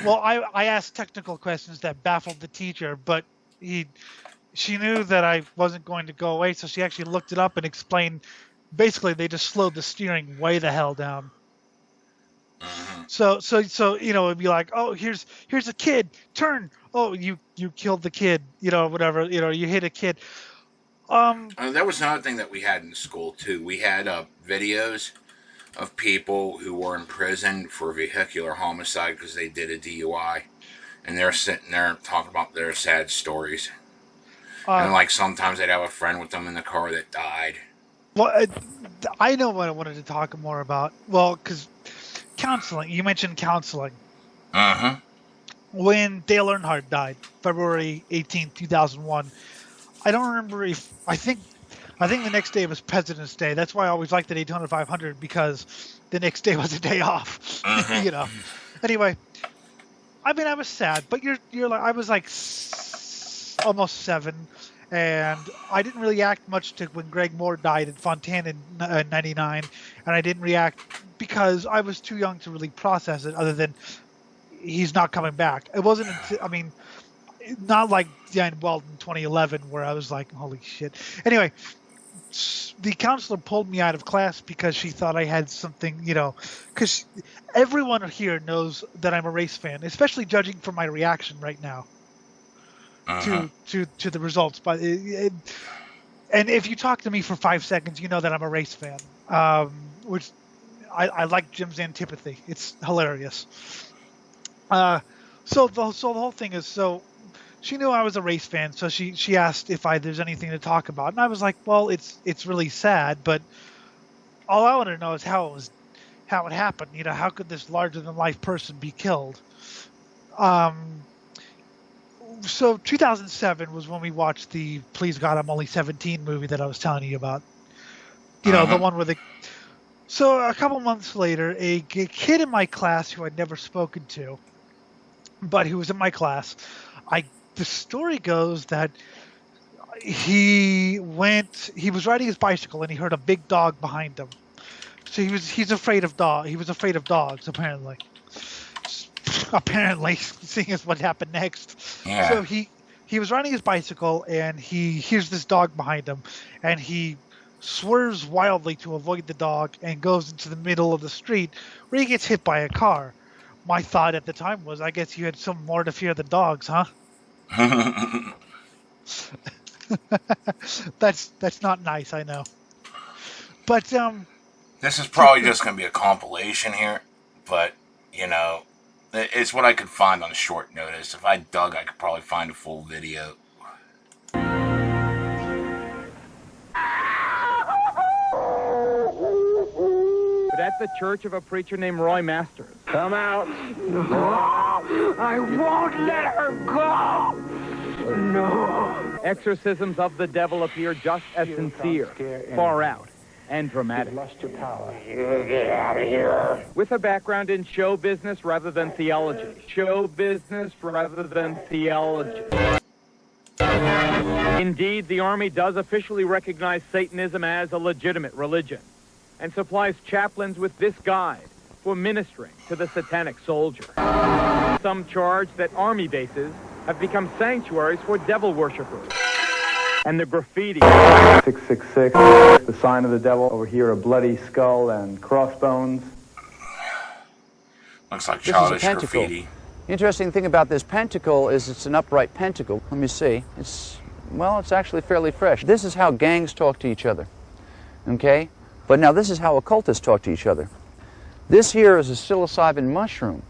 C: Well, I asked technical questions that baffled the teacher, but she knew that I wasn't going to go away, so she actually looked it up and explained. Basically, they just slowed the steering way the hell down.
B: Mm-hmm.
C: So it'd be like, oh, here's a kid, turn. Oh, you killed the kid, whatever. You hit a kid.
B: That was another thing that we had in school too. We had videos of people who were in prison for vehicular homicide because they did a DUI, and they're sitting there talking about their sad stories. And sometimes they'd have a friend with them in the car that died.
C: Well, I know what I wanted to talk more about. Well, because counseling. You mentioned counseling.
B: Mm-hmm.
C: When Dale Earnhardt died, February 18th, 2001, I don't remember if I think the next day was President's Day. That's why I always liked the Daytona 500 because the next day was a day off.
B: Mm-hmm.
C: You know. Anyway, I mean, I was sad, but you're like I was like almost 7, and I didn't really react much to when Greg Moore died in Fontana in '99, and I didn't react because I was too young to really process it. Other than he's not coming back. It wasn't until, I mean, not like Dan Weldon 2011 where I was like, holy shit. Anyway, the counselor pulled me out of class because she thought I had something, you know, because everyone here knows that I'm a race fan, especially judging from my reaction right now to the results. But and if you talk to me for 5 seconds, you know that I'm a race fan, which I like Jim's antipathy. It's hilarious. So the whole thing is, so she knew I was a race fan, so she asked if there's anything to talk about, and I was like, well, it's really sad, but all I want to know is how it happened. You know, how could this larger than life person be killed? So 2007 was when we watched the Please God I'm Only 17 movie that I was telling you about. You know, the one where So a couple months later, a kid in my class who I'd never spoken to, but who was in my class, the story goes that he was riding his bicycle and he heard a big dog behind him. So he's afraid of dogs. He was afraid of dogs, apparently. Apparently, seeing as what happened next.
B: Yeah.
C: So he was riding his bicycle and he hears this dog behind him, and he swerves wildly to avoid the dog and goes into the middle of the street where he gets hit by a car. My thought at the time was, I guess you had some more to fear than dogs, huh? That's not nice, I know. But
B: this is probably just going to be a compilation here, but you know, it's what I could find on short notice. If I dug, I could probably find a full video.
T: But at the church of a preacher named Roy Masters.
U: Come out. No, I won't let her go. No.
T: Exorcisms of the devil appear just as sincere, far out, and dramatic.
U: You've lost your power. Get out of here.
T: With a background in show business rather than theology. Show business rather than theology. Indeed, the Army does officially recognize Satanism as a legitimate religion and supplies chaplains with this guide for ministering to the satanic soldier. Some charge that Army bases have become sanctuaries for devil worshippers. And the graffiti.
V: 666, the sign of the devil. Over here, a bloody skull and crossbones.
B: Looks like childish graffiti.
W: The interesting thing about this pentacle is it's an upright pentacle. Let me see. It's actually fairly fresh. This is how gangs talk to each other. Okay? But now this is how occultists talk to each other. This here is a psilocybin mushroom.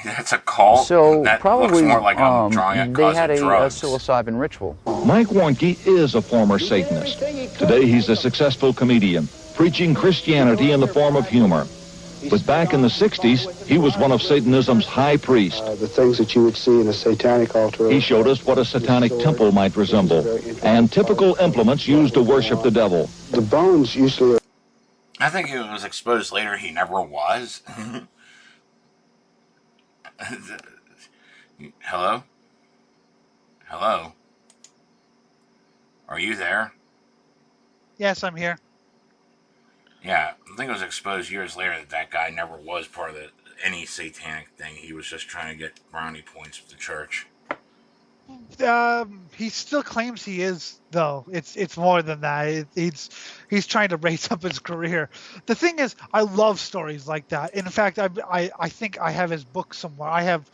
B: That's a cult?
W: So
B: that
W: probably
B: looks more like I'm drawing a
W: they had a
B: drugs.
W: psilocybin ritual.
X: Mike Warnke is a former Satanist. Today he's a successful comedian, preaching Christianity in the form of humor. But back in the 60s, he was one of Satanism's high priests.
Y: The things that you would see in a satanic altar.
X: He showed us what a satanic temple might resemble, and typical implements used to worship the devil.
Y: The bones usually...
B: I think it was exposed later he never was. Hello? Hello? Are you there?
C: Yes, I'm here.
B: Yeah, I think it was exposed years later that guy never was part of any satanic thing. He was just trying to get brownie points with the church.
C: He still claims he is, though. It's more than that. He's trying to raise up his career. The thing is, I love stories like that. In fact, I think I have his book somewhere. I have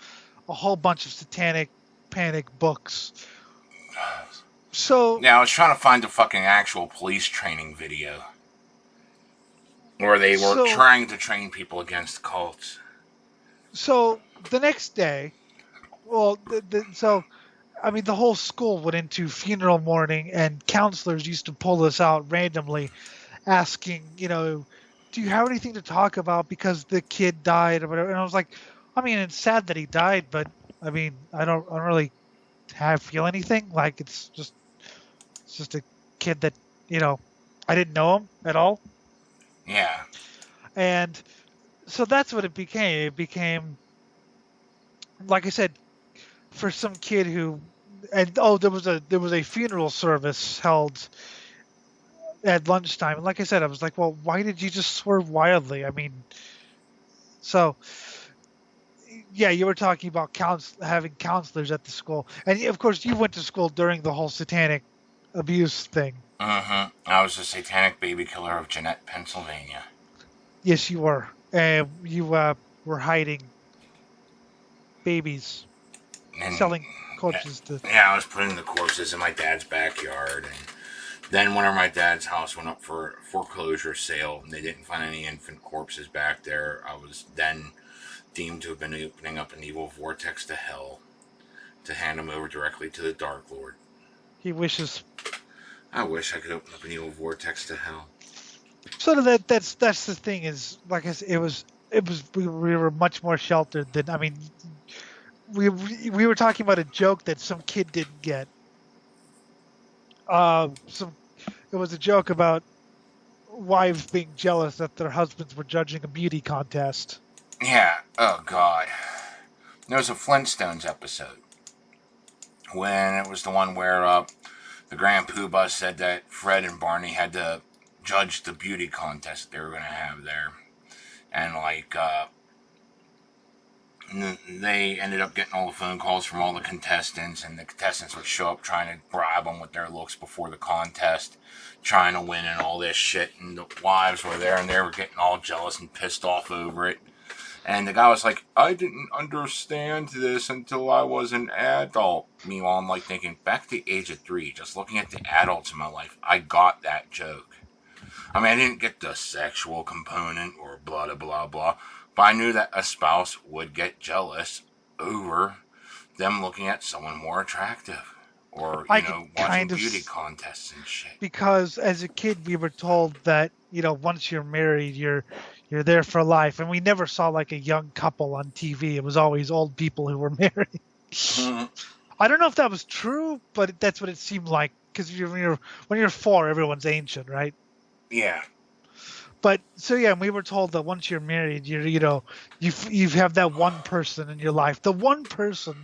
C: a whole bunch of satanic panic books. So
B: yeah, I was trying to find the fucking actual police training video where they were trying to train people against cults.
C: So the next day, well, the whole school went into funeral mourning, and counselors used to pull us out randomly asking, do you have anything to talk about because the kid died or whatever? And I was like, I mean, it's sad that he died, but I mean, I don't really feel anything. Like it's just a kid that, I didn't know him at all.
B: Yeah.
C: And so that's what it became. It became, like I said, for some kid who, and there was a funeral service held at lunchtime. And like I said, I was like, well, why did you just swerve wildly? I mean, so yeah, you were talking about having counselors at the school, and of course you went to school during the whole satanic abuse thing.
B: I was a satanic baby killer of Jeanette, Pennsylvania.
C: Yes, you were. And you were hiding babies,
B: And
C: selling corpses to...
B: Yeah, I was putting the corpses in my dad's backyard. And then whenever my dad's house went up for a foreclosure sale and they didn't find any infant corpses back there, I was then deemed to have been opening up an evil vortex to hell to hand him over directly to the Dark Lord.
C: He wishes...
B: I wish I could open up an evil vortex to hell.
C: So that's the thing is, like I said, we were much more sheltered than, I mean, we were talking about a joke that some kid didn't get. It was a joke about wives being jealous that their husbands were judging a beauty contest.
B: Yeah, oh God. There was a Flintstones episode when it was the one where the Grand Poobah said that Fred and Barney had to judge the beauty contest they were going to have there. And, they ended up getting all the phone calls from all the contestants, and the contestants would show up trying to bribe them with their looks before the contest, trying to win and all this shit, and the wives were there, and they were getting all jealous and pissed off over it. And the guy was like, I didn't understand this until I was an adult. Meanwhile, I'm thinking, back to the age of 3, just looking at the adults in my life, I got that joke. I mean, I didn't get the sexual component or blah, blah, blah, blah. But I knew that a spouse would get jealous over them looking at someone more attractive. Or, watching beauty contests and shit.
C: Because as a kid, we were told that, once you're married, you're there for life. And we never saw a young couple on TV. It was always old people who were married. Mm-hmm. I don't know if that was true, but that's what it seemed like. Because when you're 4, everyone's ancient, right?
B: Yeah.
C: But so yeah, we were told that once you're married, you have that one person in your life, the one person,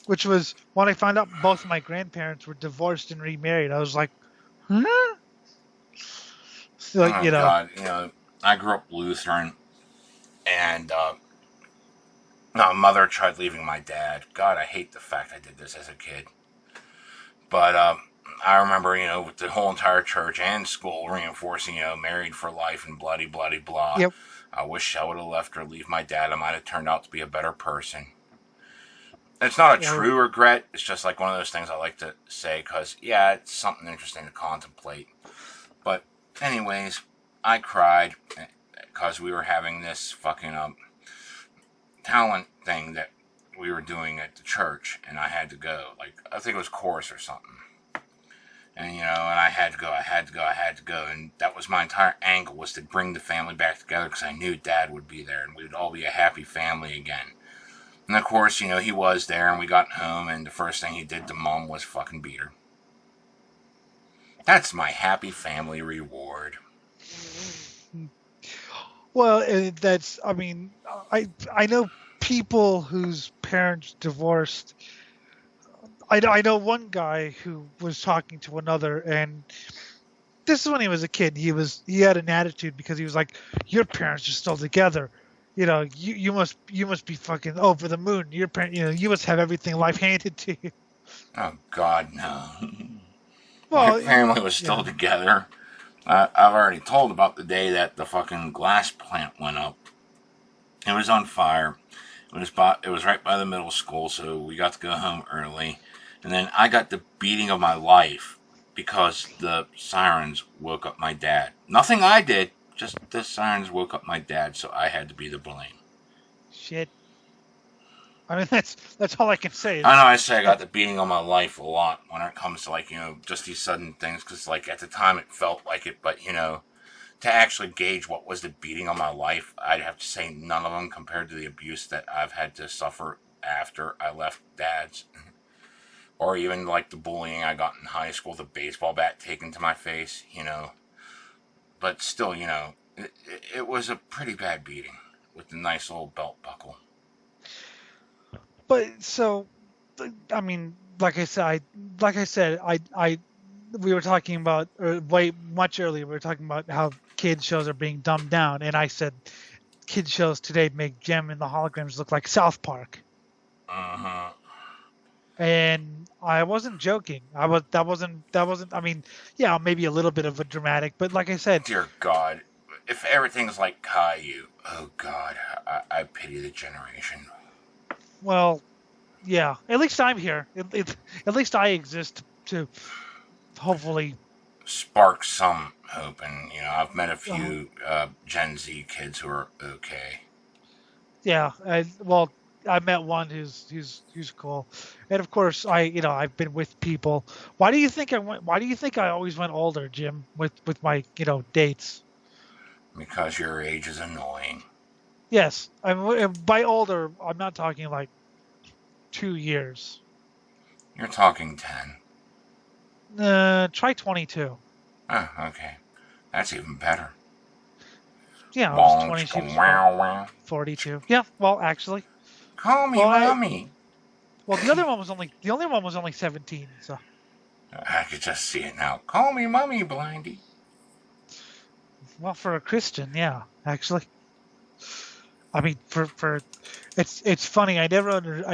C: which was when I found out both of my grandparents were divorced and remarried. I was like, huh? So
B: God, I grew up Lutheran, and my mother tried leaving my dad. God, I hate the fact I did this as a kid. But I remember, with the whole entire church and school reinforcing, married for life and bloody, bloody, blah.
C: Yep.
B: I wish I would have left her, leave my dad. I might have turned out to be a better person. It's not a true regret. It's just one of those things I like to say because, yeah, it's something interesting to contemplate. But anyways, I cried because we were having this fucking talent thing that we were doing at the church, and I had to go. I think it was chorus or something. And, and I had to go. And that was my entire angle, was to bring the family back together because I knew Dad would be there and we would all be a happy family again. And, of course, he was there, and we got home, and the first thing he did to Mom was fucking beat her. That's my happy family reward.
C: Well, I know people whose parents divorced. I know one guy who was talking to another, and this is when he was a kid. He had an attitude because he was like, "Your parents are still together. You must be fucking over the moon. Your parent, you must have everything life handed to you."
B: Oh God, no.
C: Well,
B: my family was still together. I've already told about the day that the fucking glass plant went up. It was on fire. It was right by the middle school, so we got to go home early. And then I got the beating of my life because the sirens woke up my dad. Nothing I did, just the sirens woke up my dad, so I had to be the blame.
C: Shit. I mean, that's all I can say.
B: I know I say I got the beating on my life a lot when it comes to, like, just these sudden things, because, like, at the time it felt like it, but, to actually gauge what was the beating on my life, I'd have to say none of them compared to the abuse that I've had to suffer after I left Dad's. Or even, like, the bullying I got in high school, the baseball bat taken to my face, But still, it was a pretty bad beating with the nice little belt buckle.
C: But so, I mean, like I said, we were talking about, or way much earlier, we were talking about how kids shows are being dumbed down, and I said, kids shows today make Gem and the Holograms look like South Park.
B: Uh-huh.
C: And I wasn't joking. That wasn't. I mean, yeah, maybe a little bit of a dramatic, but like I said,
B: dear God, if everything's like Caillou, oh God, I pity the generation.
C: Well, yeah. At least I'm here. At least I exist to hopefully
B: spark some hope. And I've met a few Gen Z kids who are okay.
C: Yeah. I met one who's cool, and of course I've been with people. Why do you think I always went older, Jim, with my dates?
B: Because your age is annoying.
C: Yes, by older I'm not talking like 2 years.
B: You're talking 10.
C: Try 22.
B: Oh, okay, that's even better.
C: Yeah, I was 22. 42. Yeah, well, actually.
B: Call me mommy.
C: The other one was only 17. So
B: I could just see it now. Call me mommy, Blindy.
C: Well, for a Christian, yeah, actually. I mean, for it's funny. I never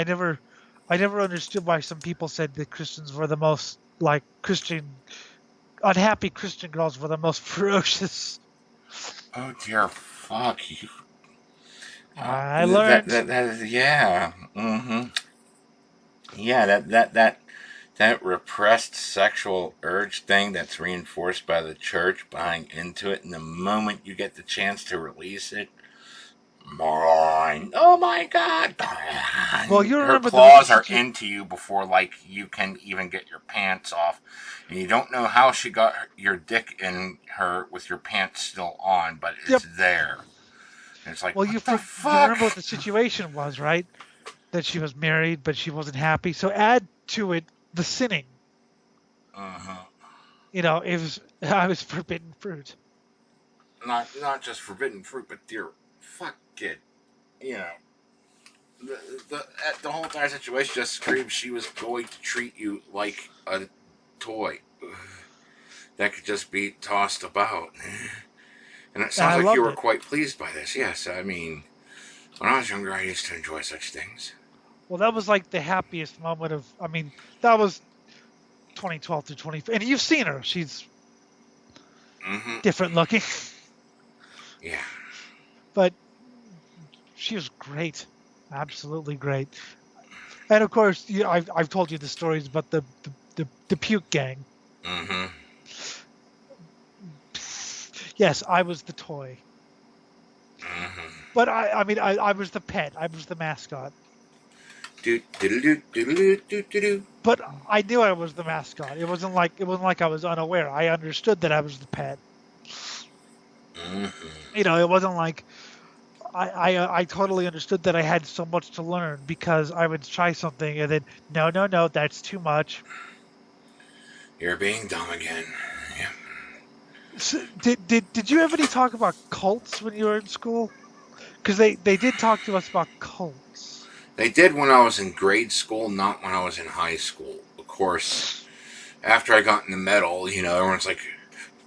C: understood why some people said that Christians were the most unhappy Christian girls were the most ferocious.
B: Oh dear, fuck you.
C: I learned.
B: Yeah. Mm-hmm. Yeah, that repressed sexual urge thing that's reinforced by the church buying into it, and the moment you get the chance to release it, mine. Oh my God.
C: Well, you remember
B: her claws are into you before you can even get your pants off, and you don't know how she got your dick in her with your pants still on, but it's there. And it's like,
C: well,
B: you
C: remember what the situation was, right? That she was married, but she wasn't happy. So add to it the sinning.
B: Uh-huh.
C: I was forbidden fruit.
B: Not just forbidden fruit, but dear fuck kid. The whole entire situation just screams she was going to treat you like a toy that could just be tossed about. And it sounds like you were quite pleased by this. Yes, I mean, when I was younger, I used to enjoy such things.
C: Well, that was like the happiest moment of. I mean, that was 2012 to 20. And you've seen her; she's different looking.
B: Yeah.
C: But she was great, absolutely great. And of course, I've told you the stories about the puke gang.
B: Mm-hmm.
C: Yes, I was the toy.
B: Mm-hmm.
C: But I was the pet. I was the mascot. But I knew I was the mascot. It wasn't like I was unaware. I understood that I was the pet.
B: Mm-hmm.
C: It wasn't like I totally understood that I had so much to learn because I would try something and then no, that's too much.
B: You're being dumb again. Yeah.
C: So, did you have any talk about cults when you were in school? Because they did talk to us about cults.
B: They did when I was in grade school, not when I was in high school. Of course, after I got in the metal, everyone's like,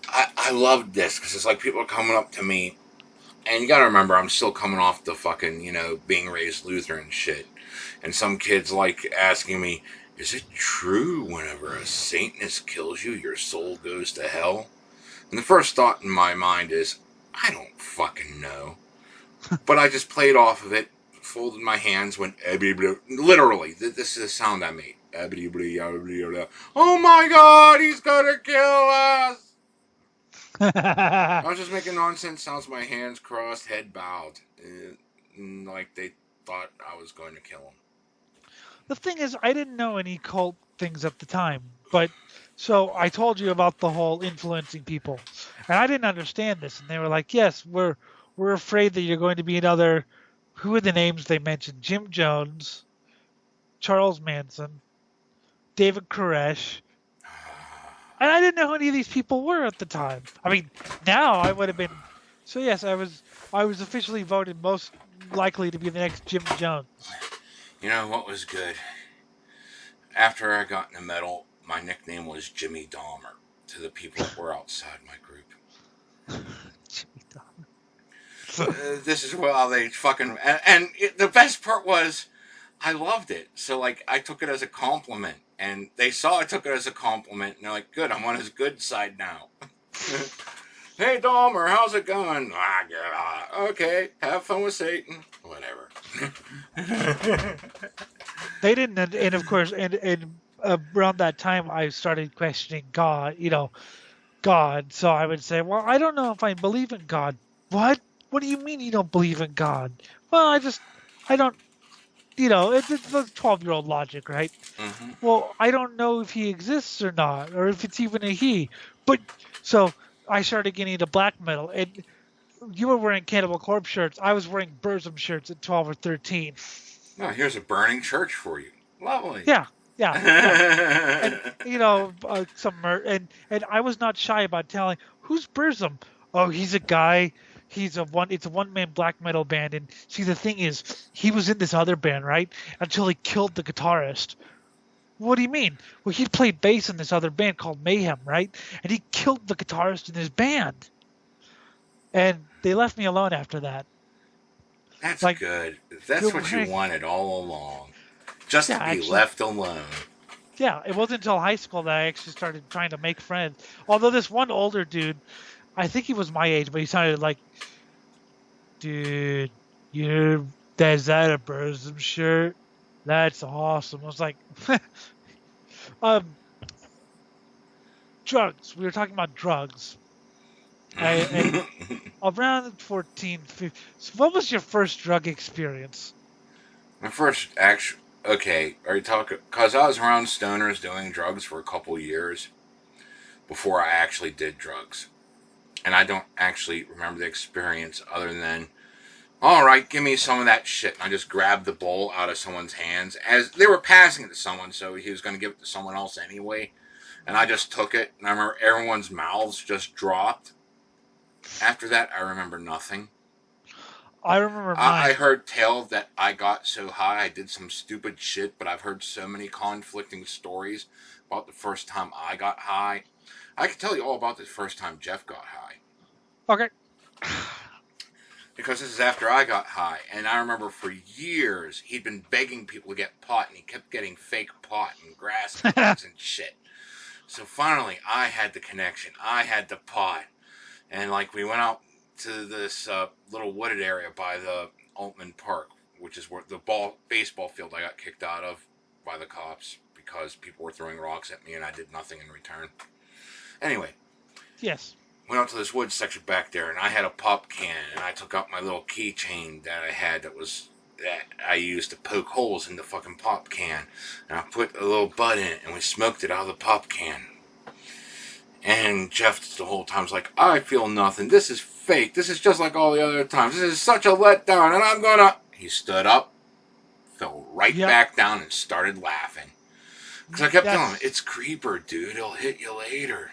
B: I loved this because it's like people are coming up to me, and you gotta remember, I'm still coming off the fucking, being raised Lutheran shit. And some kids like asking me, is it true whenever a Satanist kills you, your soul goes to hell? And the first thought in my mind is, I don't fucking know. But I just played off of it, folded my hands, went, literally, this is the sound I made. Oh my God, he's gonna kill us! I was just making nonsense sounds, my hands crossed, head bowed. Like they thought I was going to kill him.
C: the thing is, I didn't know any cult things at the time, but so I told you about the whole influencing people, and I didn't understand this, and they were like, "Yes, we're afraid that you're going to be another." Who are the names they mentioned? Jim Jones, Charles Manson, David Koresh. And I didn't know who any of these people were at the time. I mean, now I would have been. So yes, I was officially voted most likely to be the next Jim Jones.
B: You know what was good? After I got in the metal, my nickname was Jimmy Dahmer to the people that were outside my group.
C: Jimmy Dahmer.
B: This is how they fucking... And the best part was, I loved it. So, like, I took it as a compliment. And they saw I took it as a compliment. And they're like, good, I'm on his good side now. Hey, Dahmer, how's it going? Okay, have fun with Satan. Whatever.
C: They didn't, and of course, and around that time, I started questioning God, God. So I would say, well, I don't know if I believe in God. What? What do you mean you don't believe in God? Well, I don't, it's the 12-year-old logic, right?
B: Mm-hmm.
C: Well, I don't know if he exists or not, or if it's even a he. But, so I started getting into black metal, and you were wearing Cannibal Corpse shirts. I was wearing Burzum shirts at 12 or 13.
B: Oh, here's a burning church for you. Lovely.
C: Yeah. And, and I was not shy about telling, who's Burzum? Oh, he's a guy. It's a one-man black metal band, and see, the thing is, he was in this other band, right? Until he killed the guitarist. What do you mean? Well, he played bass in this other band called Mayhem, right? And he killed the guitarist in his band. And they left me alone after that.
B: That's good. That's what you wanted all along. Just to be left alone.
C: Yeah, it wasn't until high school that I actually started trying to make friends. Although this one older dude, I think he was my age, but he sounded like, dude, is that a Burzum shirt? That's awesome. I was like, drugs. We were talking about drugs. And around 14, 15. So what was your first drug experience?
B: My first actual... Okay, are you talking... Because I was around stoners doing drugs for a couple years before I actually did drugs. And I don't actually remember the experience other than, all right, give me some of that shit. And I just grabbed the bowl out of someone's hands as they were passing it to someone, so he was going to give it to someone else anyway. And I just took it, and I remember everyone's mouths just dropped. After that, I remember nothing.
C: I remember
B: I heard tales that I got so high I did some stupid shit, but I've heard so many conflicting stories about the first time I got high. I can tell you all about the first time Jeff got high.
C: Okay.
B: Because this is after I got high, and I remember for years he'd been begging people to get pot, and he kept getting fake pot and grass cuts and shit. So finally, I had the connection. I had the pot. And, we went out to this little wooded area by the Altman Park, which is where the baseball field I got kicked out of by the cops because people were throwing rocks at me and I did nothing in return. Anyway.
C: Yes.
B: Went out to this woods section back there, and I had a pop can, and I took out my little keychain that I had that I used to poke holes in the fucking pop can. And I put a little bud in it, and we smoked it out of the pop can. And Jeff the whole time was like, I feel nothing. This is fake. This is just like all the other times. This is such a letdown, and I'm gonna... He stood up, fell right back down, and started laughing. Because I kept telling him, it's Creeper, dude. It'll hit you later.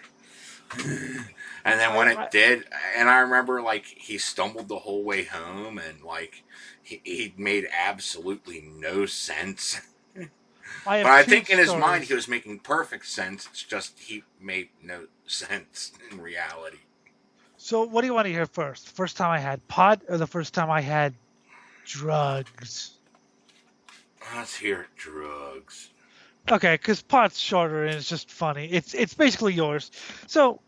B: And then when it did, and I remember, he stumbled the whole way home, and, he made absolutely no sense. But I think in his mind he was making perfect sense. It's just he made no sense in reality.
C: So what do you want to hear first? The first time I had pot or the first time I had drugs?
B: Let's hear drugs.
C: Okay, because pot's shorter and it's just funny. It's basically yours. So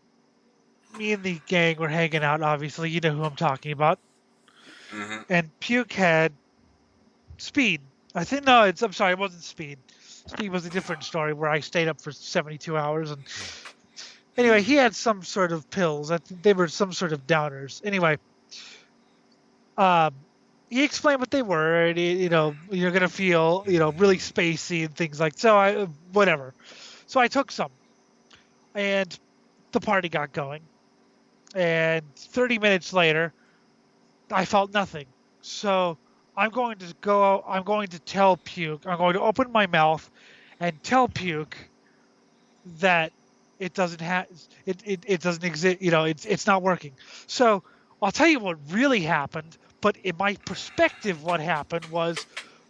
C: me and the gang were hanging out, obviously. You know who I'm talking about.
B: Mm-hmm.
C: And Puke had speed. I'm sorry, it wasn't speed. Speed was a different story where I stayed up for 72 hours. And anyway, he had some sort of pills. They were some sort of downers. Anyway, he explained what they were, and you're gonna feel really spacey and things like so. Whatever. So I took some, and the party got going. And 30 minutes later, I felt nothing. So I'm going to tell Puke. I'm going to open my mouth and tell Puke that it doesn't it doesn't exist. It's not working. So I'll tell you what really happened. But in my perspective, what happened was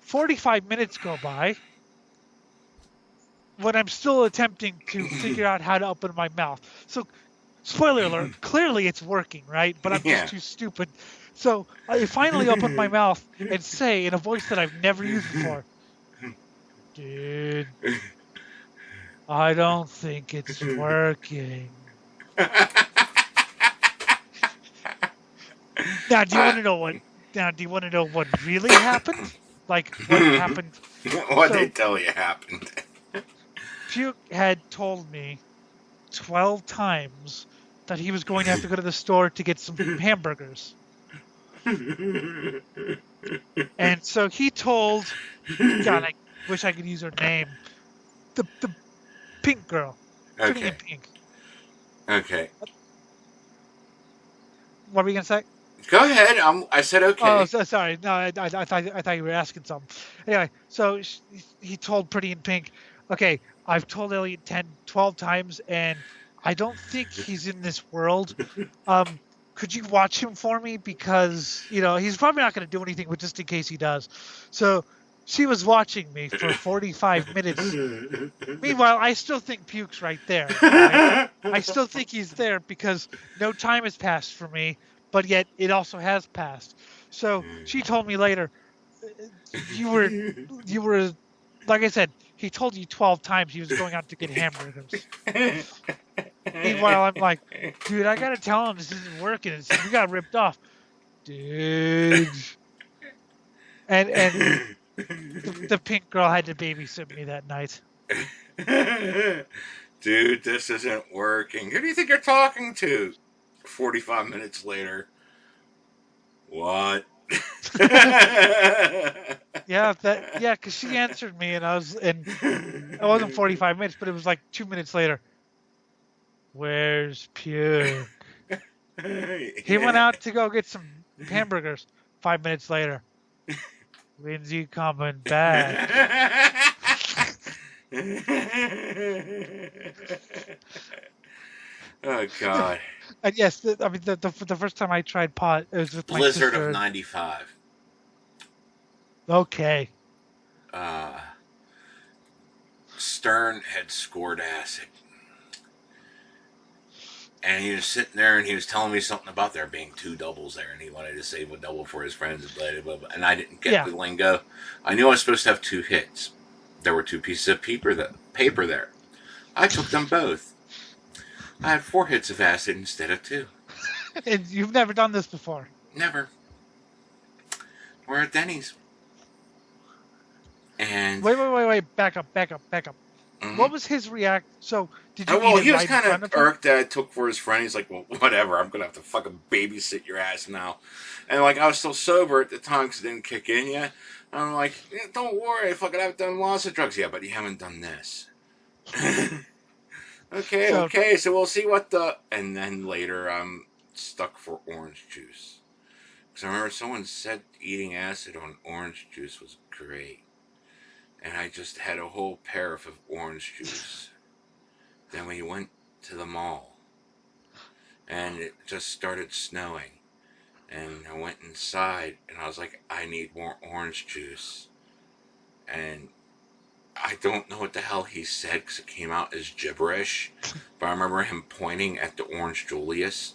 C: 45 minutes go by when I'm still attempting to figure out how to open my mouth. So, spoiler alert, clearly it's working, right? But I'm just too stupid. So I finally open my mouth and say in a voice that I've never used before, dude, I don't think it's working. Now, do you want to know what? Now, do you want to know what really happened? Like what happened?
B: What they tell you happened?
C: Puke had told me 12 times that he was going to have to go to the store to get some hamburgers. And so he told, God, I wish I could use her name, the pink girl. Pretty in pink.
B: Okay.
C: What were you gonna say?
B: Go ahead. I said okay.
C: Oh, sorry. No, I thought you were asking something. Anyway, so he told Pretty in Pink, okay, I've told Elliott 12 times, and I don't think he's in this world. Could you watch him for me? Because, he's probably not going to do anything, but just in case he does. So she was watching me for 45 minutes. Meanwhile, I still think Puke's right there. Right? I still think he's there because no time has passed for me, but yet it also has passed. So she told me later, you were, like I said, he told you 12 times he was going out to get hamburgers. Meanwhile, I'm like, dude, I gotta tell him this isn't working. We got ripped off, dude. And the pink girl had to babysit me that night.
B: Dude, this isn't working. Who do you think you're talking to? 45 minutes later. What?
C: Yeah, because she answered me, and it wasn't 45 minutes, but it was like 2 minutes later. Where's Puke? He went out to go get some hamburgers. 5 minutes later. When's he coming back?
B: Oh, God.
C: And yes, the first time I tried pot, it was with my
B: Blizzard
C: sister.
B: of 95.
C: Okay.
B: Stern had scored acid. And he was sitting there and he was telling me something about there being 2 doubles there, and he wanted to save a double for his friends and blah, blah, blah. And I didn't get the lingo. I knew I was supposed to have 2 hits. There were 2 pieces of paper there. I took them both. I had 4 hits of acid instead of 2.
C: And you've never done this before?
B: Never. We're at Denny's. And
C: wait! Back up. Mm-hmm. What was his react? So did you?
B: Well, he was kind of irked that I took for his friend. He's like, "Well, whatever. I'm gonna have to fucking babysit your ass now." And like, I was still sober at the time because it didn't kick in yet. I'm like, "Don't worry, I fucking have done lots of drugs, yeah, but you haven't done this." Okay. So we'll see what the. And then later, I'm stuck for orange juice because I remember someone said eating acid on orange juice was great. And I just had a whole paraff of orange juice. Then we went to the mall. And it just started snowing. And I went inside and I was like, I need more orange juice. And I don't know what the hell he said because it came out as gibberish. But I remember him pointing at the Orange Julius.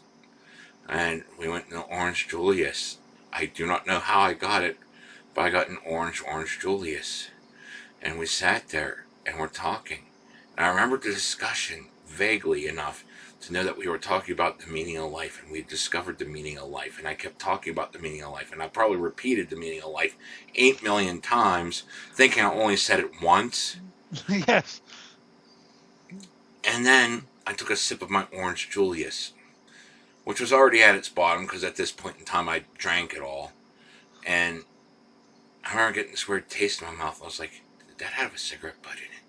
B: And we went to the Orange Julius. I do not know how I got it, but I got an Orange Julius. And we sat there and we're talking. And I remember the discussion vaguely enough to know that we were talking about the meaning of life, and we discovered the meaning of life. And I kept talking about the meaning of life, and I probably repeated the meaning of life 8 million times, thinking I only said it once.
C: Yes.
B: And then I took a sip of my Orange Julius, which was already at its bottom because at this point in time I drank it all. And I remember getting this weird taste in my mouth. I was like, did that have a cigarette butt in it?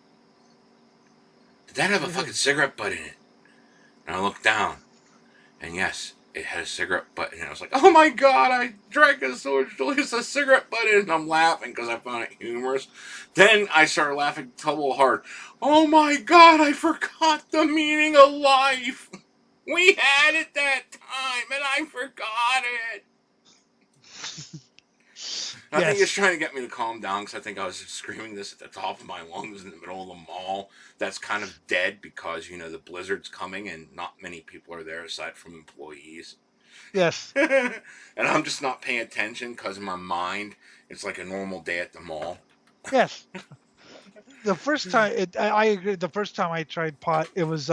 B: Did that have a fucking cigarette butt in it? And I looked down, and yes, it had a cigarette butt in it. I was like, oh my god, I drank a soda, there's a cigarette butt in it. And I'm laughing because I found it humorous. Then I started laughing double hard. Oh my god, I forgot the meaning of life. We had it that time, and I forgot it. I think it's trying to get me to calm down because I think I was screaming this at the top of my lungs in the middle of the mall. That's kind of dead because, you know, the blizzard's coming and not many people are there aside from employees.
C: Yes.
B: And I'm just not paying attention because in my mind, it's like a normal day at the mall.
C: Yes. The first time, I agree. The first time I tried pot, it was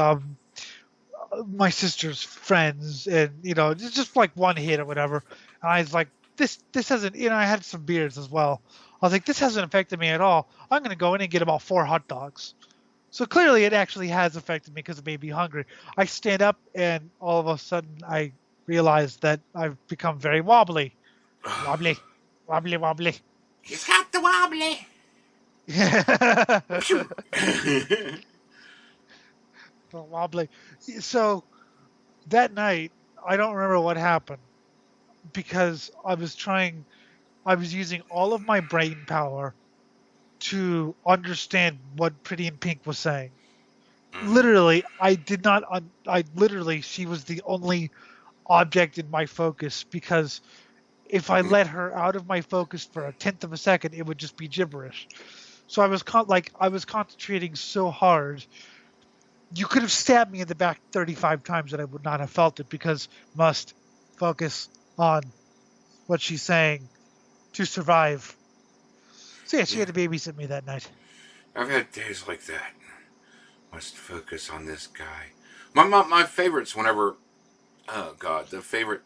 C: my sister's friends, and you know, just like one hit or whatever. And I was like, this hasn't. You know, I had some beers as well. I was like, this hasn't affected me at all. I'm gonna go in and get about 4 hot dogs. So clearly, it actually has affected me because it made me hungry. I stand up, and all of a sudden, I realize that I've become very wobbly. Wobbly.
B: He's got the wobbly.
C: Wobbly. So that night, I don't remember what happened because I was using all of my brain power to understand what Pretty in Pink was saying. Literally, she was the only object in my focus because if I let her out of my focus for a tenth of a second, it would just be gibberish. So I was concentrating so hard. You could have stabbed me in the back 35 times and I would not have felt it because must focus on what she's saying to survive. So yeah, she had to babysit me that night.
B: I've had days like that. Must focus on this guy. My favorites whenever, oh god, the favorite,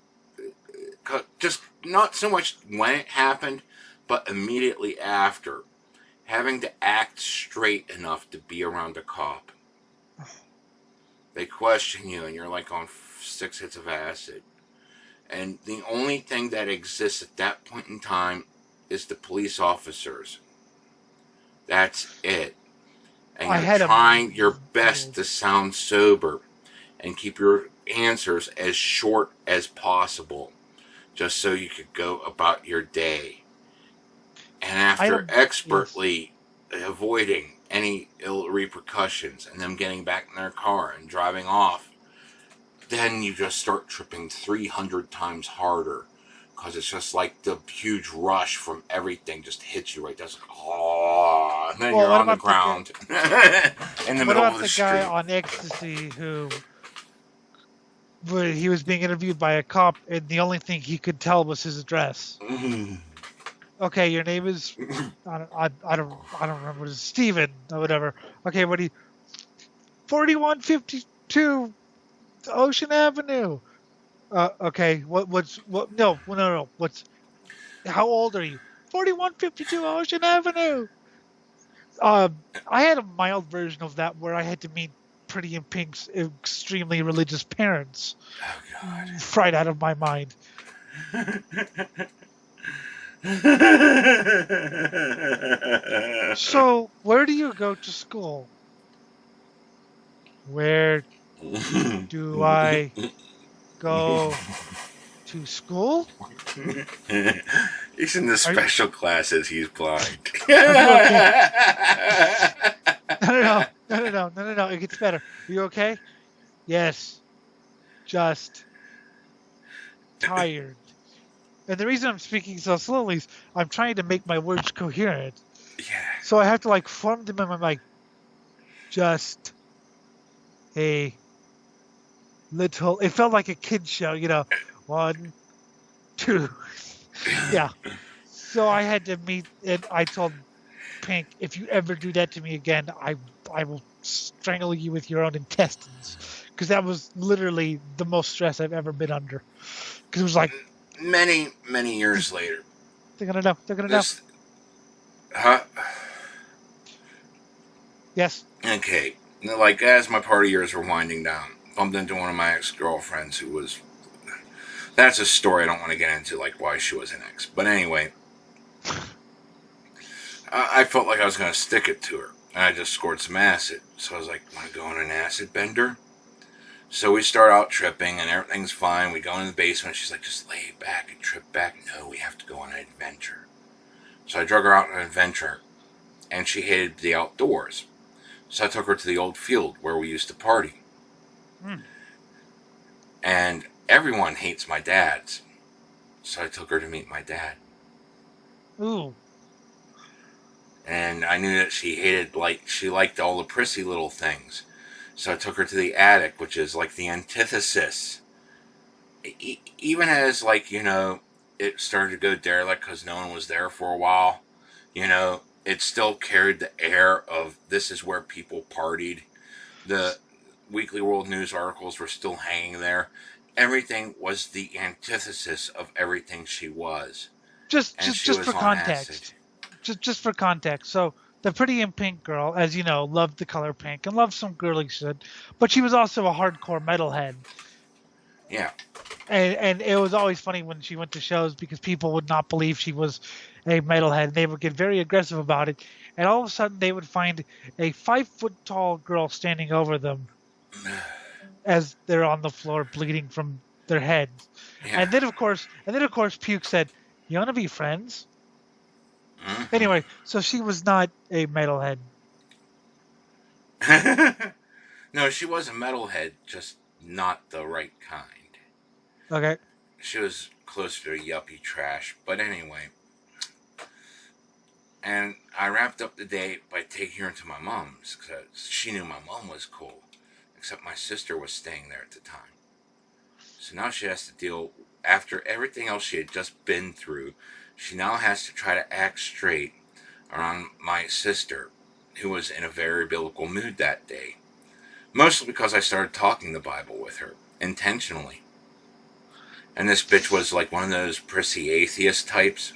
B: just not so much when it happened, but immediately after. Having to act straight enough to be around a cop. They question you and you're like on 6 hits of acid. And the only thing that exists at that point in time is the police officers. That's it. And you're trying your best to sound sober and keep your answers as short as possible just so you could go about your day. And after expertly avoiding any ill repercussions and them getting back in their car and driving off, then you just start tripping 300 times harder because it's just like the huge rush from everything just hits you right there. It's like, oh, and then you're on the ground in the middle of the street.
C: What about the guy on ecstasy who he was being interviewed by a cop and the only thing he could tell was his address? Okay, your name is I don't remember, it's Steven or whatever. Okay, 4152 Ocean Avenue. Okay, what's how old are you? 4152 Ocean Avenue. I had a mild version of that where I had to meet Pretty in Pink's extremely religious parents.
B: Oh god.
C: Fried out of my mind. So, where do you go to school? Where do I go to school?
B: He's in the special classes. He's blind.
C: No. It gets better. Are you okay? Yes. Just tired. And the reason I'm speaking so slowly is I'm trying to make my words coherent.
B: Yeah.
C: So I have to like form them in my mind. Just a little. It felt like a kid show, you know. 1, 2. Yeah. So I had to meet, and I told Pink, if you ever do that to me again, I will strangle you with your own intestines. Because that was literally the most stress I've ever been under. Because it was like.
B: Many years later.
C: They're gonna know.
B: Huh?
C: Yes.
B: Okay. Like, as my party years were winding down, bumped into one of my ex-girlfriends who was That's a story I don't want to get into, like why she was an ex. But anyway, I felt like I was going to stick it to her. And I just scored some acid. So I was like, want to go on an acid bender? So we start out tripping and everything's fine. We go in the basement. She's like, just lay back and trip back. No, we have to go on an adventure. So I drug her out on an adventure. And she hated the outdoors. So I took her to the old field where we used to party. And everyone hates my dad's. So I took her to meet my dad.
C: Ooh.
B: And I knew that she hated, like, she liked all the prissy little things. So I took her to the attic, which is like the antithesis. Even as, like, you know, it started to go derelict because no one was there for a while, you know, it still carried the air of this is where people partied. The Weekly World News articles were still hanging there. Everything was the antithesis of everything she was.
C: Just for context. Just for context. So the Pretty in Pink girl, as you know, loved the color pink and loved some girly shit, but she was also a hardcore metalhead.
B: Yeah.
C: And it was always funny when she went to shows because people would not believe she was a metalhead. And they would get very aggressive about it. And all of a sudden they would find a 5-foot-tall girl standing over them as they're on the floor bleeding from their heads. Yeah. And then of course Puke said, "You want to be friends?" Mm-hmm. Anyway, so she was not a metalhead.
B: No, she was a metalhead, just not the right kind.
C: Okay.
B: She was closer to yuppie trash, but anyway. And I wrapped up the day by taking her to my mom's, because she knew my mom was cool, except my sister was staying there at the time. So now she has to deal, after everything else she had just been through, she now has to try to act straight around my sister, who was in a very biblical mood that day. Mostly because I started talking the Bible with her, intentionally. And this bitch was like one of those prissy atheist types.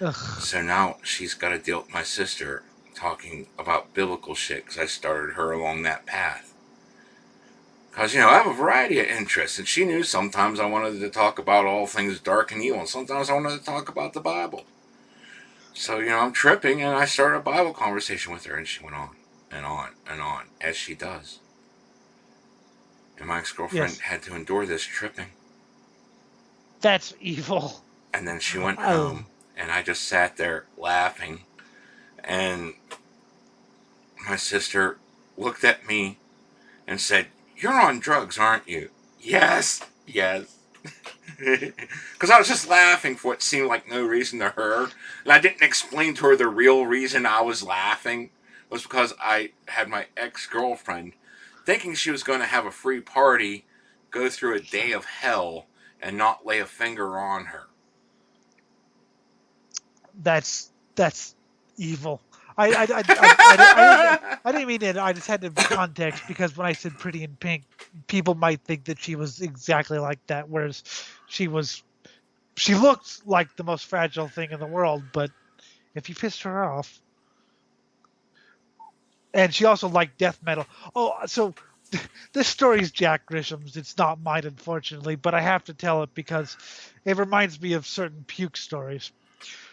C: Ugh.
B: So now she's got to deal with my sister talking about biblical shit, because I started her along that path. Because, you know, I have a variety of interests, and she knew sometimes I wanted to talk about all things dark and evil, and sometimes I wanted to talk about the Bible. So, you know, I'm tripping, and I started a Bible conversation with her, and she went on and on and on, as she does. And my ex-girlfriend had to endure this tripping.
C: That's evil.
B: And then she went home, and I just sat there laughing, and my sister looked at me and said, "You're on drugs, aren't you?" Yes. Because I was just laughing for what seemed like no reason to her. And I didn't explain to her the real reason I was laughing was because I had my ex-girlfriend, thinking she was going to have a free party, go through a day of hell, and not lay a finger on her.
C: That's evil. I didn't mean it. I just had to context, because when I said Pretty in Pink, people might think that she was exactly like that, whereas she looked like the most fragile thing in the world, but if you pissed her off. And she also liked death metal. Oh, so this story is Jack Grisham's. It's not mine, unfortunately, but I have to tell it because it reminds me of certain Puke stories.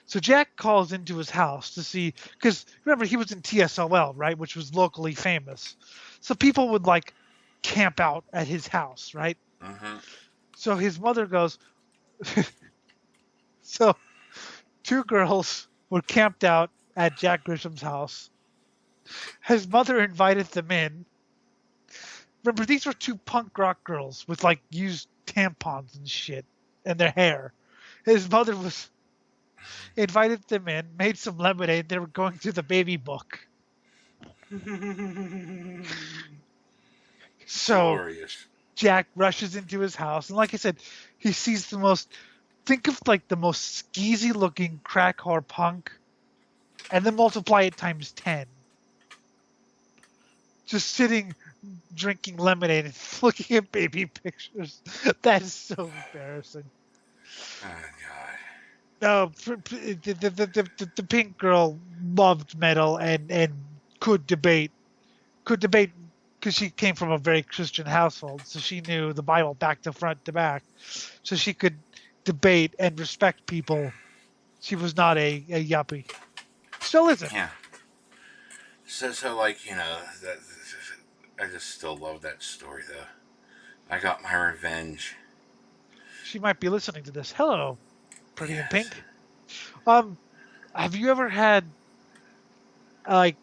C: So Jack calls into his house to see, because remember, he was in TSOL, right, which was locally famous. So people would, like, camp out at his house, right?
B: Mm-hmm.
C: So his mother goes, so 2 girls were camped out at Jack Grisham's house. His mother invited them in. Remember, these were 2 punk rock girls with, like, used tampons and shit in their hair. His mother invited them in, made some lemonade. They were going through the baby book. So
B: glorious.
C: Jack rushes into his house, and like I said, he sees think of like the most skeezy looking crack whore punk, and then multiply it times 10. Just sitting, drinking lemonade and looking at baby pictures. That is so embarrassing.
B: Oh, God.
C: No, the pink girl loved metal and could debate because she came from a very Christian household, so she knew the Bible back to front to back, so she could debate and respect people. She was not a yuppie. Still isn't.
B: Yeah. So like, I just still love that story, though. I got my revenge.
C: She might be listening to this. Hello, Pretty in Pink. Have you ever had, like,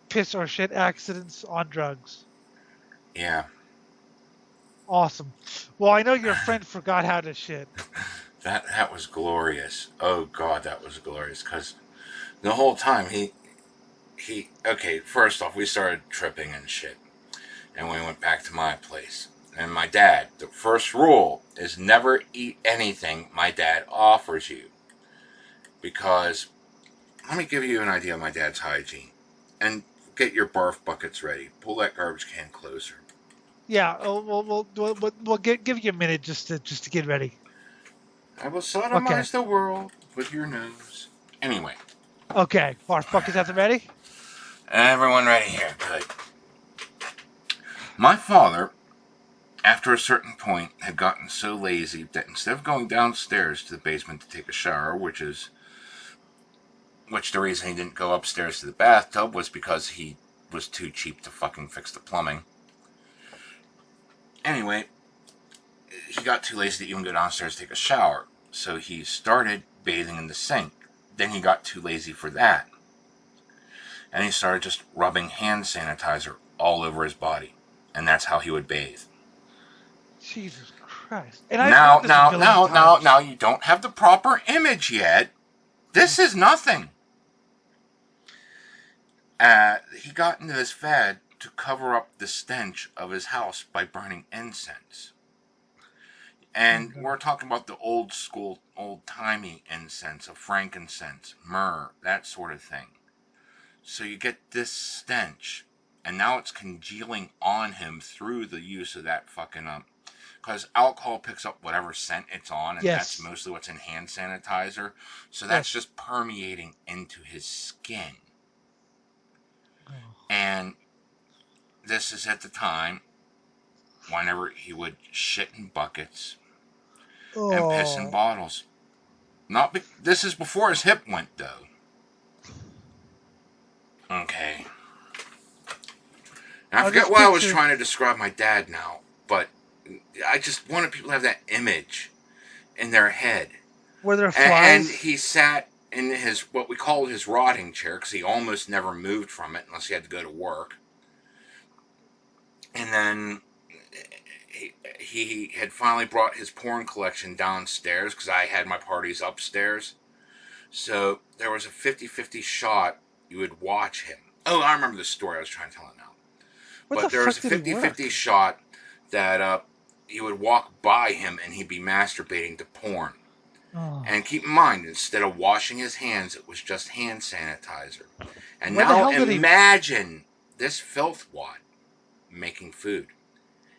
C: piss or shit accidents on drugs?
B: Yeah.
C: Awesome. Well, I know your friend forgot how to shit.
B: That was glorious. Oh, God, that was glorious. Because the whole time, okay, first off, we started tripping and shit. And we went back to my place. And my dad, the first rule is never eat anything my dad offers you. Because, let me give you an idea of my dad's hygiene. And get your barf buckets ready. Pull that garbage can closer.
C: Yeah, we'll give you a minute just to get ready.
B: I will sodomize the world with your nose. Anyway.
C: Okay, barf buckets at the ready?
B: Everyone ready here. Good. My father, after a certain point, had gotten so lazy that instead of going downstairs to the basement to take a shower, which the reason he didn't go upstairs to the bathtub was because he was too cheap to fucking fix the plumbing. Anyway, he got too lazy to even go downstairs to take a shower, so he started bathing in the sink. Then he got too lazy for that. And he started just rubbing hand sanitizer all over his body. And that's how he would bathe.
C: Jesus Christ. And
B: now, you don't have the proper image yet. This is nothing. He got into this fad to cover up the stench of his house by burning incense. And we're talking about the old school, old-timey incense of frankincense, myrrh, that sort of thing. So you get this stench, and now it's congealing on him through the use of that fucking, because alcohol picks up whatever scent it's on, and that's mostly what's in hand sanitizer. So that's just permeating into his skin. And this is at the time whenever he would shit in buckets and piss in bottles. This is before his hip went, though. Okay. And I forget why I was trying to describe my dad now, but I just wanted people to have that image in their head.
C: Were there flies?
B: And he sat in his, what we called his rotting chair, because he almost never moved from it unless he had to go to work. And then he had finally brought his porn collection downstairs, because I had my parties upstairs. So there was a 50-50 shot you would watch him. Oh, I remember the story I was trying to tell it now. But there was a 50-50 shot that you would walk by him and he'd be masturbating to porn. Oh. And keep in mind, instead of washing his hands, it was just hand sanitizer. And now imagine this filth wad making food.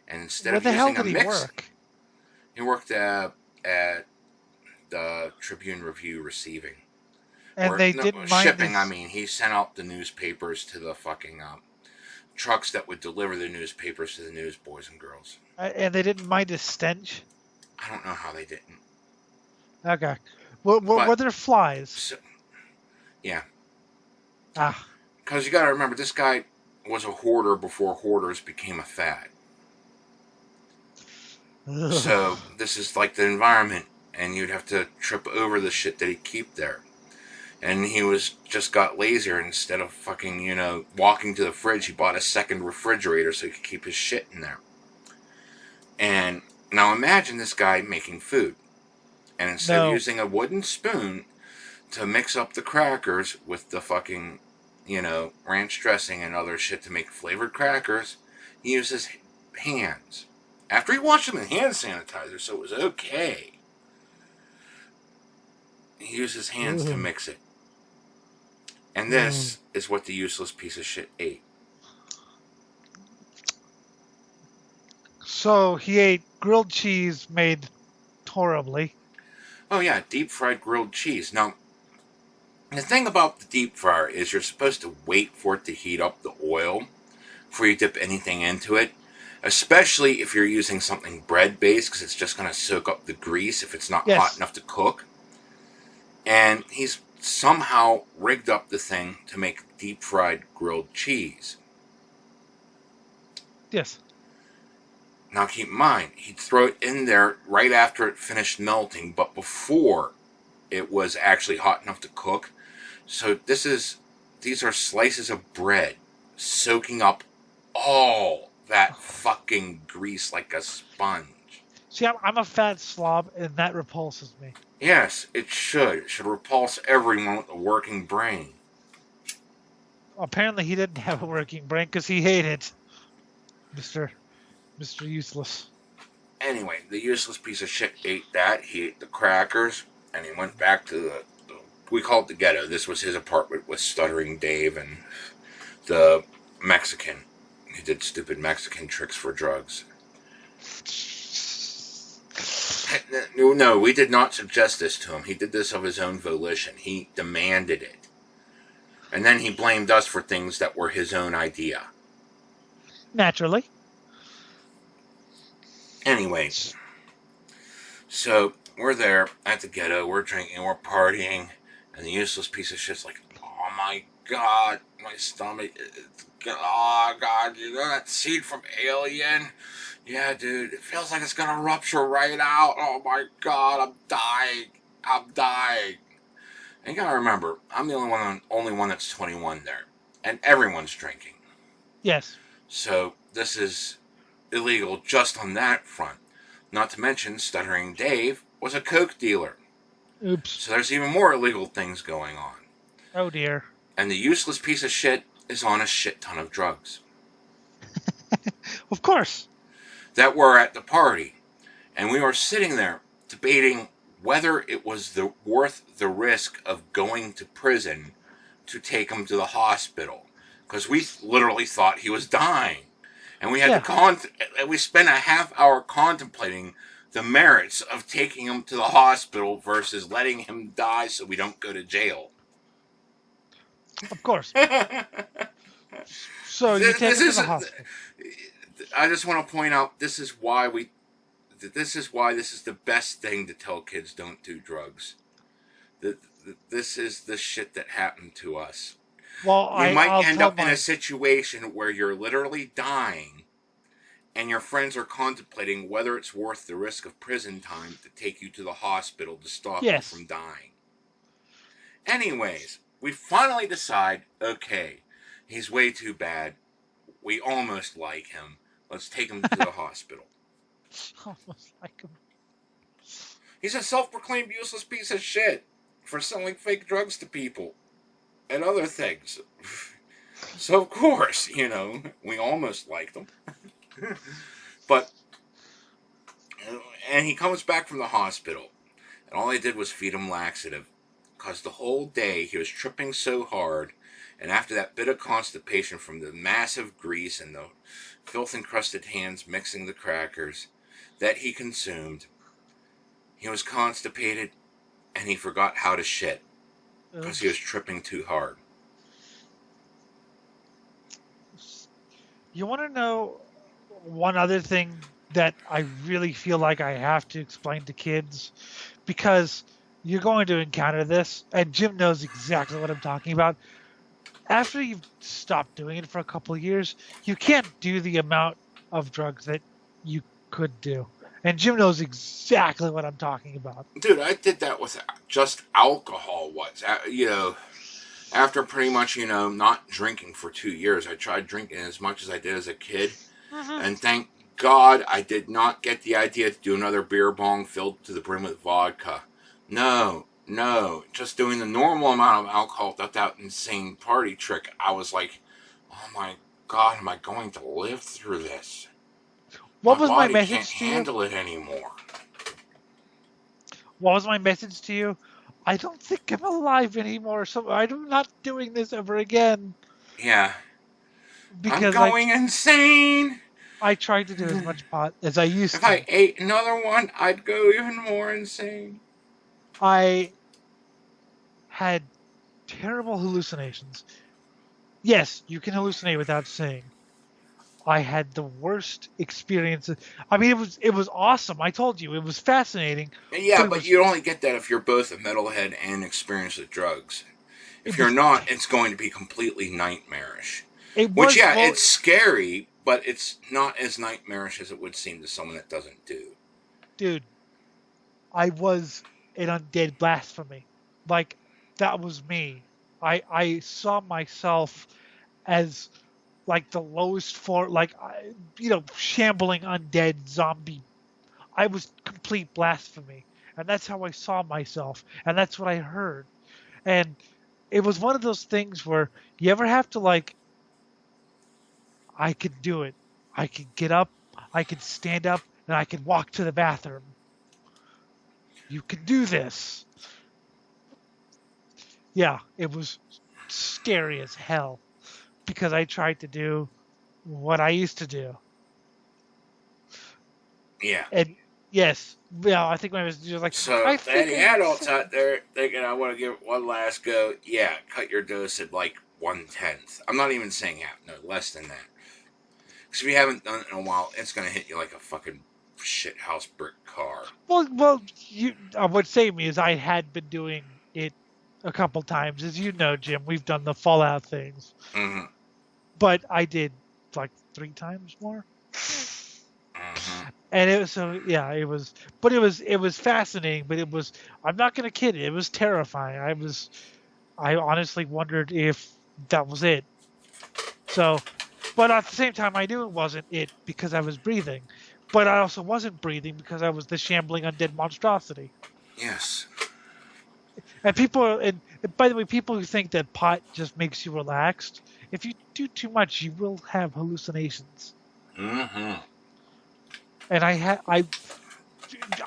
B: And instead of using a mixer, he worked at the Tribune Review Receiving.
C: And they didn't mind
B: shipping. I mean, he sent out the newspapers to the fucking trucks that would deliver the newspapers to the newsboys and girls.
C: And they didn't mind his stench?
B: I don't know how they didn't.
C: Okay. Were there flies?
B: So, yeah.
C: Ah.
B: Because you got to remember, this guy was a hoarder before hoarders became a fad. Ugh. So this is like the environment, and you'd have to trip over the shit that he'd keep there. And he just got lazier. Instead of fucking, walking to the fridge, he bought a second refrigerator so he could keep his shit in there. And now imagine this guy making food. And instead of using a wooden spoon to mix up the crackers with the fucking, ranch dressing and other shit to make flavored crackers, he uses hands. After he washed them in hand sanitizer, so it was okay. He used his hands to mix it. And this is what the useless piece of shit ate.
C: So he ate grilled cheese made horribly.
B: Oh yeah, deep fried grilled cheese. Now, the thing about the deep fryer is you're supposed to wait for it to heat up the oil before you dip anything into it. Especially if you're using something bread-based, because it's just going to soak up the grease if it's not hot enough to cook. And he's somehow rigged up the thing to make deep-fried grilled cheese.
C: Yes.
B: Now keep in mind, he'd throw it in there right after it finished melting, but before it was actually hot enough to cook. So these are slices of bread soaking up all that fucking grease like a sponge.
C: See, I'm a fat slob, and that repulses me.
B: Yes, it should. It should repulse everyone with a working brain.
C: Apparently, he didn't have a working brain because he hated Mr. Useless.
B: Anyway, the useless piece of shit ate that. He ate the crackers, and he went back to we call it the ghetto. This was his apartment with Stuttering Dave and the Mexican. He did stupid Mexican tricks for drugs. No, we did not suggest this to him. He did this of his own volition. He demanded it. And then he blamed us for things that were his own idea.
C: Naturally.
B: Anyways, so we're there at the ghetto, we're drinking, we're partying, and the useless piece of shit's like, oh my god, my stomach, oh god, you know that scene from Alien? Yeah, dude, it feels like it's gonna rupture right out. Oh my god, I'm dying. And you gotta remember, I'm the only one that's 21 there, and everyone's drinking.
C: Yes.
B: So this is illegal just on that front. Not to mention, Stuttering Dave was a coke dealer.
C: Oops.
B: So there's even more illegal things going on.
C: Oh dear.
B: And the useless piece of shit is on a shit ton of drugs.
C: Of course.
B: That were at the party. And we were sitting there debating whether it was worth the risk of going to prison to take him to the hospital. Because we literally thought he was dying. And we had we spent a half hour contemplating the merits of taking him to the hospital versus letting him die so we don't go to jail.
C: Of course. So you take him to the hospital.
B: I just want to point out, this is why this is the best thing to tell kids don't do drugs. This is the shit that happened to us.
C: Well,
B: you might end up in a situation where you're literally dying and your friends are contemplating whether it's worth the risk of prison time to take you to the hospital to stop you from dying. Anyways, we finally decide, okay, he's way too bad. We almost like him. Let's take him to the hospital.
C: Almost like him.
B: He's a self-proclaimed useless piece of shit for selling fake drugs to people and other things. So, of course, we almost liked him. But, and he comes back from the hospital, and all I did was feed him laxative, because the whole day he was tripping so hard, and after that bit of constipation from the massive grease and the filth-encrusted hands mixing the crackers that he consumed, he was constipated, and he forgot how to shit, because he was tripping too hard.
C: You want to know one other thing that I really feel like I have to explain to kids? Because you're going to encounter this, and Jim knows exactly what I'm talking about. After you've stopped doing it for a couple of years, you can't do the amount of drugs that you could do. And Jim knows exactly what I'm talking about.
B: Dude, I did that with just alcohol once. After pretty much, not drinking for 2 years, I tried drinking as much as I did as a kid. And thank God I did not get the idea to do another beer bong filled to the brim with vodka. No. Just doing the normal amount of alcohol without that insane party trick. I was like, oh my God, am I going to live through this?
C: What was my
B: body
C: message
B: can't
C: to you?
B: handle it anymore.
C: What was my message to you? I don't think I'm alive anymore, so I'm not doing this ever again.
B: Yeah.
C: Because
B: I'm going insane.
C: I tried to do as much pot as I used to.
B: If I ate another one, I'd go even more insane.
C: I had terrible hallucinations. Yes, you can hallucinate without seeing. I had the worst experiences. I mean, it was awesome. I told you, it was fascinating.
B: Yeah, but you only get that if you're both a metalhead and experienced with drugs. If you're not, it's going to be completely nightmarish. It's scary, but it's not as nightmarish as it would seem to someone that doesn't do.
C: Dude, I was an undead blasphemy. Like, that was me. I saw myself as like the lowest form, like, shambling undead zombie. I was complete blasphemy. And that's how I saw myself. And that's what I heard. And it was one of those things where you ever have to, like, I could do it. I could get up, I could stand up, and I could walk to the bathroom. You can do this. Yeah, it was scary as hell because I tried to do what I used to do.
B: Yeah.
C: And yes, I think when I was just like,
B: so any adults out there thinking I want to give it one last go, yeah, cut your dose at like 1/10. I'm not even saying half, no, less than that. Because if you haven't done it in a while, it's going to hit you like a fucking shithouse brick car.
C: Well, what saved me is I had been doing it a couple times. As you know, Jim, we've done the Fallout things.
B: Mm-hmm.
C: But I did like 3 times more. Mm-hmm. And it was it was fascinating, but I'm not going to kid you, it was terrifying. I honestly wondered if that was it. So, but at the same time, I knew it wasn't it because I was breathing. But I also wasn't breathing because I was the shambling undead monstrosity.
B: Yes.
C: And by the way, people who think that pot just makes you relaxed, if you do too much, you will have hallucinations.
B: Mm-hmm.
C: And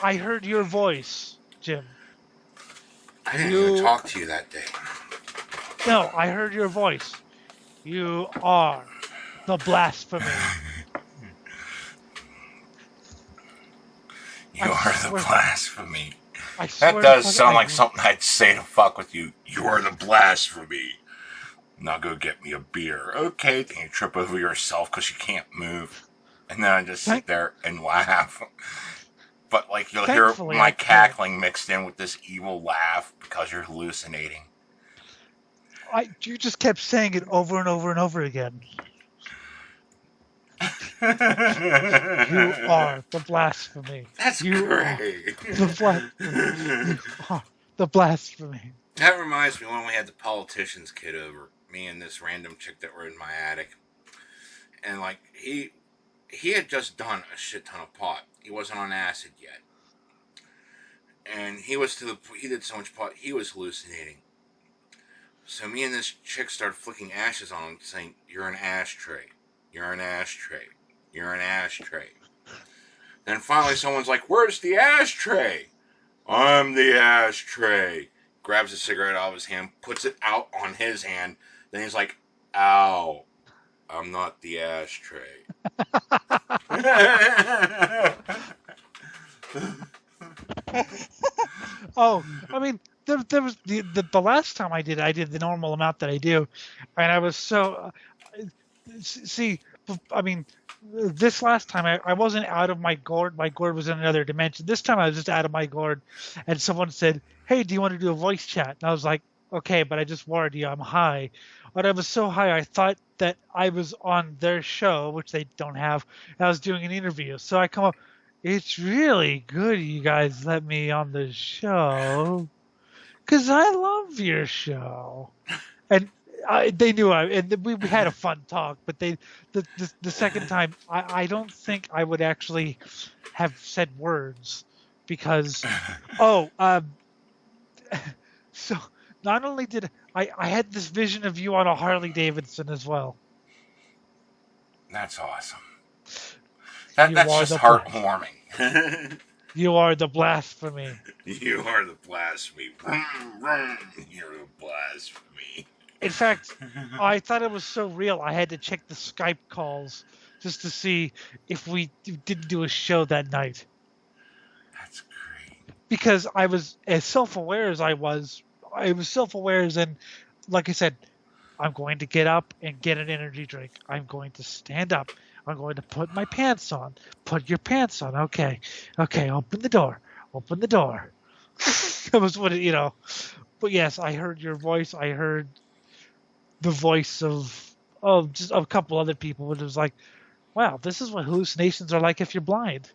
C: I heard your voice, Jim.
B: I didn't even talk to you that day.
C: No, I heard your voice. You are the blasphemy.
B: You are the blasphemy. That does sound like something I'd say to fuck with you. You are the blasphemy. Now go get me a beer. Okay, then you trip over yourself because you can't move. And then I just sit there and laugh. But like you'll hear my cackling mixed in with this evil laugh because you're hallucinating.
C: You just kept saying it over and over and over again. You are the blasphemy.
B: That's great.
C: You are the blasphemy.
B: That reminds me when we had the politician's kid over, me and this random chick that were in my attic. And like he had just done a shit ton of pot. He wasn't on acid yet. And he did so much pot, he was hallucinating. So me and this chick started flicking ashes on him, saying, "You're an ashtray. You're an ashtray. You're an ashtray." Then finally someone's like, "Where's the ashtray?" "I'm the ashtray." Grabs a cigarette out of his hand, puts it out on his hand. Then he's like, "Ow, I'm not the ashtray."
C: Oh, I mean, there was the last time I did the normal amount that I do, and I was so see. I mean, this last time I wasn't out of my gourd. My gourd was in another dimension. This time I was just out of my gourd, and someone said, "Hey, do you want to do a voice chat?" And I was like, "Okay," but I just warned you, I'm high. But I was so high, I thought that I was on their show, which they don't have, and I was doing an interview. So I come up, "It's really good you guys let me on the show, because I love your show." And they knew and we had a fun talk, but the second time, I don't think I would actually have said words because, so not only did I had this vision of you on a Harley Davidson as well.
B: That's awesome. That's just heartwarming.
C: You are the blasphemy.
B: You are the blasphemy. You're the blasphemy.
C: In fact, I thought it was so real, I had to check the Skype calls just to see if we didn't do a show that night.
B: That's great.
C: Because I was as self-aware as I was self-aware as in, like I said, I'm going to get up and get an energy drink. I'm going to stand up. I'm going to put my pants on. Put your pants on. Okay. Okay, open the door. Open the door. That was what it, But yes, I heard your voice. I heard the voice of just a couple other people. It was like, wow, this is what hallucinations are like if you're blind.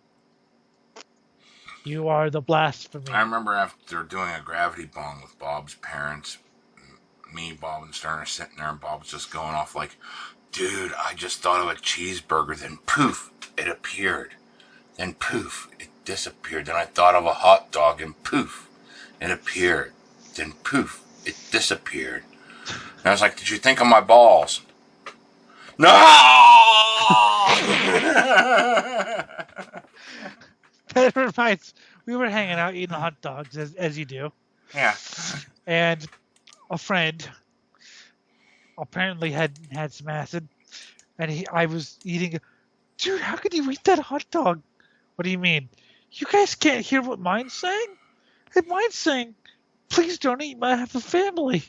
C: You are the blasphemy.
B: I remember after doing a gravity bong with Bob's parents, me, Bob, and Stern are sitting there, and Bob's just going off like, dude, I just thought of a cheeseburger, then poof, it appeared. Then poof, it disappeared. Then I thought of a hot dog, and poof, it appeared. Then poof, it disappeared. And I was like, did you think of my balls? No!
C: That reminds, we were hanging out eating hot dogs, as you do.
B: Yeah.
C: And a friend apparently had some acid, and I was eating. Dude, how could you eat that hot dog? What do you mean? You guys can't hear what mine's saying? And mine's saying, please don't eat, I have a family.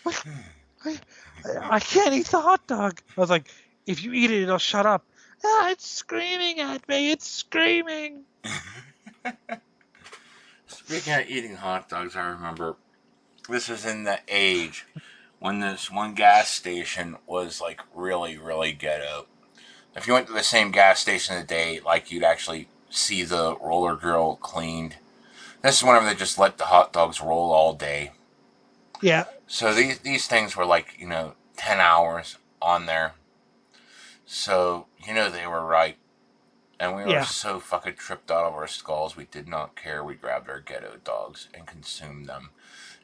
C: I can't eat the hot dog. I was like, if you eat it, it'll shut up. Ah, it's screaming at me. It's screaming.
B: Speaking of eating hot dogs, I remember this was in the age when this one gas station was like really, really ghetto. If you went to the same gas station today, like you'd actually see the roller grill cleaned. This is whenever they just let the hot dogs roll all day.
C: Yeah.
B: So these things were like, 10 hours on there. So, they were right. And we were so fucking tripped out of our skulls, we did not care. We grabbed our ghetto dogs and consumed them.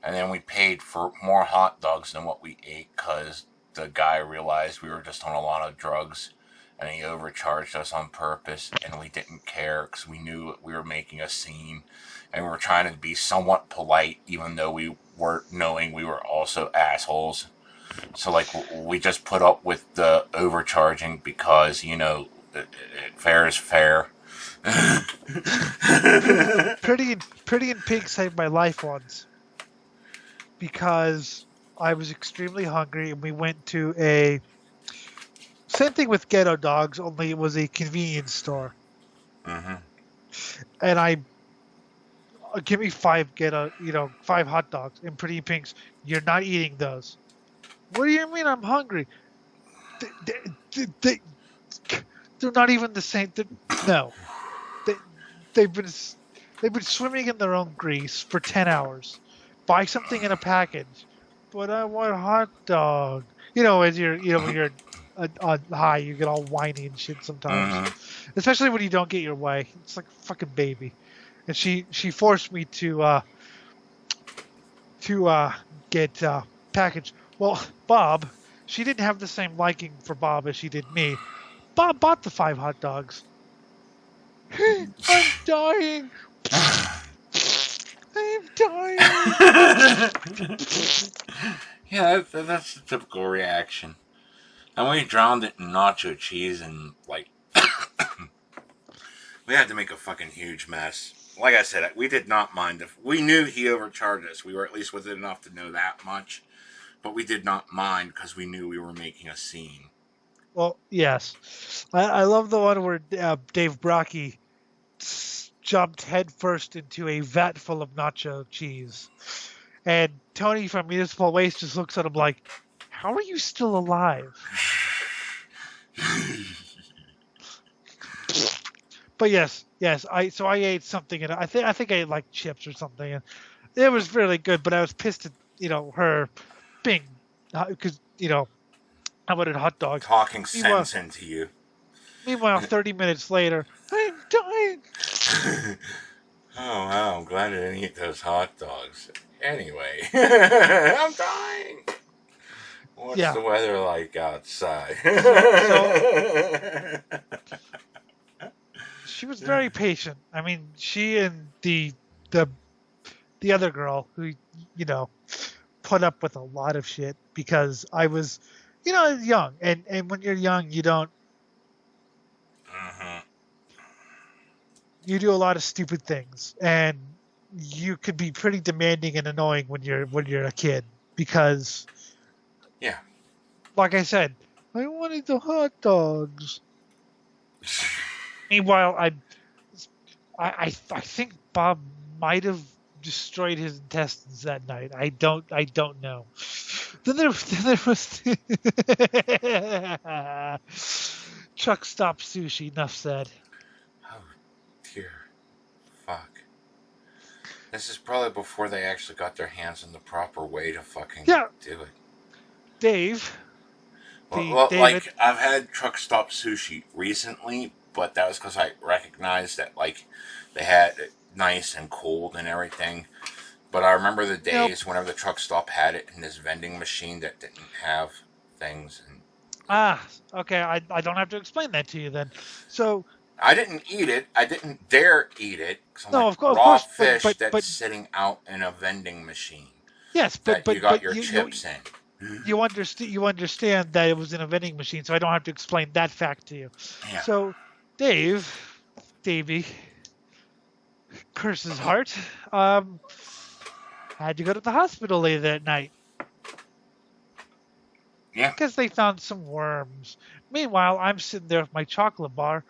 B: And then we paid for more hot dogs than what we ate because the guy realized we were just on a lot of drugs. And he overcharged us on purpose. And we didn't care because we knew we were making a scene. And we were trying to be somewhat polite, even though we were knowing we were also assholes. So, we just put up with the overcharging because, fair is fair.
C: Pretty in Pink saved my life once because I was extremely hungry and we went to same thing with ghetto dogs, only it was a convenience store.
B: Mm-hmm.
C: And give me 5 5 hot dogs. And Pretty in Pink's, you're not eating those. What do you mean I'm hungry? They're not even the same. No. They've been swimming in their own grease for 10 hours. Buy something in a package. But I want a hot dog. As when you're on high, you get all whiny and shit sometimes. Mm-hmm. Especially when you don't get your way. It's like a fucking baby. And she forced me to get package. Well, Bob, she didn't have the same liking for Bob as she did me. Bob bought the 5 hot dogs. I'm dying. I'm dying.
B: Yeah, that's the typical reaction. And we drowned it in nacho cheese and, we had to make a fucking huge mess. Like I said, we did not mind. If we knew he overcharged us, we were at least within enough to know that much. But we did not mind because we knew we were making a scene.
C: Well, yes. I love the one where Dave Brockie jumped headfirst into a vat full of nacho cheese. And Tony from Municipal Waste just looks at him like, how are you still alive? But yes. I ate something, and I think I ate like chips or something, and it was really good. But I was pissed at her being because I wanted hot dogs.
B: Talking sense into you.
C: Meanwhile, 30 minutes later, I'm dying.
B: Oh wow! I'm glad I didn't eat those hot dogs. Anyway, I'm dying. What's the weather like outside?
C: She was very patient. I mean, she and the other girl who put up with a lot of shit because I was young, and when you're young, you don't.
B: Mm-hmm.
C: You do a lot of stupid things, and you could be pretty demanding and annoying when you're a kid because,
B: yeah,
C: like I said, I wanted the hot dogs. Meanwhile, I think Bob might have destroyed his intestines that night. I don't know. Then there was truck stop sushi. Enough said.
B: Oh dear, fuck. This is probably before they actually got their hands on the proper way to fucking do it.
C: Dave.
B: Well,
C: David.
B: like, I've had truck stop sushi recently, but that was because I recognized that, like, they had it nice and cold and everything. But I remember the days whenever the truck stop had it in this vending machine that didn't have things. And
C: Okay. I don't have to explain that to you then. So
B: I didn't eat it. I didn't dare eat it.
C: No,
B: like,
C: of course,
B: raw fish
C: but
B: that's sitting out in a vending machine.
C: Yes, but
B: you got your chips in.
C: You understand that it was in a vending machine, so I don't have to explain that fact to you.
B: Yeah.
C: So, Davey, curse his heart, had to go to the hospital later that night.
B: Yeah.
C: Because they found some worms. Meanwhile, I'm sitting there with my chocolate bar,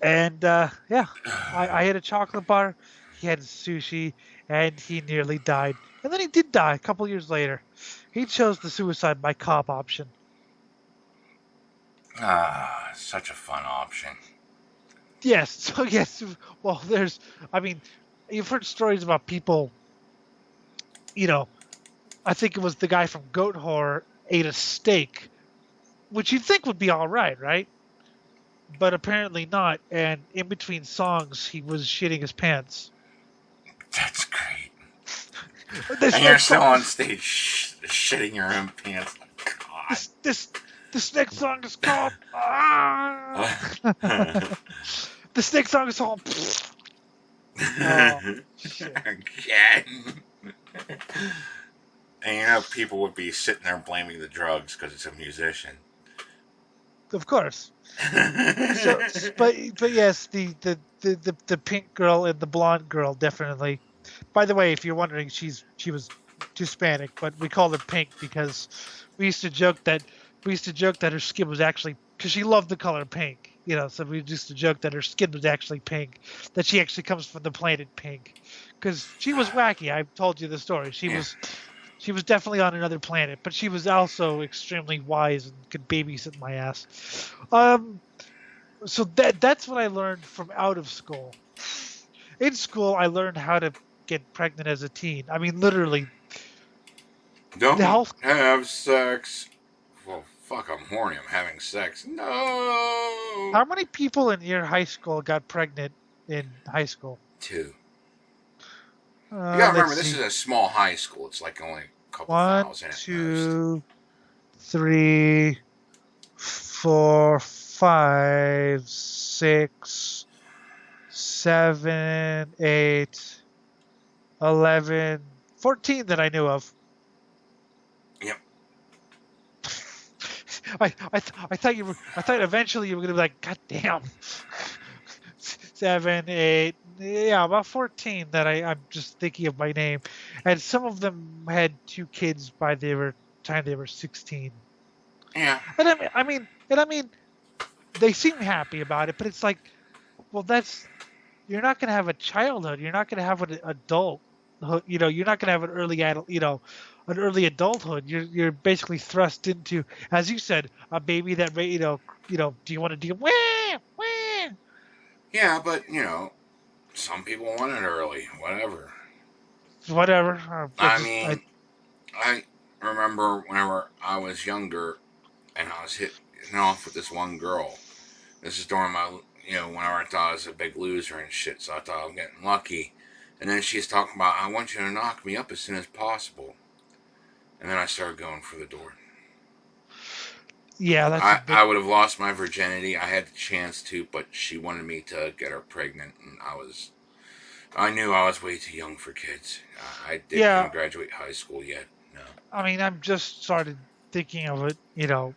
C: and I had a chocolate bar, he had sushi, and he nearly died. And then he did die a couple years later. He chose the suicide by cop option.
B: Such a fun option.
C: Yes. So, yes. Well, you've heard stories about people, I think it was the guy from Goat Horror ate a steak, which you'd think would be all right? But apparently not. And in between songs, he was shitting his pants.
B: That's great. And you're still on stage shitting your own pants. God.
C: This next song is called... This next song is called...
B: Again. And people would be sitting there blaming the drugs because it's a musician.
C: Of course. But yes, the pink girl and the blonde girl definitely. By the way, if you're wondering, she was Hispanic, but we called her pink because we used to joke that her skin was actually, because she loved the color pink, so we used to joke that her skin was actually pink, that she actually comes from the planet pink, because she was wacky. I told you the story. She was definitely on another planet, but she was also extremely wise and could babysit my ass. So that's what I learned from out of school. In school, I learned how to get pregnant as a teen. I mean, literally.
B: Don't have sex. Well, fuck, I'm horny. I'm having sex. No.
C: How many people in your high school got pregnant in high school?
B: 2. You gotta remember, this is a small high school. It's like only a couple thousand.
C: 1, 2, 3, 4, 5, 6, 7, 8, 11, 14 that I knew of.
B: Yep.
C: I thought eventually you were gonna be like, God damn. 7, 8, yeah, about 14 that I'm just thinking of by name, and some of them had 2 kids by the time they were 16.
B: Yeah.
C: And I mean, they seem happy about it, but it's like, well, you're not gonna have a childhood. You're not gonna have an adulthood. You're not gonna have an early adulthood. You're basically thrust into, as you said, a baby that do you want to do wah, wah?
B: Yeah, but some people want it early.
C: Whatever.
B: I remember whenever I was younger, and I was hitting off with this one girl. This is during my, whenever I thought I was a big loser and shit, so I thought I was getting lucky. And then she's talking about, I want you to knock me up as soon as possible. And then I started going for the door.
C: Yeah, that's
B: I would have lost my virginity. I had the chance to, but she wanted me to get her pregnant, and I knew I was way too young for kids. I didn't even graduate high school yet. No.
C: I mean, I'm just started thinking of it, the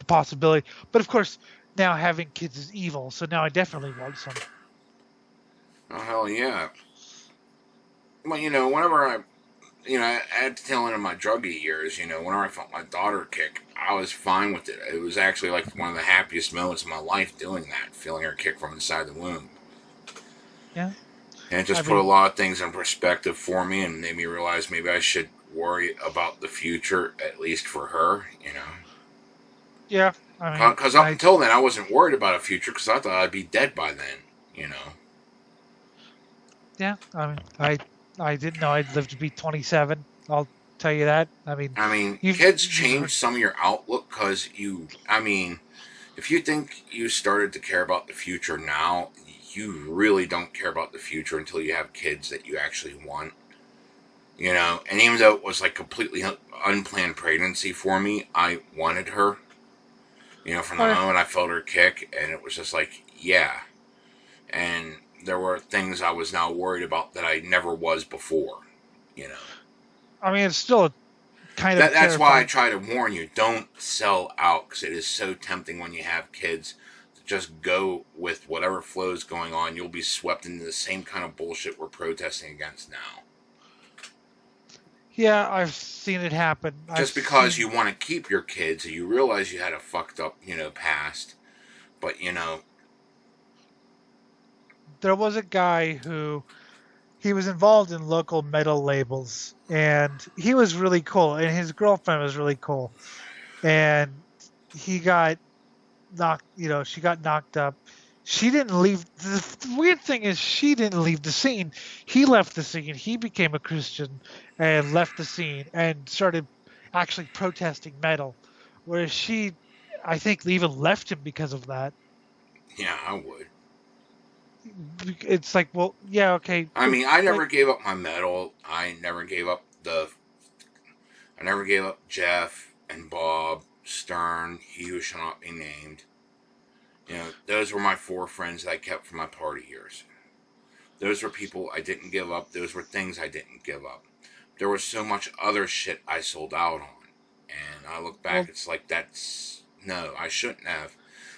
C: possibility. But of course, now having kids is evil, so now I definitely want some.
B: Oh, hell yeah. Well, whenever I at the tail end of my druggy years, whenever I felt my daughter kick, I was fine with it. It was actually like one of the happiest moments of my life doing that, feeling her kick from inside the womb.
C: Yeah.
B: And it just put a lot of things in perspective for me and made me realize maybe I should worry about the future, at least for her,
C: Yeah.
B: Because up until then, I wasn't worried about a future because I thought I'd be dead by then,
C: Yeah. I didn't know I'd live to be 27. I'll tell you that.
B: Kids change some of your outlook because if you think you started to care about the future now, you really don't care about the future until you have kids that you actually want. And even though it was like completely unplanned pregnancy for me, I wanted her. From the moment I felt her kick, and it was just like, yeah. And there were things I was now worried about that I never was before.
C: It's still a kind of.
B: That's why I try to warn you: don't sell out, because it is so tempting when you have kids. Just go with whatever flow is going on. You'll be swept into the same kind of bullshit we're protesting against now.
C: Yeah, I've seen it happen.
B: Just because you want to keep your kids, you realize you had a fucked up, past. But,
C: there was a guy who, he was involved in local metal labels, and he was really cool, and his girlfriend was really cool. And he got she got knocked up. She didn't leave. The weird thing is she didn't leave the scene. He left the scene. He became a Christian and left the scene and started actually protesting metal. Whereas she, I think, even left him because of that.
B: Yeah, I would.
C: It's like, well, yeah, okay.
B: I never gave up my metal. I never gave up Jeff and Bob Stern, he who shall not be named. Those were my 4 friends that I kept from my party years. Those were people I didn't give up. Those were things I didn't give up. There was so much other shit I sold out on. And I look back, it's like, no, I shouldn't have.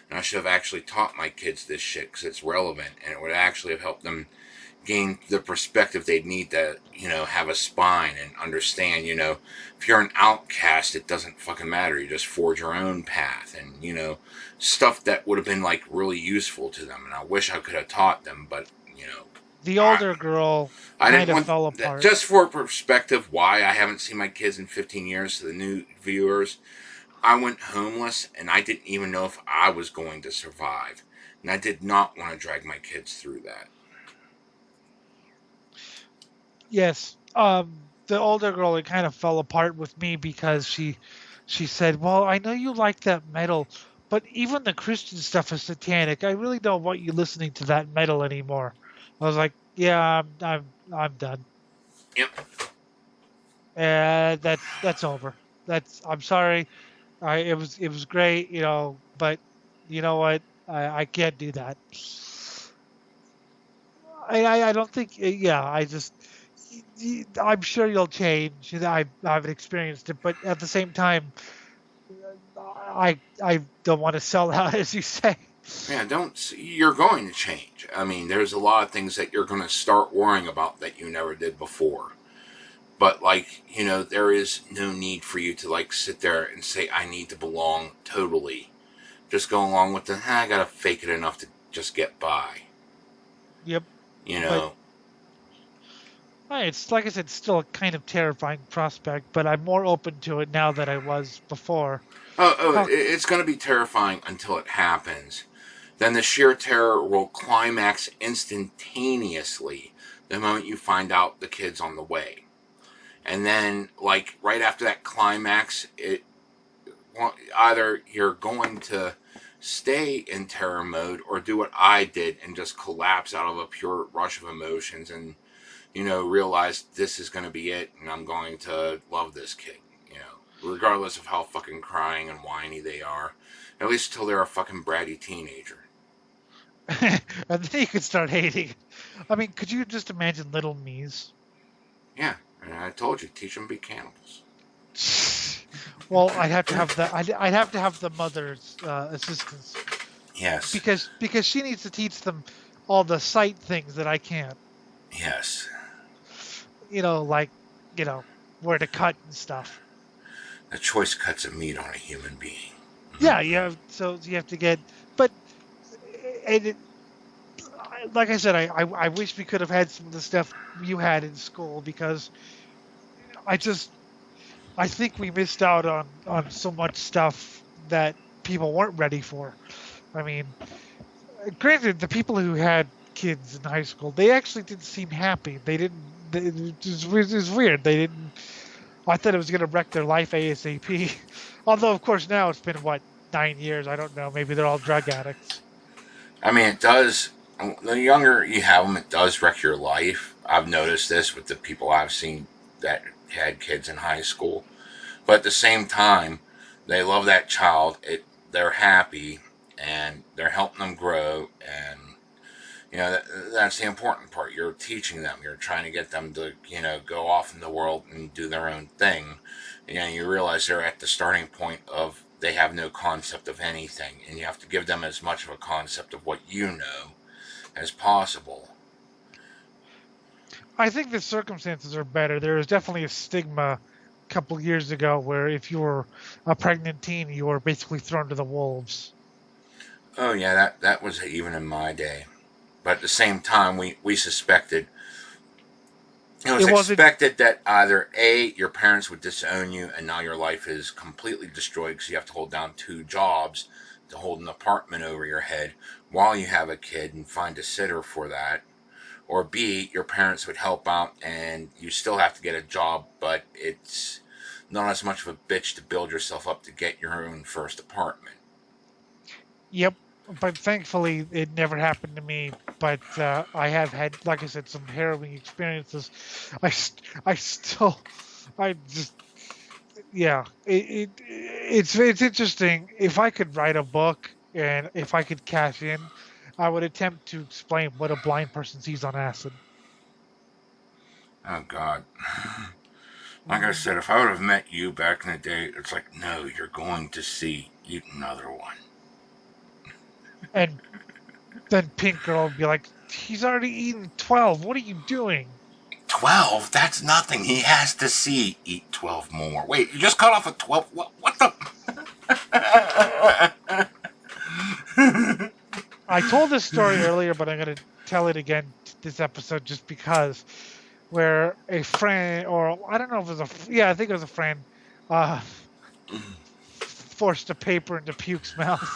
B: And I should have actually taught my kids this shit because it's relevant. And it would actually have helped them gain the perspective they'd need to, have a spine and understand, if you're an outcast, it doesn't fucking matter. You just forge your own path and, stuff that would have been, like, really useful to them. And I wish I could have taught them, but,
C: the older girl kind of fell apart.
B: Just for perspective, why I haven't seen my kids in 15 years to the new viewers, I went homeless and I didn't even know if I was going to survive. And I did not want to drag my kids through that.
C: Yes. The older girl, it kind of fell apart with me because she said, well, I know you like that metal, but even the Christian stuff is satanic. I really don't want you listening to that metal anymore. I was like, yeah, I'm done.
B: Yep.
C: That's over. I'm sorry. It was great, but you know what? I can't do that. I don't think. Yeah, I'm sure you'll change. I haven't experienced it, but at the same time, I don't want to sell out, as you say.
B: Yeah, you're going to change. There's a lot of things that you're going to start worrying about that you never did before. But, there is no need for you to, sit there and say, I need to belong totally. Just go along with I gotta fake it enough to just get by.
C: Yep. It's, like I said, still a kind of terrifying prospect, but I'm more open to it now than I was before.
B: It's going to be terrifying until it happens. Then the sheer terror will climax instantaneously the moment you find out the kid's on the way. And then, right after that climax, either you're going to stay in terror mode or do what I did and just collapse out of a pure rush of emotions and, realize this is going to be it and I'm going to love this kid, regardless of how fucking crying and whiny they are. At least until they're a fucking bratty teenager.
C: And then you could start hating. Could you just imagine little me's?
B: Yeah, and I told you, teach them to be cannibals.
C: Well, I'd have to have the mother's assistance.
B: Yes.
C: Because she needs to teach them all the sight things that I can't.
B: Yes.
C: where to cut and stuff.
B: The choice cuts of meat on a human being.
C: Yeah, so you have to get, but like I said, I wish we could have had some of the stuff you had in school, because I think we missed out on so much stuff that people weren't ready for. I mean, granted, the people who had kids in high school, they actually didn't seem happy. It was weird. They didn't. I thought it was going to wreck their life ASAP. Although, of course, now it's been, 9 years? I don't know. Maybe they're all drug addicts.
B: I mean, it does. The younger you have them, it does wreck your life. I've noticed this with the people I've seen that had kids in high school. But at the same time, they love that child. They're happy, and they're helping them grow. And, that's the important part. You're teaching them. You're trying to get them to, go off in the world and do their own thing. You realize they're at the starting point of they have no concept of anything. And you have to give them as much of a concept of what you know as possible.
C: I think the circumstances are better. There was definitely a stigma a couple of years ago where if you were a pregnant teen, you were basically thrown to the wolves.
B: Oh, yeah, that was even in my day. But at the same time, we suspected, it was expected that either A, your parents would disown you and now your life is completely destroyed because you have to hold down 2 jobs to hold an apartment over your head while you have a kid and find a sitter for that. Or B, your parents would help out and you still have to get a job, but it's not as much of a bitch to build yourself up to get your own first apartment.
C: Yep, but thankfully it never happened to me. But I have had, like I said, some harrowing experiences. It's interesting. If I could write a book and if I could cash in, I would attempt to explain what a blind person sees on acid.
B: Oh, God. Like I said, if I would have met you back in the day, it's like, no, you're going to see, eat another one.
C: And then Pink Girl would be like, he's already eaten 12. What are you doing?
B: 12? That's nothing. He has to see eat 12 more. Wait, you just cut off a 12? What the?
C: I told this story earlier, but I'm going to tell it again this episode just because, where a friend, or I don't know if it was I think it was a friend, forced a paper into Puke's mouth.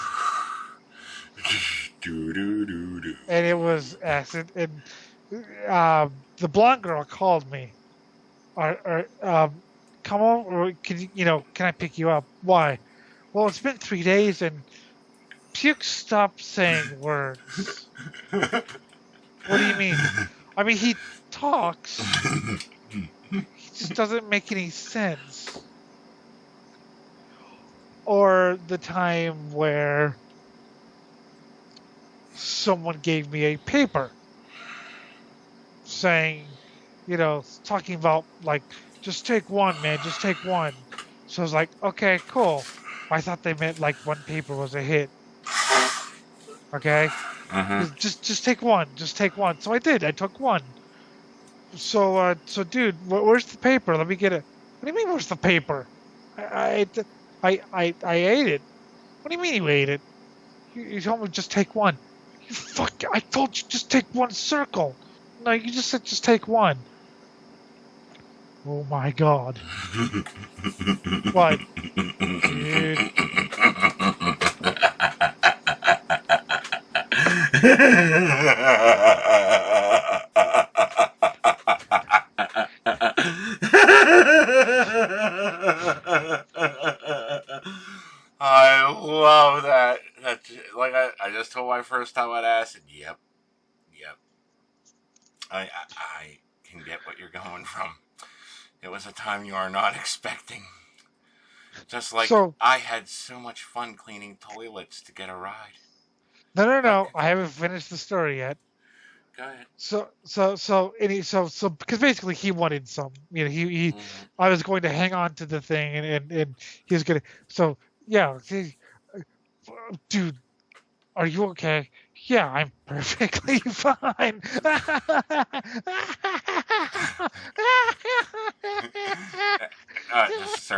C: And it was acid. And the blonde girl called me. Come over, can I pick you up? Why? Well, it's been 3 days and Puke stopped saying words. What do you mean? I mean, he talks. He just doesn't make any sense. Or the time where someone gave me a paper saying, talking about, like, just take one, man, just take one. So I was like, okay, cool. I thought they meant, like, one paper was a hit. Okay? Just take one. Just take one. So I did. I took one. So dude, where's the paper? Let me get it. What do you mean, where's the paper? I ate it. What do you mean you ate it? You told me just take one. You fuck! I told you just take one circle. No, you just said just take one. Oh my God. What? Dude.
B: I love that. That's like I just told my first time on acid. Yep. I can get what you're going from. It was a time you are not expecting. Just like I had so much fun cleaning toilets to get a ride.
C: No. I haven't finished the story yet.
B: Go ahead.
C: So because basically he wanted some. He I was going to hang on to the thing and he was gonna. So yeah, dude, are you okay? Yeah, I'm perfectly fine.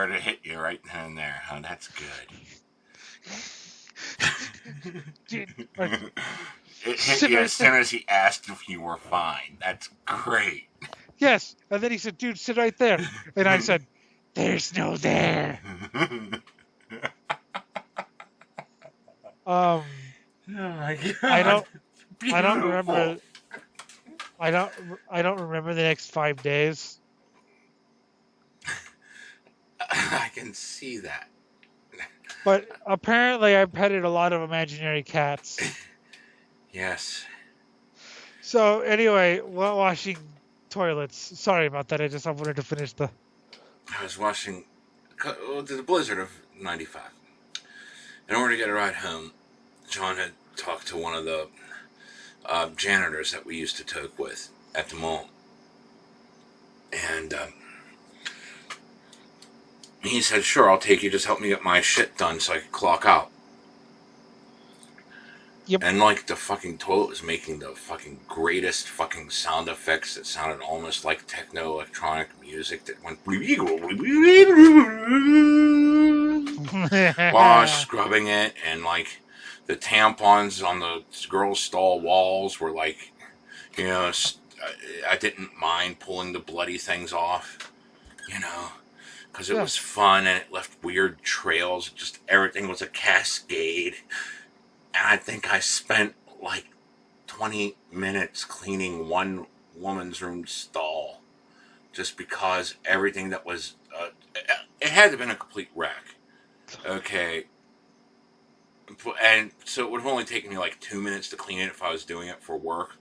B: her to hit you right then and there, huh? That's good. It hit you as soon as he asked if you were fine. That's great.
C: Yes. And then he said, dude, sit right there. And I said, there's no there.
B: Oh my God.
C: I don't
B: Beautiful.
C: remember. I don't remember the next 5 days.
B: I can see that.
C: But apparently I petted a lot of imaginary cats.
B: Yes.
C: So anyway, while washing toilets. Sorry about that. I wanted to finish the...
B: I was washing the blizzard of 95. In order to get a ride home, John had talked to one of the janitors that we used to toke with at the mall. And he said, sure, I'll take you. Just help me get my shit done so I can clock out.
C: Yep.
B: And like the fucking toilet was making the fucking greatest fucking sound effects that sounded almost like techno electronic music that went while I was scrubbing it, and like the tampons on the girls' stall walls were like, you know, I didn't mind pulling the bloody things off, you know, because it was fun and it left weird trails. Just everything was a cascade. And I think I spent like 20 minutes cleaning one woman's room stall just because everything that was, it had to have been a complete wreck. Okay. And so it would have only taken me like 2 minutes to clean it if I was doing it for work.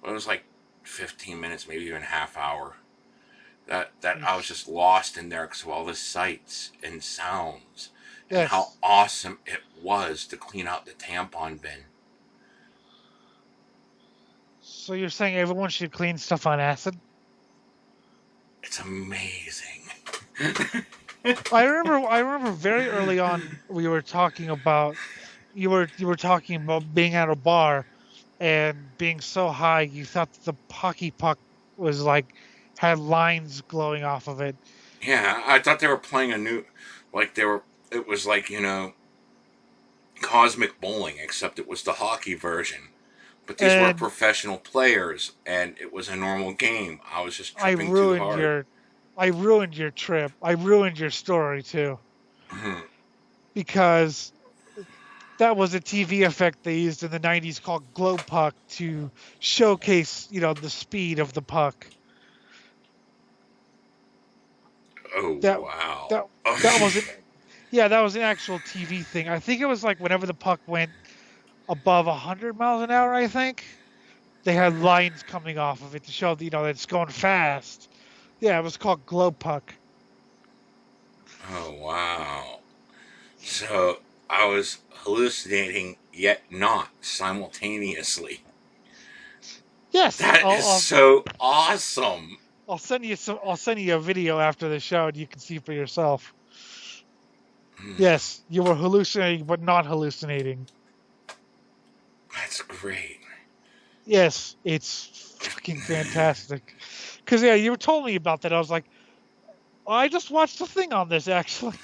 B: But it was like 15 minutes, maybe even half hour. That I was just lost in there because of all the sights and sounds. And how awesome it was to clean out the tampon bin.
C: So you're saying everyone should clean stuff on acid?
B: It's amazing.
C: I remember very early on we were talking about you were talking about being at a bar and being so high you thought that the hockey puck was like had lines glowing off of it.
B: Yeah, I thought they were playing a new, like it was like, you know, Cosmic Bowling, except it was the hockey version. But these were professional players, and it was a normal game. I was just tripping too hard.
C: I ruined your trip. I ruined your story, too. Because that was a TV effect they used in the 90s called glow puck to showcase, you know, the speed of the puck.
B: Oh, wow.
C: That wasn't... Yeah, that was an actual TV thing. I think it was like whenever the puck went above 100 miles an hour, I think, they had lines coming off of it to show, you know, that it's going fast. Yeah, it was called glow puck.
B: Oh, wow. So I was hallucinating, yet not simultaneously.
C: Yes.
B: That is so awesome.
C: I'll send you a video after the show and you can see for yourself. Yes, you were hallucinating, but not hallucinating.
B: That's great.
C: Yes, it's fucking fantastic. Because, yeah, you told me about that. I was like, I just watched the thing on this, actually.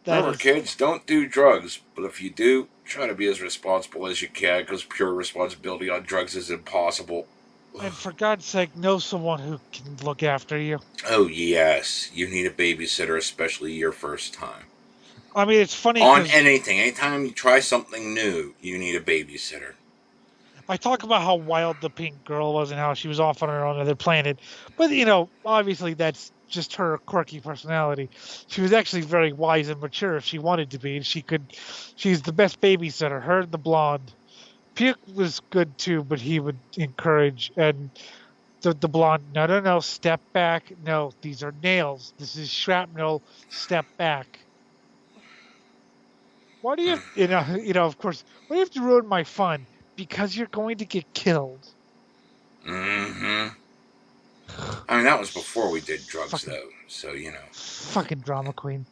B: Remember, kids, don't do drugs. But if you do, try to be as responsible as you can, because pure responsibility on drugs is impossible.
C: And for God's sake, know someone who can look after you.
B: Oh, yes. You need a babysitter, especially your first time.
C: I mean, it's funny.
B: On anything. Anytime you try something new, you need a babysitter.
C: I talk about how wild the pink girl was and how she was off on her own other planet. But, you know, obviously that's just her quirky personality. She was actually very wise and mature if she wanted to be. And she's the best babysitter, her and the blonde. Puke was good too, but he would encourage. And the blonde, no, step back. No, these are nails. This is shrapnel. Step back. Why do you know, of course, why do you have to ruin my fun? Because you're going to get killed.
B: Mm-hmm. I mean, that was before we did drugs, though, so, you know.
C: Fucking drama queen.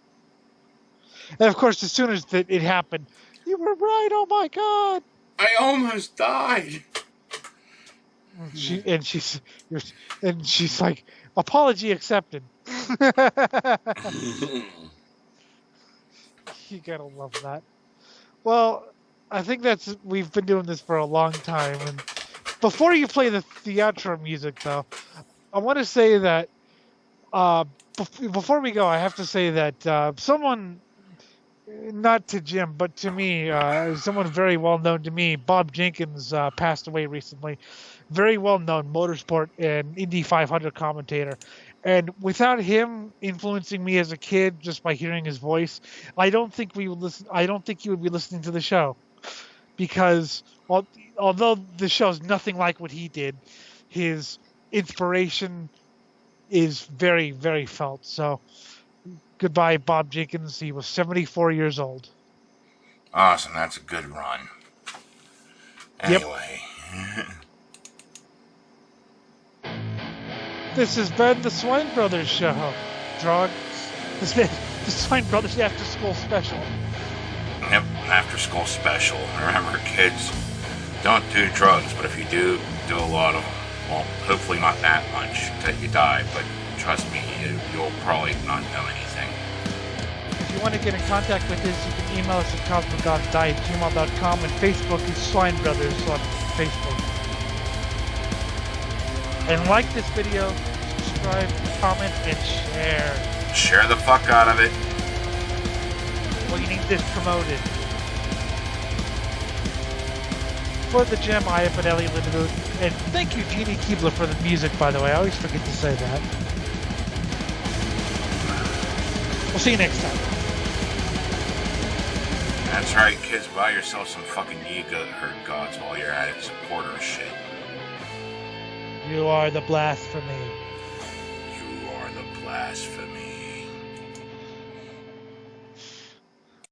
C: And, of course, as soon as it happened, you were right, oh my God.
B: I almost died.
C: She's like, apology accepted. You gotta love that. Well, I think we've been doing this for a long time, and before you play the outro music, though, I want to say that before we go, I have to say that someone, not to Jim, but to me, someone very well known to me, Bob Jenkins, passed away recently. Very well known motorsport and Indy 500 commentator. And without him influencing me as a kid, just by hearing his voice, I don't think we would listen. I don't think you would be listening to the show, because although the show's nothing like what he did, his inspiration is very, very felt. So, goodbye, Bob Jenkins. He was 74 years old.
B: Awesome. That's a good run. Anyway. Yep.
C: This has been the Swine Brothers Show. Drugs. This has been the Swine Brothers After School Special.
B: Yep, After School Special. Remember, kids, don't do drugs, but if you do a lot of them. Well, hopefully not that much that you die, but trust me, you'll probably not know anything.
C: If you want to get in contact with us, you can email us at cosmicgodsdie@gmail.com, and Facebook is Swine Brothers on Facebook. And like this video, subscribe, comment, and share.
B: Share the fuck out of it.
C: Well, you need this promoted. For the Gem, I have been Elliott Limited, and thank you, Jeannie Keebler, for the music, by the way. I always forget to say that. We'll see you next time.
B: That's right, kids. Buy yourself some fucking ego hurt gods while you're at it. Supporter shit.
C: You are the blasphemy.
B: You are the blasphemy.